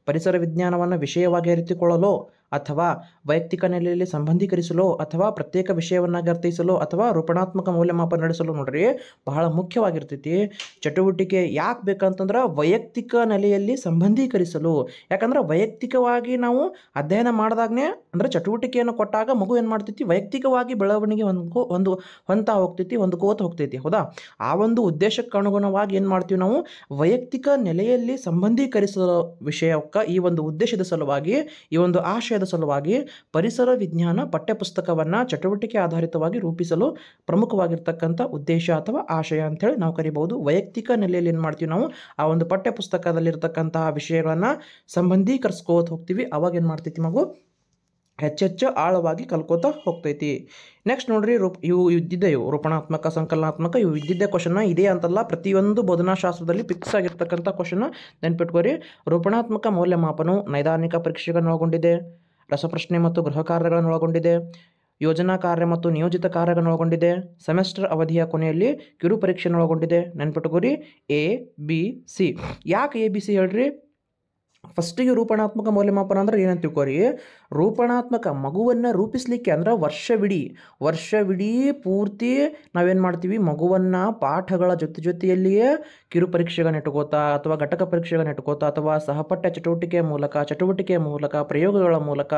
ಪರಿಸರ ವಿಜ್ಞಾನವನ್ನು ವಿಷಯವಾಗಿ ಅರಿತುಕೊಳ್ಳಲು, ಅಥವಾ ವೈಯಕ್ತಿಕ ನೆಲೆಯಲ್ಲಿ ಸಂಬಂಧೀಕರಿಸಲು, ಅಥವಾ ಪ್ರತ್ಯೇಕ ವಿಷಯವನ್ನಾಗಿ ಅರ್ಥೈಸಲು, ಅಥವಾ ರೂಪಣಾತ್ಮಕ ಮೌಲ್ಯಮಾಪನ ನಡೆಸಲು. ನೋಡ್ರಿ, ಬಹಳ ಮುಖ್ಯವಾಗಿರ್ತೈತಿ. ಚಟುವಟಿಕೆ ಯಾಕೆ ಬೇಕಂತಂದ್ರೆ ವೈಯಕ್ತಿಕ ನೆಲೆಯಲ್ಲಿ ಸಂಬಂಧೀಕರಿಸಲು. ಯಾಕಂದ್ರೆ ವೈಯಕ್ತಿಕವಾಗಿ ನಾವು ಅಧ್ಯಯನ ಮಾಡಿದಾಗನೇ ಅಂದ್ರೆ ಚಟುವಟಿಕೆಯನ್ನು ಕೊಟ್ಟಾಗ ಮಗು ಏನು ಮಾಡ್ತೈತಿ? ವೈಯಕ್ತಿಕವಾಗಿ ಬೆಳವಣಿಗೆ ಹೊಂದ್ಕೋತ ಹೋಗ್ತೈತಿ. ಹೌದಾ? ಆ ಒಂದು ಉದ್ದೇಶಕ್ಕೆ ಅನುಗುಣವಾಗಿ ಏನು ಮಾಡ್ತೀವಿ ನಾವು? ವೈಯಕ್ತಿಕ ನೆಲೆಯಲ್ಲಿ ಸಂಬಂಧೀಕರಿಸೋ ವಿಷಯಕ್ಕೆ ಈ ಒಂದು ಉದ್ದೇಶದ ಸಲುವಾಗಿ, ಈ ಒಂದು ಆಶಯದ ಸಲುವಾಗಿ ಪರಿಸರ ವಿಜ್ಞಾನ ಪಠ್ಯಪುಸ್ತಕವನ್ನು ಚಟುವಟಿಕೆ ಆಧಾರಿತವಾಗಿ ರೂಪಿಸಲು ಪ್ರಮುಖವಾಗಿರ್ತಕ್ಕಂಥ ಉದ್ದೇಶ ಅಥವಾ ಆಶಯ ಅಂತೇಳಿ ನಾವು ಕರಿಬಹುದು. ವೈಯಕ್ತಿಕ ನೆಲೆಯಲ್ಲಿ ಏನು ಮಾಡ್ತೀವಿ ನಾವು? ಆ ಒಂದು ಪಠ್ಯಪುಸ್ತಕದಲ್ಲಿರ್ತಕ್ಕಂತಹ ವಿಷಯಗಳನ್ನು ಸಂಬಂಧೀಕರಿಸ್ಕೋತ ಹೋಗ್ತೀವಿ. ಅವಾಗ ಏನು ಮಾಡ್ತೈತಿ ಮಗು? ಹೆಚ್ಚೆಚ್ಚು ಆಳವಾಗಿ ಕಲ್ಕೋತಾ ಹೋಗ್ತೈತಿ. ನೆಕ್ಸ್ಟ್ ನೋಡ್ರಿ, ಇವು ರೂಪಣಾತ್ಮಕ, ಸಂಕಲನಾತ್ಮಕ ಇವು ಇದ್ದಿದ್ದೇ ಕ್ವಶನ್. ಇದೇ ಅಂತಲ್ಲ, ಪ್ರತಿಯೊಂದು ಬೋಧನಾಶಾಸ್ತ್ರದಲ್ಲಿ ಫಿಕ್ಸ್ ಆಗಿರ್ತಕ್ಕಂಥ ಕ್ವಶನ್. ನೆನ್ಪಿಟ್ಕೋರಿ. ರೂಪಣಾತ್ಮಕ ಮೌಲ್ಯಮಾಪನವು ನೈದಾನಿಕ ಪರೀಕ್ಷೆಗಳನ್ನು ಒಳಗೊಂಡಿದೆ, ರಸಪ್ರಶ್ನೆ ಮತ್ತು ಗೃಹ ಕಾರ್ಯಗಳನ್ನು ಒಳಗೊಂಡಿದೆ, ಯೋಜನಾ ಕಾರ್ಯ ಮತ್ತು ನಿಯೋಜಿತ ಕಾರ್ಯಗಳನ್ನು ಒಳಗೊಂಡಿದೆ, ಸೆಮೆಸ್ಟರ್ ಅವಧಿಯ ಕೊನೆಯಲ್ಲಿ ಕಿರು ಪರೀಕ್ಷೆಯನ್ನು ಒಳಗೊಂಡಿದೆ. ನೆನ್ಪಿಟ್ಕೋರಿ, ABC. ಯಾಕೆ ABC ಹೇಳ್ರಿ? ಫಸ್ಟಿಗೆ ರೂಪಣಾತ್ಮಕ ಮೌಲ್ಯಮಾಪನ ಅಂದ್ರೆ ಏನಂತ ತಿಳ್ಕೊರಿ? ರೂಪಣಾತ್ಮಕ ಮಗುವನ್ನು ರೂಪಿಸಲಿಕ್ಕೆ ಅಂದ್ರೆ ವರ್ಷವಿಡೀ ಪೂರ್ತಿ ನಾವೇನು ಮಾಡ್ತೀವಿ? ಮಗುವನ್ನು ಪಾಠಗಳ ಜೊತೆಯಲ್ಲಿಯೇ ಕಿರು ಪರೀಕ್ಷೆಗಳನ್ನ ಇಟ್ಕೋತಾ, ಅಥವಾ ಘಟಕ ಪರೀಕ್ಷೆಗಳನ್ನ ಇಟ್ಕೋತಾ, ಅಥವಾ ಸಹಪಠ್ಯ ಚಟುವಟಿಕೆಯ ಮೂಲಕ ಪ್ರಯೋಗಗಳ ಮೂಲಕ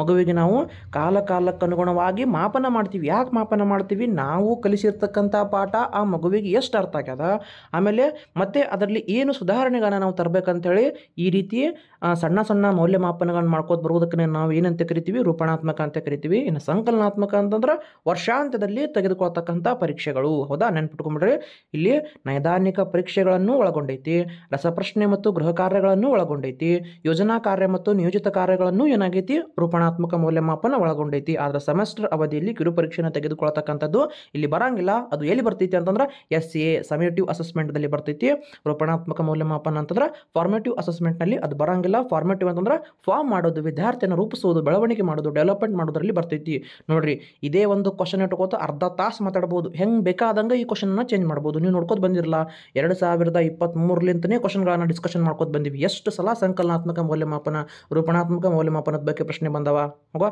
ಮಗುವಿಗೆ ನಾವು ಕಾಲಕ್ಕನುಗುಣವಾಗಿ ಮಾಪನ ಮಾಡ್ತೀವಿ. ಯಾಕೆ ಮಾಪನ ಮಾಡ್ತೀವಿ? ನಾವು ಕಲಿಸಿರ್ತಕ್ಕಂಥ ಪಾಠ ಆ ಮಗುವಿಗೆ ಎಷ್ಟು ಅರ್ಥ ಆಗ್ಯದ, ಆಮೇಲೆ ಮತ್ತೆ ಅದರಲ್ಲಿ ಏನು ಸುಧಾರಣೆಗಳನ್ನ ನಾವು ತರಬೇಕಂತೇಳಿ ಈ ರೀತಿ ಸಣ್ಣ ಮೌಲ್ಯಮಾಪನಗಳನ್ನ ಮಾಡ್ಕೋತ ಬರುವುದಕ್ಕೆ ನಾವು ಏನಂತ ಕರಿತೀವಿ? ರೂಪಣಾತ್ಮಕ ಅಂತ ಕರಿತೀವಿ. ಇನ್ನು ಸಂಕಲನಾತ್ಮಕ ಅಂತಂದ್ರೆ ವರ್ಷಾಂತ್ಯದಲ್ಲಿ ತೆಗೆದುಕೊಳ್ತಕ್ಕಂಥ ಪರೀಕ್ಷೆಗಳು. ಹೌದಾ? ನೆನ್ಪಿಟ್ಕೊಂಡ್ಬಿಡ್ರಿ. ಇಲ್ಲಿ ನೈದಾನಿಕ ಪರೀಕ್ಷೆಗಳನ್ನು ಒಳಗೊಂಡೈತಿ, ರಸಪ್ರಶ್ನೆ ಮತ್ತು ಗೃಹ ಕಾರ್ಯಗಳನ್ನು ಒಳಗೊಂಡೈತಿ, ಯೋಜನಾ ಕಾರ್ಯ ಮತ್ತು ನಿಯೋಜಿತ ಕಾರ್ಯಗಳನ್ನು ಏನಾಗೈತಿ? ರೂಪಣಾತ್ಮಕ ಮೌಲ್ಯಮಾಪನ ಒಳಗೊಂಡೈತಿ. ಆದ್ರೆ ಸೆಮೆಸ್ಟರ್ ಅವಧಿಯಲ್ಲಿ ಕಿರು ಪರೀಕ್ಷೆಯನ್ನು ತೆಗೆದುಕೊಳ್ತಕ್ಕಂಥದ್ದು ಇಲ್ಲಿ ಬರಂಗಿಲ್ಲ. ಅದು ಎಲ್ಲಿ ಬರ್ತೈತಿ ಅಂತಂದ್ರೆ SA ಸಮೇಟಿವ್ ಅಸೆಸ್ಮೆಂಟ್ದಲ್ಲಿ ಬರ್ತೈತಿ. ರೂಪಣಾತ್ಮಕ ಮೌಲ್ಯಮಾಪನ ಅಂತಂದ್ರೆ ಫಾರ್ಮೇಟಿವ್ ಅಸೆಸ್ಮೆಂಟ್ನಲ್ಲಿ ಅದು ಬರೋಂಗಿಲ್ಲ. ಫಾರ್ಮೇಟಿವ್ ಅಂತಂದ್ರೆ ಫಾರ್ಮ್ ಮಾಡೋದು, ವಿದ್ಯಾರ್ಥಿಯನ್ನು ರೂಪಿಸೋದು, ಬೆಳವಣಿಗೆ ಮಾಡೋದು, ಡೆವಲಪ್ಮೆಂಟ್ ಮಾಡೋದ್ರಲ್ಲಿ ಬರ್ತೈತಿ ನೋಡ್ರಿ. ಇದೇ ಒಂದು ಕ್ವಶನ್ ಇಟ್ಕೋತ ಅರ್ಧ ತಾಸು ಮಾತಾಡ್ಬೋದು, ಹೆಂಗೆ ಬೇಕಾದಂಗೆ ಈ ಕ್ವಶನ್ನ ಚೇಂಜ್ ಮಾಡ್ಬೋದು. ನೀವು ನೋಡ್ಕೋತ ಬಂದಿರಲ್ಲ 2023ಲಿಂತನೇ ಕ್ವಶನ್ಗಳನ್ನ ಡಿಸ್ಕಷನ್ ಮಾಡ್ಕೋತ ಬಂದಿವಿ. ಎಷ್ಟು ಸಲ ಸಂಕಲನಾತ್ಮಕ ಮೌಲ್ಯಮಾಪನ, ರೂಪಣಾತ್ಮಕ ಮೌಲ್ಯಮಾಪನದ ಬಗ್ಗೆ ಪ್ರಶ್ನೆ ಬಂದವ. ಹೋಗ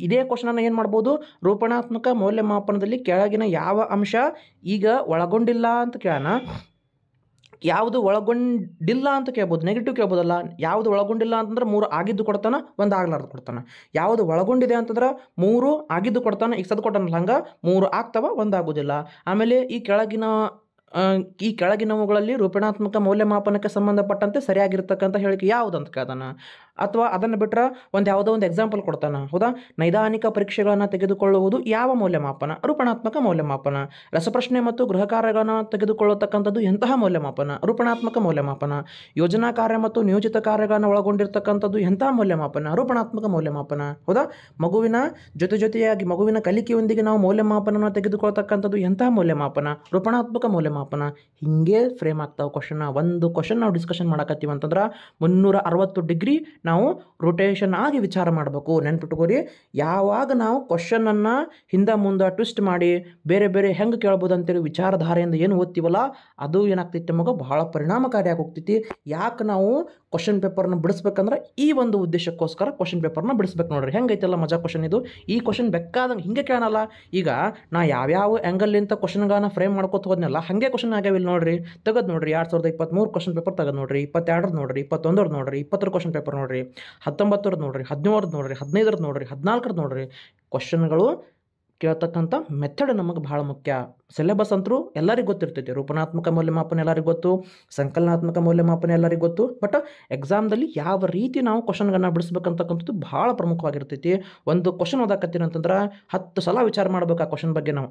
ಇದೇ ಕ್ವಶನನ್ನು ಏನು ಮಾಡ್ಬೋದು, ರೂಪಣಾತ್ಮಕ ಮೌಲ್ಯಮಾಪನದಲ್ಲಿ ಕೆಳಗಿನ ಯಾವ ಅಂಶ ಈಗ ಒಳಗೊಂಡಿಲ್ಲ ಅಂತ ಕೇಳೋಣ, ಯಾವುದು ಒಳಗೊಂಡಿಲ್ಲ ಅಂತ ಕೇಳ್ಬೋದು, ನೆಗೆಟಿವ್ ಕೇಳ್ಬೋದಲ್ಲ. ಯಾವುದು ಒಳಗೊಂಡಿಲ್ಲ ಅಂತಂದ್ರೆ 3 ಆಗಿದ್ದು ಕೊಡ್ತಾನೆ, 1 ಆಗ್ಲಾರ್ದು ಕೊಡ್ತಾನೆ. ಯಾವುದು ಒಳಗೊಂಡಿದೆ ಅಂತಂದ್ರೆ 3 ಆಗಿದ್ದು ಕೊಡ್ತಾನೆ, ಈಗ ಸದ್ ಕೊಟ್ಟಾನಲ್ಲ ಹಂಗೆ 3 ಆಗ್ತಾವ, 1 ಆಗೋದಿಲ್ಲ. ಆಮೇಲೆ ಈ ಕೆಳಗಿನವುಗಳಲ್ಲಿ ರೂಪಣಾತ್ಮಕ ಮೌಲ್ಯಮಾಪನಕ್ಕೆ ಸಂಬಂಧಪಟ್ಟಂತೆ ಸರಿಯಾಗಿರ್ತಕ್ಕಂಥ ಹೇಳಿಕೆ ಯಾವುದು ಅಂತ ಕೇಳ್ತಾನೆ. ಅಥವಾ ಅದನ್ನು ಬಿಟ್ಟರೆ ಯಾವುದೋ ಒಂದು ಎಕ್ಸಾಂಪಲ್ ಕೊಡ್ತಾನೆ. ಹೌದಾ, ನೈದಾನಿಕ ಪರೀಕ್ಷೆಗಳನ್ನು ತೆಗೆದುಕೊಳ್ಳುವುದು ಯಾವ ಮೌಲ್ಯಮಾಪನ? ರೂಪಣಾತ್ಮಕ ಮೌಲ್ಯಮಾಪನ. ರಸಪ್ರಶ್ನೆ ಮತ್ತು ಗೃಹ ಕಾರ್ಯಗಳನ್ನು ತೆಗೆದುಕೊಳ್ಳತಕ್ಕಂಥದ್ದು ಎಂತಹ ಮೌಲ್ಯಮಾಪನ? ರೂಪಣಾತ್ಮಕ ಮೌಲ್ಯಮಾಪನ. ಯೋಜನಾ ಕಾರ್ಯ ಮತ್ತು ನಿಯೋಜಿತ ಕಾರ್ಯಗಳನ್ನು ಒಳಗೊಂಡಿರ್ತಕ್ಕಂಥದ್ದು ಎಂತಹ ಮೌಲ್ಯಮಾಪನ? ರೂಪಣಾತ್ಮಕ ಮೌಲ್ಯಮಾಪನ. ಹೌದಾ, ಮಗುವಿನ ಜೊತೆಯಾಗಿ ಮಗುವಿನ ಕಲಿಕೆಯೊಂದಿಗೆ ನಾವು ಮೌಲ್ಯಮಾಪನವನ್ನು ತೆಗೆದುಕೊಳ್ತಕ್ಕಂಥದ್ದು ಎಂತಹ ಮೌಲ್ಯಮಾಪನ? ರೂಪಣಾತ್ಮಕ ಮೌಲ್ಯಮಾಪನ. ಹಿಂಗೆ ಫ್ರೇಮ್ ಆಗ್ತಾವೆ ಕ್ವಶನ್. ಒಂದು ಕ್ವಶನ್ ನಾವು ಡಿಸ್ಕಷನ್ ಮಾಡಕತ್ತೀವಿ ಅಂತಂದ್ರೆ 360 ಡಿಗ್ರಿ ನಾವು ರೊಟೇಷನ್ ಆಗಿ ವಿಚಾರ ಮಾಡಬೇಕು. ನೆನ್ಪಿಟ್ಕೋರಿ, ಯಾವಾಗ ನಾವು ಕ್ವಶನನ್ನು ಹಿಂದೆ ಮುಂದೆ ಟ್ವಿಸ್ಟ್ ಮಾಡಿ ಬೇರೆ ಬೇರೆ ಹೆಂಗೆ ಕೇಳ್ಬೋದು ಅಂತೇಳಿ ವಿಚಾರಧಾರೆಯಿಂದ ಏನು ಓದ್ತೀವಲ್ಲ, ಅದು ಏನಾಗ್ತೈತಿ ನಮಗೆ ಬಹಳ ಪರಿಣಾಮಕಾರಿಯಾಗಿ ಹೋಗ್ತೈತಿ. ಯಾಕೆ ನಾವು ಕ್ವಶನ್ ಪೇಪರ್ನ ಬಿಡಿಸ್ಬೇಕಂದ್ರೆ ಈ ಒಂದು ಉದ್ದೇಶಕ್ಕೋಸ್ಕರ ಕ್ವಶನ್ ಪೇಪರ್ನ ಬಿಡಿಸ್ಬೇಕು. ನೋಡ್ರಿ ಹೆಂಗೈತಲ್ಲ ಮಜಾ ಕ್ವಶನ್ ಇದು. ಈ ಕ್ವಶನ್ ಬೇಕಾದಂಗೆ ಹಿಂಗೆ ಕೇಳೋಣ. ಈಗ ನಾ ಯಾವ್ಯಾವ ಆ್ಯಂಗಲ್ಲಿಂದ ಕ್ವಶನ್ಗಳನ್ನ ಫ್ರೇಮ್ ಮಾಡ್ಕೋತ ಹೋದ್ನಲ್ಲ, ಹಾಗೆ ಕ್ವಶನ್ ಆಗ್ಯಾವಿಲ್ಲ ನೋಡ್ರಿ. ತೆಗೆದು ನೋಡ್ರಿ 2023 ಕ್ವಶನ್ ಪೇಪರ್ ತೆಗೆದು ನೋಡ್ರಿ, 22 ನೋಡ್ರಿ, 21 ನೋಡ್ರಿ, 20 ಕ್ವಶನ್ ಪೇಪರ್ ನೋಡ್ರಿ, 19 ನೋಡ್ರಿ, 17 ನೋಡ್ರಿ, 15 ನೋಡ್ರಿ, 14 ನೋಡ್ರಿ. ಕ್ವಶನ್ಗಳು ಕೇಳ್ತಕ್ಕಂಥ ಮೆಥಡ್ ನಮಗೆ ಭಾಳ ಮುಖ್ಯ. ಸಿಲೆಬಸ್ ಅಂತರೂ ಎಲ್ಲರಿಗೂ ಗೊತ್ತಿರ್ತೈತಿ. ರೂಪಣಾತ್ಮಕ ಮೌಲ್ಯಮಾಪನ ಎಲ್ಲರಿಗೂ ಗೊತ್ತು, ಸಂಕಲನಾತ್ಮಕ ಮೌಲ್ಯಮಾಪನ ಎಲ್ಲರಿಗೂ ಗೊತ್ತು. ಬಟ್ ಎಕ್ಸಾಮ್ದಲ್ಲಿ ಯಾವ ರೀತಿ ನಾವು ಕ್ವಶನ್ಗಳನ್ನ ಬಿಡಿಸ್ಬೇಕಂತಕ್ಕಂಥದ್ದು ಭಾಳ ಪ್ರಮುಖವಾಗಿರ್ತೈತಿ. ಒಂದು ಕ್ವಶನ್ ಓದಾಕತ್ತೀನಿ ಅಂತಂದ್ರೆ 10 ಸಲ ವಿಚಾರ ಮಾಡ್ಬೇಕು ಆ ಕ್ವಶನ್ ಬಗ್ಗೆ ನಾವು.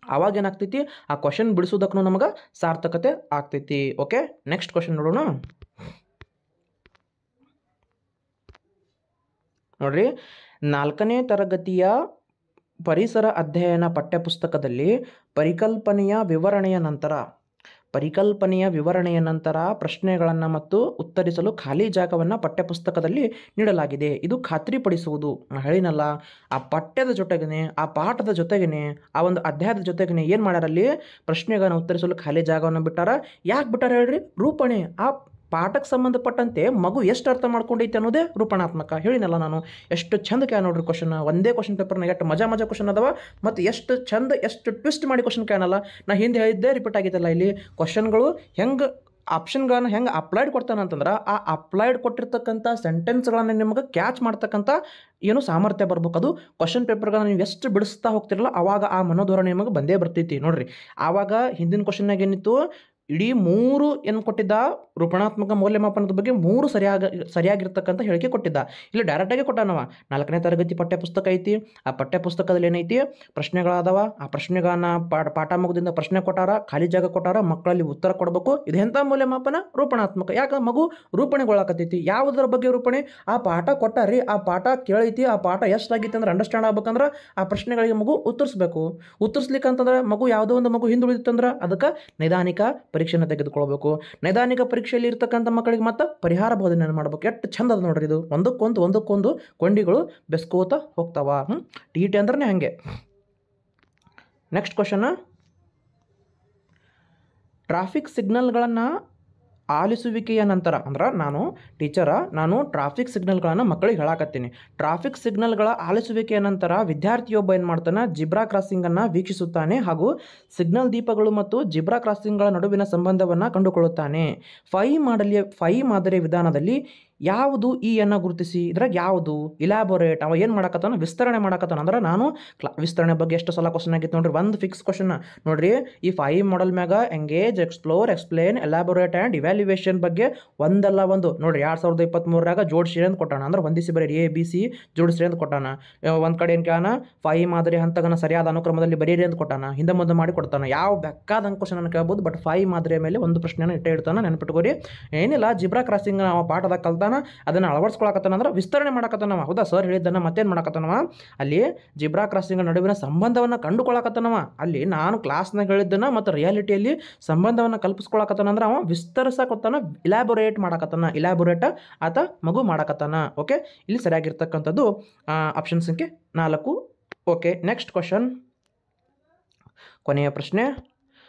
ಆವಾಗ ಏನಾಗ್ತೈತಿ, ಆ ಕ್ವಶನ್ ಬಿಡಿಸೋದಕ್ಕೂ ನಮಗೆ ಸಾರ್ಥಕತೆ ಆಗ್ತೈತಿ. ಓಕೆ, ನೆಕ್ಸ್ಟ್ ಕ್ವಶನ್ ನೋಡೋಣ. ನೋಡ್ರಿ, 4ನೇ ತರಗತಿಯ ಪರಿಸರ ಅಧ್ಯಯನ ಪಠ್ಯಪುಸ್ತಕದಲ್ಲಿ ಪರಿಕಲ್ಪನೆಯ ವಿವರಣೆಯ ನಂತರ ಪ್ರಶ್ನೆಗಳನ್ನು ಮತ್ತು ಉತ್ತರಿಸಲು ಖಾಲಿ ಜಾಗವನ್ನು ಪಠ್ಯಪುಸ್ತಕದಲ್ಲಿ ನೀಡಲಾಗಿದೆ. ಇದು ಖಾತ್ರಿಪಡಿಸುವುದು. ಹೇಳಿನಲ್ಲ, ಆ ಪಠ್ಯದ ಜೊತೆಗೇ, ಆ ಪಾಠದ ಜೊತೆಗೇ, ಆ ಒಂದು ಅಧ್ಯಾಯದ ಜೊತೆಗೇ ಏನು ಮಾಡ್ಯಾರಲ್ಲಿ, ಪ್ರಶ್ನೆಗಳನ್ನು ಉತ್ತರಿಸಲು ಖಾಲಿ ಜಾಗವನ್ನು ಬಿಟ್ಟಾರ. ಯಾಕೆ ಬಿಟ್ಟಾರ ಹೇಳ್ರಿ? ರೂಪಣೆ, ಆ ಪಾಠಕ್ಕೆ ಸಂಬಂಧಪಟ್ಟಂತೆ ಮಗು ಎಷ್ಟು ಅರ್ಥ ಮಾಡ್ಕೊಂಡೈತೆ ಅನ್ನೋದೇ ರೂಪಣಾತ್ಮಕ. ಹೇಳಿನಲ್ಲ ನಾನು, ಎಷ್ಟು ಚಂದ ಕೇಳ ನೋಡ್ರಿ ಕ್ವಶನ್. ಒಂದೇ ಕ್ವಶನ್ ಪೇಪರ್ನ ಎಷ್ಟು ಮಜಾ ಕ್ವಶನ್ ಅದಾವ, ಮತ್ತು ಎಷ್ಟು ಚಂದ, ಎಷ್ಟು ಟ್ವಿಸ್ಟ್ ಮಾಡಿ ಕ್ವಶನ್ ಕೇಳಲ್ಲ. ನಾ ಹಿಂದೆ ಹೇಳಿದ್ದೇ ರಿಪೀಟ್ ಆಗಿತ್ತಲ್ಲ, ಇಲ್ಲಿ ಕ್ವಶನ್ಗಳು ಹೆಂಗೆ ಆಪ್ಷನ್ಗಳನ್ನು ಹೆಂಗೆ ಅಪ್ಲೈಡ್ ಕೊಡ್ತಾನೆ ಅಂತಂದ್ರೆ, ಆ ಅಪ್ಲೈಡ್ ಕೊಟ್ಟಿರ್ತಕ್ಕಂಥ ಸೆಂಟೆನ್ಸ್ಗಳನ್ನು ನಿಮಗೆ ಕ್ಯಾಚ್ ಮಾಡ್ತಕ್ಕಂಥ ಏನು ಸಾಮರ್ಥ್ಯ ಬರ್ಬೇಕು. ಅದು ಕ್ವಶನ್ ಪೇಪರ್ಗಳನ್ನ ನೀವು ಎಷ್ಟು ಬಿಡಿಸ್ತಾ ಹೋಗ್ತಿರಲ್ಲ ಅವಾಗ ಆ ಮನೋಧೋರಣೆ ನಿಮಗೆ ಬಂದೇ ಬರ್ತೈತಿ. ನೋಡ್ರಿ, ಆವಾಗ ಹಿಂದಿನ ಕ್ವಶನ್ನಾಗ ಏನಿತ್ತು, ಇಡೀ 3 ಏನು ಕೊಟ್ಟಿದ್ದ, ರೂಪಣಾತ್ಮಕ ಮೌಲ್ಯಮಾಪನದ ಬಗ್ಗೆ 3 ಸರಿಯಾಗಿರ್ತಕ್ಕಂಥ ಹೇಳಿಕೆ ಕೊಟ್ಟಿದ್ದ. ಇಲ್ಲಿ ಡೈರೆಕ್ಟಾಗಿ ಕೊಟ್ಟಾನವ. 4ನೇ ತರಗತಿ ಪಠ್ಯಪುಸ್ತಕ ಐತಿ, ಆ ಪಠ್ಯಪುಸ್ತಕದಲ್ಲಿ ಏನೈತಿ, ಪ್ರಶ್ನೆಗಳಾದವ. ಆ ಪ್ರಶ್ನೆಗಳನ್ನ ಪಾಠ ಮುಗಿದಿಂದ ಪ್ರಶ್ನೆ ಕೊಟ್ಟಾರ, ಖಾಲಿ ಜಾಗ ಕೊಟ್ಟಾರ, ಮಕ್ಕಳಲ್ಲಿ ಉತ್ತರ ಕೊಡಬೇಕು. ಇದು ಎಂಥ ಮೌಲ್ಯಮಾಪನ? ರೂಪಣಾತ್ಮಕ. ಯಾಕೆ ಮಗು ರೂಪಣೆಗೊಳ್ಳಕತ್ತೈತಿ. ಯಾವುದರ ಬಗ್ಗೆ ರೂಪಣೆ? ಆ ಪಾಠ ಕೊಟ್ಟಾರಿ, ಆ ಪಾಠ ಕೇಳೈತಿ, ಆ ಪಾಠ ಎಷ್ಟಾಗಿತ್ತು ಅಂದ್ರೆ ಅಂಡರ್ಸ್ಟ್ಯಾಂಡ್ ಆಗ್ಬೇಕಂದ್ರೆ ಆ ಪ್ರಶ್ನೆಗಳಿಗೆ ಮಗು ಉತ್ತರಿಸ್ಬೇಕು. ಉತ್ತರಿಸ್ಲಿಕ್ಕಂತಂದ್ರೆ ಮಗು ಯಾವುದೋ ಒಂದು ಮಗು ಹಿಂದುಳಿದಿತ್ತಂದ್ರೆ ಅದಕ್ಕೆ ನೈದಾನಿಕ ಪರೀಕ್ಷೆನ ತೆಗೆದುಕೊಳ್ಬೇಕು. ನೈದಾನಿಕ ಪರೀಕ್ಷೆಯಲ್ಲಿ ಇರ್ತಕ್ಕಂಥ ಮಕ್ಕಳಿಗೆ ಮತ್ತೆ ಪರಿಹಾರ ಬೋಧನೆಯನ್ನು ಮಾಡ್ಬೇಕು. ಎಷ್ಟು ಚಂದ ಅದ ನೋಡ್ರಿ ಇದು. ಒಂದಕ್ಕೊಂದು ಕೊಂಡಿಗಳು ಬೆಸ್ಕೋತ ಹೋಗ್ತಾವ. ಟಿ ಅಂದ್ರೆ ಹಂಗೆ. ನೆಕ್ಸ್ಟ್ ಕ್ವಶನ್, ಟ್ರಾಫಿಕ್ ಸಿಗ್ನಲ್ಗಳನ್ನು ಆಲಿಸುವಿಕೆಯ ನಂತರ, ಅಂದ್ರೆ ನಾನು ಟ್ರಾಫಿಕ್ ಸಿಗ್ನಲ್ಗಳನ್ನು ಮಕ್ಕಳಿಗೆ ಹೇಳಾಕತ್ತೀನಿ. ಟ್ರಾಫಿಕ್ ಸಿಗ್ನಲ್ಗಳ ಆಲಿಸುವಿಕೆಯ ನಂತರ ವಿದ್ಯಾರ್ಥಿಯೊಬ್ಬ ಏನು ಮಾಡ್ತಾನೆ, ಜಿಬ್ರಾ ಕ್ರಾಸಿಂಗನ್ನು ವೀಕ್ಷಿಸುತ್ತಾನೆ ಹಾಗೂ ಸಿಗ್ನಲ್ ದೀಪಗಳು ಮತ್ತು ಜಿಬ್ರಾ ಕ್ರಾಸಿಂಗ್ಗಳ ನಡುವಿನ ಸಂಬಂಧವನ್ನು ಕಂಡುಕೊಳ್ಳುತ್ತಾನೆ. 5 ಮಾದರಿಯ ವಿಧಾನದಲ್ಲಿ ಯಾವುದು ಈ ಅನ್ನು ಗುರುತಿಸಿ. ಇದ್ರಾಗ ಯಾವುದು ಇಲಾಬೋರೇಟ್, ಅವ ಏನು ಮಾಡಕತ್ತಾನ, ವಿಸ್ತರಣೆ ಮಾಡಕತ್ತಾನ. ಅಂದ್ರೆ ನಾನು ವಿಸ್ತರಣೆ ಬಗ್ಗೆ ಎಷ್ಟು ಸಲ ಕ್ವಶನ್ ಆಗಿತ್ತು ನೋಡ್ರಿ, ಒಂದು ಫಿಕ್ಸ್ ಕ್ವಶನ್ ನೋಡ್ರಿ. ಈ 5 ಮಾಡೆಲ್ ಮ್ಯಾಗ engage, explore, explain, elaborate and evaluation ಬಗ್ಗೆ ಒಂದಲ್ಲ ಒಂದು ನೋಡ್ರಿ 2023 ಜೋಡಿಸಿರಿ ಅಂತ ಕೊಟ್ಟಾನ. ಅಂದ್ರೆ ಹೊಂದಿಸಿ ಬರೀರಿ, ABC ಜೋಡಿಸಿರಿ ಅಂತ ಕೊಟ್ಟಾನ. ಒಂದು ಕಡೆ ಏನು ಕೇಳಾನ, 5 ಮಾದರಿ ಹಂತಗಳನ್ನು ಸರಿಯಾದ ಅನುಕ್ರಮದಲ್ಲಿ ಬರೀರಿ ಅಂತ ಕೊಟ್ಟಾನ, ಹಿಂದೆ ಮುಂದೆ ಮಾಡಿ ಕೊಡ್ತಾನೆ. ಯಾವ ಬೇಕಾದಂಗೆ ಕ್ವಶನ್ ಅನ್ನು ಕೇಳ್ಬೋದು, ಬಟ್ 5 ಮಾದರಿಯ ಮೇಲೆ ಒಂದು ಪ್ರಶ್ನೆಯನ್ನು ಇಟ್ಟೇ ಇಡ್ತಾನೆ. ನೆನಪಿಟ್ಕೋರಿ. ಏನಿಲ್ಲ, ಜಿಬ್ರಾ ಕ್ರಾಸಿಂಗ್ ನಾವು ಪಾಠದಾಗ ಕಲ್ತ ಮಾಡ್ಕತ್ತಾನ, ಅದನ್ನು ಅಳವಡಿಸ್ಕೊಳಕತ್ತಾನ ಅಂದ್ರೆ ವಿಸ್ತರಣೆ ಮಾಡಕತ್ತಾನವ. ಹೌದಾ, ಸರ್ ಹೇಳಿದ್ದನ್ನು ಮತ್ತೇನು ಮಾಡಕತ್ತಾನವ, ಅಲ್ಲಿ ಜಿಬ್ರಾ ಕ್ರಾಸಿಂಗ್ ನಡುವಿನ ಸಂಬಂಧವನ್ನು ಕಂಡುಕೊಳ್ಳಕತ್ತಾನವ. ಅಲ್ಲಿ ನಾನು ಕ್ಲಾಸ್ನಾಗ ಹೇಳಿದ್ದನ್ನು ಮತ್ತು ರಿಯಾಲಿಟಿಯಲ್ಲಿ ಸಂಬಂಧವನ್ನು ಕಲ್ಪಿಸ್ಕೊಳಕತ್ತಾನ ಅಂದ್ರೆ ಅವ ವಿಸ್ತರಿಸಕತ್ತಾನ, ಇಲಾಬೊರೇಟ್ ಮಾಡಕತ್ತಾನ, ಇಲಾಬೊರೇಟ್ ಆತ ಮಗು ಮಾಡಕತ್ತಾನ. ಓಕೆ, ಇಲ್ಲಿ ಸರಿಯಾಗಿರ್ತಕ್ಕಂಥದ್ದು ಆಪ್ಷನ್ ಸಂಖ್ಯೆ 4. ಓಕೆ, ನೆಕ್ಸ್ಟ್ ಕ್ವಶನ್, ಕೊನೆಯ ಪ್ರಶ್ನೆ.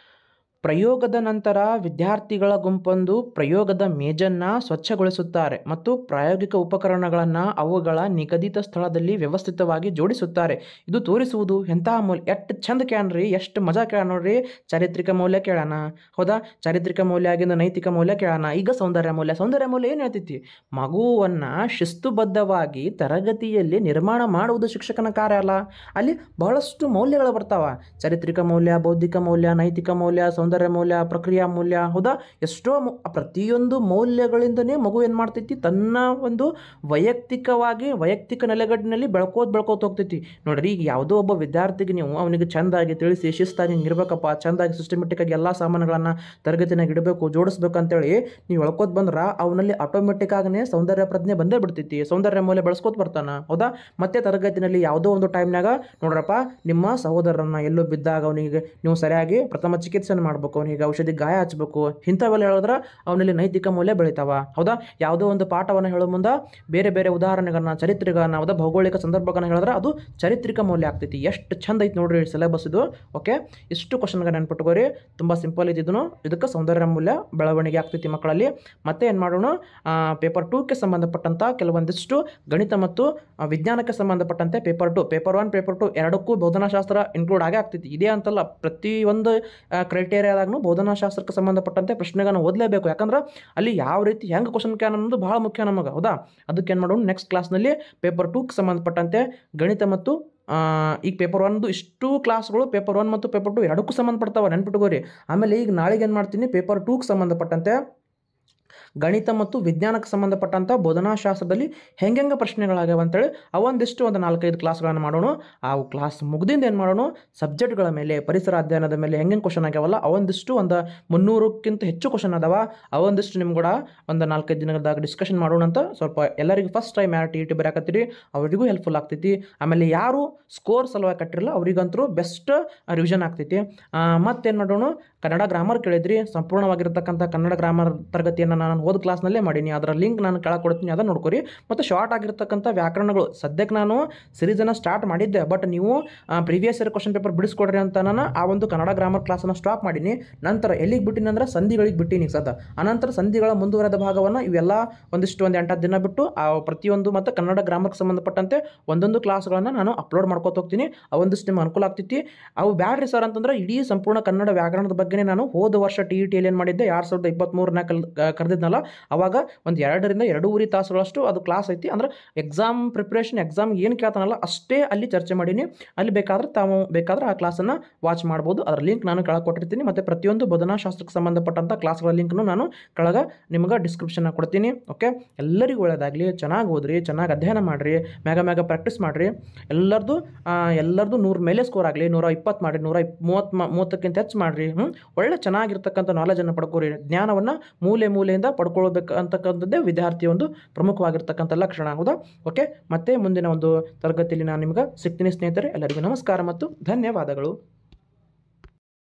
ಪ್ರಯೋಗದ ನಂತರ ವಿದ್ಯಾರ್ಥಿಗಳ ಗುಂಪೊಂದು ಪ್ರಯೋಗದ ಮೇಜನ್ನು ಸ್ವಚ್ಛಗೊಳಿಸುತ್ತಾರೆ ಮತ್ತು ಪ್ರಾಯೋಗಿಕ ಉಪಕರಣಗಳನ್ನು ಅವುಗಳ ನಿಗದಿತ ಸ್ಥಳದಲ್ಲಿ ವ್ಯವಸ್ಥಿತವಾಗಿ ಜೋಡಿಸುತ್ತಾರೆ. ಇದು ತೋರಿಸುವುದು ಎಂತಹ ಮೌಲ್ಯ? ಎಷ್ಟು ಚಂದ ಕೇಳ್ರಿ, ಎಷ್ಟು ಮಜಾ ಕೇಳ ನೋಡ್ರಿ. ಚಾರಿತ್ರಿಕ ಮೌಲ್ಯ ಕೇಳೋಣ, ಹೌದಾ, ಚಾರಿತ್ರಿಕ ಮೌಲ್ಯ ಆಗಿಂದ ನೈತಿಕ ಮೌಲ್ಯ ಕೇಳೋಣ. ಈಗ ಸೌಂದರ್ಯ ಮೌಲ್ಯ. ಸೌಂದರ್ಯ ಮೌಲ್ಯ ಏನು ಹೇಳ್ತೈತಿ? ಮಗುವನ್ನು ಶಿಸ್ತುಬದ್ಧವಾಗಿ ತರಗತಿಯಲ್ಲಿ ನಿರ್ಮಾಣ ಮಾಡುವುದು ಶಿಕ್ಷಕನ ಕಾರ್ಯ ಅಲ್ಲ. ಅಲ್ಲಿ ಬಹಳಷ್ಟು ಮೌಲ್ಯಗಳು ಬರ್ತಾವ. ಚಾರಿತ್ರಿಕ ಮೌಲ್ಯ, ಬೌದ್ಧಿಕ ಮೌಲ್ಯ, ನೈತಿಕ ಮೌಲ್ಯ, ಸೌಂದರ್ಯ ಮೌಲ್ಯ, ಪ್ರಕ್ರಿಯಾ ಮೌಲ್ಯ, ಹೌದಾ, ಎಷ್ಟೋ ಪ್ರತಿಯೊಂದು ಮೌಲ್ಯಗಳಿಂದನೇ ಮಗು ಏನು ಮಾಡ್ತೈತಿ, ತನ್ನ ಒಂದು ವೈಯಕ್ತಿಕ ನೆಲೆಗಟ್ಟಿನಲ್ಲಿ ಬೆಳ್ಕೋತ ಹೋಗ್ತೈತಿ. ನೋಡ್ರಿ, ಈಗ ಯಾವುದೋ ಒಬ್ಬ ವಿದ್ಯಾರ್ಥಿಗೆ ನೀವು ಅವನಿಗೆ ಚೆಂದಾಗಿ ತಿಳಿಸಿ ಶಿಸ್ತಾಗಿ ಹಿಂಗೆ ಇರಬೇಕಪ್ಪ, ಚೆಂದಾಗಿ ಸಿಸ್ಟಮೆಟಿಕ್ ಆಗಿ ಎಲ್ಲ ಸಾಮಾನುಗಳನ್ನು ತರಗತಿನಾಗ ಇಡಬೇಕು, ಜೋಡಿಸ್ಬೇಕು ಅಂತೇಳಿ ನೀವು ಹೇಳ್ಕೋತ ಬಂದ್ರೆ ಅವನಲ್ಲಿ ಆಟೋಮೆಟಿಕ್ ಆಗನೇ ಸೌಂದರ್ಯ ಪ್ರಜ್ಞೆ ಬಂದೇ ಬಿಡ್ತೈತಿ, ಸೌಂದರ್ಯ ಮೌಲ್ಯ ಬೆಳೆಸ್ಕೋತ ಬರ್ತಾನ. ಹೌದಾ, ಮತ್ತೆ ತರಗತಿನಲ್ಲಿ ಯಾವುದೋ ಒಂದು ಟೈಮ್ನಾಗ ನೋಡ್ರಪ್ಪ, ನಿಮ್ಮ ಸಹೋದರನ ಎಲ್ಲೋ ಬಿದ್ದಾಗ ಅವನಿಗೆ ನೀವು ಸರಿಯಾಗಿ ಪ್ರಥಮ ಚಿಕಿತ್ಸೆಯನ್ನು ಮಾಡಬೇಕು, ಅವನಿಗೆ ಔಷಧಿ ಗಾಯ ಹಚ್ಚಬೇಕು, ಇಂಥವೆಲ್ಲ ಹೇಳಿದ್ರೆ ಅವನಲ್ಲಿ ನೈತಿಕ ಮೌಲ್ಯ ಬೆಳಿತಾವ. ಹೌದಾ, ಯಾವುದೋ ಒಂದು ಪಾಠವನ್ನು ಹೇಳೋ ಮುಂದೆ ಬೇರೆ ಬೇರೆ ಉದಾಹರಣೆಗಳನ್ನ, ಚರಿತ್ರೆಗಳನ್ನ, ಹೌದಾ, ಭೌಗೋಳಿಕ ಸಂದರ್ಭಗಳನ್ನ ಹೇಳಿದ್ರೆ ಅದು ಚಾರಿತ್ರಿಕ ಮೌಲ್ಯ ಆಗ್ತೈತಿ. ಎಷ್ಟು ಚಂದ ಐತಿ ನೋಡ್ರಿ ಸಿಲೆಬಸ್ ಇದು. ಓಕೆ, ಇಷ್ಟು ಕ್ವಶನ್ಗೆ ನೆನ್ಪಿಟ್ಕೋರಿ, ತುಂಬ ಸಿಂಪಲ್ ಇದ್ದಿದ್ದು. ಇದಕ್ಕೆ ಸೌಂದರ್ಯ ಮೌಲ್ಯ ಬೆಳವಣಿಗೆ ಆಗ್ತೈತಿ ಮಕ್ಕಳಲ್ಲಿ. ಮತ್ತೆ ಏನು ಮಾಡೋಣ, ಪೇಪರ್ 2ಕ್ಕೆ ಸಂಬಂಧಪಟ್ಟಂಥ ಕೆಲವೊಂದಿಷ್ಟು ಗಣಿತ ಮತ್ತು ವಿಜ್ಞಾನಕ್ಕೆ ಸಂಬಂಧಪಟ್ಟಂತೆ ಪೇಪರ್ 2, ಪೇಪರ್ 1, ಪೇಪರ್ 2 ಎರಡಕ್ಕೂ ಬೋಧನಾಶಾಸ್ತ್ರ ಇನ್ಕ್ಲೂಡ್ ಆಗೇ ಆಗ್ತೈತಿ. ಇದೇ ಅಂತಲ್ಲ, ಪ್ರತಿಯೊಂದು ಕ್ರೈಟೇರಿಯಾದಾಗೂ ಬೋಧನಾಶಾಸ್ತ್ರಕ್ಕೆ ಸಂಬಂಧಪಟ್ಟಂತೆ ಪ್ರಶ್ನೆಗಳನ್ನು ಓದಲೇಬೇಕು. ಯಾಕಂದ್ರೆ ಅಲ್ಲಿ ಯಾವ ರೀತಿ ಹೆಂಗೆ ಕ್ವಶನ್ ಕ್ಯಾನ್ ಅನ್ನೋದು ಭಾಳ ಮುಖ್ಯ ನಮಗೆ. ಹೌದಾ, ಅದಕ್ಕೆ ಏನು ಮಾಡೋಣ, ನೆಕ್ಸ್ಟ್ ಕ್ಲಾಸ್ನಲ್ಲಿ ಪೇಪರ್ 2ಕ್ಕೆ ಸಂಬಂಧಪಟ್ಟಂತೆ ಗಣಿತ ಮತ್ತು ಈಗ ಪೇಪರ್ 1 ಇಷ್ಟು ಕ್ಲಾಸ್ಗಳು ಪೇಪರ್ 1 ಮತ್ತು ಪೇಪರ್ 2 ಎರಡಕ್ಕೂ ಸಂಬಂಧಪಡ್ತಾವೆ, ನೆನ್ಪಿಟ್ಕೋರಿ. ಆಮೇಲೆ ಈಗ ನಾಳೆಗೆ ಏನು ಮಾಡ್ತೀನಿ, ಪೇಪರ್ 2ಕ್ಕೆ ಸಂಬಂಧಪಟ್ಟಂತೆ ಗಣಿತ ಮತ್ತು ವಿಜ್ಞಾನಕ್ಕೆ ಸಂಬಂಧಪಟ್ಟಂಥ ಬೋಧನಾಶಾಸ್ತ್ರದಲ್ಲಿ ಹೆಂಗೆ ಪ್ರಶ್ನೆಗಳಾಗ್ಯಾವ ಅಂತೇಳಿ ಅವೊಂದಿಷ್ಟು ಒಂದು 4-5 ಕ್ಲಾಸ್ಗಳನ್ನು ಮಾಡೋಣ. ಆ ಕ್ಲಾಸ್ ಮುಗ್ದಿಂದ ಏನು ಮಾಡೋಣ, ಸಬ್ಜೆಕ್ಟ್ಗಳ ಮೇಲೆ, ಪರಿಸರ ಅಧ್ಯಯನದ ಮೇಲೆ ಹೆಂಗೆ ಕ್ವಶನ್ ಆಗ್ಯಾವಲ್ಲ ಅವೊಂದಿಷ್ಟು ಒಂದು 300ಕ್ಕಿಂತ ಹೆಚ್ಚು ಕ್ವಶನ್ ಅದಾವ. ಅವೊಂದಿಷ್ಟು ನಿಮ್ಗೆ ಕೂಡ ಒಂದು 4-5 ದಿನದಾಗ ಡಿಸ್ಕಷನ್ ಮಾಡೋಣ ಅಂತ. ಸ್ವಲ್ಪ ಎಲ್ಲರಿಗೂ ಫಸ್ಟ್ ಟೈಮ್ ಯಾರು TET ಬರೆಯಾಕತ್ತೀರಿ ಅವರಿಗೂ ಹೆಲ್ಪ್ಫುಲ್ ಆಗ್ತೈತಿ. ಆಮೇಲೆ ಯಾರು ಸ್ಕೋರ್ ಸಲುವಾಗಿ ಕಟ್ಟಿರಲ್ಲ ಅವರಿಗಂತೂ ಬೆಸ್ಟ್ ರಿವಿಷನ್ ಆಗ್ತೈತಿ. ಮತ್ತೇನು ಮಾಡೋಣ, ಕನ್ನಡ ಗ್ರಾಮರ್ ಕೇಳಿದ್ರಿ, ಸಂಪೂರ್ಣವಾಗಿರ್ತಕ್ಕಂಥ ಕನ್ನಡ ಗ್ರಾಮರ್ ತರಗತಿಯನ್ನು ನಾನು ಹೋದ ಕ್ಲಾಸ್ನಲ್ಲೇ ಮಾಡೀನಿ. ಅದರ ಲಿಂಕ್ ನಾನು ಕೆಳಗೆ ಕೊಡ್ತೀನಿ, ಅದನ್ನು ನೋಡ್ಕೊರಿ. ಮತ್ತು ಶಾರ್ಟ್ ಆಗಿರ್ತಕ್ಕಂಥ ವ್ಯಾಕರಣಗಳು ಸದ್ಯಕ್ಕೆ ನಾನು ಸಿರೀಸನ್ನು ಸ್ಟಾರ್ಟ್ ಮಾಡಿದ್ದೆ, ಬಟ್ ನೀವು ಪ್ರೀವಿಯಸ್ ಇಯರ್ ಕ್ವಶನ್ ಪೇಪರ್ ಬಿಡಿಸ್ಕೊಡ್ರಿ ಅಂತ ನಾನು ಆ ಒಂದು ಕನ್ನಡ ಗ್ರಾಮರ್ ಕ್ಲಾಸನ್ನು ಸ್ಟಾಪ್ ಮಾಡೀನಿ. ನಂತರ ಎಲ್ಲಿಗೆ ಬಿಟ್ಟಿನಿ ಅಂದ್ರೆ ಸಂಧಿಗಳಿಗೆ ಬಿಟ್ಟಿನಿ ಸದ. ಅನಂತರ ಸಂಧಿಗಳ ಮುಂದುವರೆದ ಭಾಗವನ್ನು ಇವೆಲ್ಲ ಒಂದು 8-10 ದಿನ ಬಿಟ್ಟು ಆ ಪ್ರತಿಯೊಂದು ಮತ್ತು ಕನ್ನಡ ಗ್ರಾಮರ್ಗೆ ಸಂಬಂಧಪಟ್ಟಂತೆ ಒಂದೊಂದು ಕ್ಲಾಸ್ಗಳನ್ನು ನಾನು ಅಪ್ಲೋಡ್ ಮಾಡ್ಕೊತ ಹೋಗ್ತೀನಿ. ಅವೊಂದಿಷ್ಟು ನಿಮ್ಗೆ ಅನುಕೂಲ ಆಗ್ತೈತಿ. ಅವು ಬ್ಯಾಡ್ರಿ ಸರ್ ಅಂತಂದ್ರೆ ಇಡೀ ಸಂಪೂರ್ಣ ಕನ್ನಡ ವ್ಯಾಕರಣದ ಬಗ್ಗೆ ನಾನು ಹೋದ ವರ್ಷ TETಯಲ್ಲಿ ಏನು ಮಾಡಿದ್ದೆ, 2023 ಕರೆದಿದ್ನಲ್ಲ, ಅವಾಗ ಒಂದು 2-2.5 ತಾಸುಗಳಷ್ಟು ಅದು ಕ್ಲಾಸ್ ಐತಿ. ಅಂದ್ರೆ ಎಕ್ಸಾಮ್ ಪ್ರಿಪ್ರೇಷನ್, ಎಕ್ಸಾಮ್ ಏನು ಕೇಳ್ತಾನಲ್ಲ ಅಷ್ಟೇ ಅಲ್ಲಿ ಚರ್ಚೆ ಮಾಡೀನಿ. ಅಲ್ಲಿ ಬೇಕಾದ್ರೆ ಆ ಕ್ಲಾಸನ್ನು ವಾಚ್ ಮಾಡ್ಬೋದು. ಅದರ ಲಿಂಕ್ ನಾನು ಕೆಳಗೆ ಕೊಟ್ಟಿರ್ತೀನಿ. ಮತ್ತು ಪ್ರತಿಯೊಂದು ಬೋಧನಾಶಾಸ್ತ್ರಕ್ಕೆ ಸಂಬಂಧಪಟ್ಟಂಥ ಕ್ಲಾಸ್ಗಳ ಲಿಂಕ್ನು ನಾನು ಕೆಳಗೆ ನಿಮ್ಗೆ ಡಿಸ್ಕ್ರಿಪ್ಷನ್ ಕೊಡ್ತೀನಿ. ಓಕೆ, ಎಲ್ಲರಿಗೂ ಒಳ್ಳೆಯದಾಗಲಿ, ಚೆನ್ನಾಗಿ ಓದ್ರಿ, ಚೆನ್ನಾಗಿ ಅಧ್ಯಯನ ಮಾಡಿರಿ, ಮ್ಯಾಗ ಪ್ರಾಕ್ಟೀಸ್ ಮಾಡಿರಿ. ಎಲ್ಲರದು 100 ಮೇಲೆ ಸ್ಕೋರ್ ಆಗಲಿ, 120 ಮಾಡಿರಿ, 130ಕ್ಕಿಂತ ಹೆಚ್ಚು ಮಾಡಿರಿ. ಒಳ್ಳೆ ಚೆನ್ನಾಗಿರ್ತಕ್ಕಂಥ ನಾಲೆಜನ್ನು ಪಡ್ಕೋರಿ. ಜ್ಞಾನವನ್ನು ಮೂಲೆಯಿಂದ ಪಡ್ಕೊಳ್ಬೇಕು ಅಂತಕ್ಕಂಥದ್ದೇ ವಿದ್ಯಾರ್ಥಿಯ ಒಂದು ಪ್ರಮುಖವಾಗಿರ್ತಕ್ಕಂಥ ಲಕ್ಷಣ. ಹೌದಾ? ಓಕೆ, ಮತ್ತೆ ಮುಂದಿನ ಒಂದು ತರಗತಿಯಲ್ಲಿ ನಾನು ನಿಮ್ಗೆ ಸಿಗ್ತೀನಿ ಸ್ನೇಹಿತರೆ. ಎಲ್ಲರಿಗೂ ನಮಸ್ಕಾರ ಮತ್ತು ಧನ್ಯವಾದಗಳು.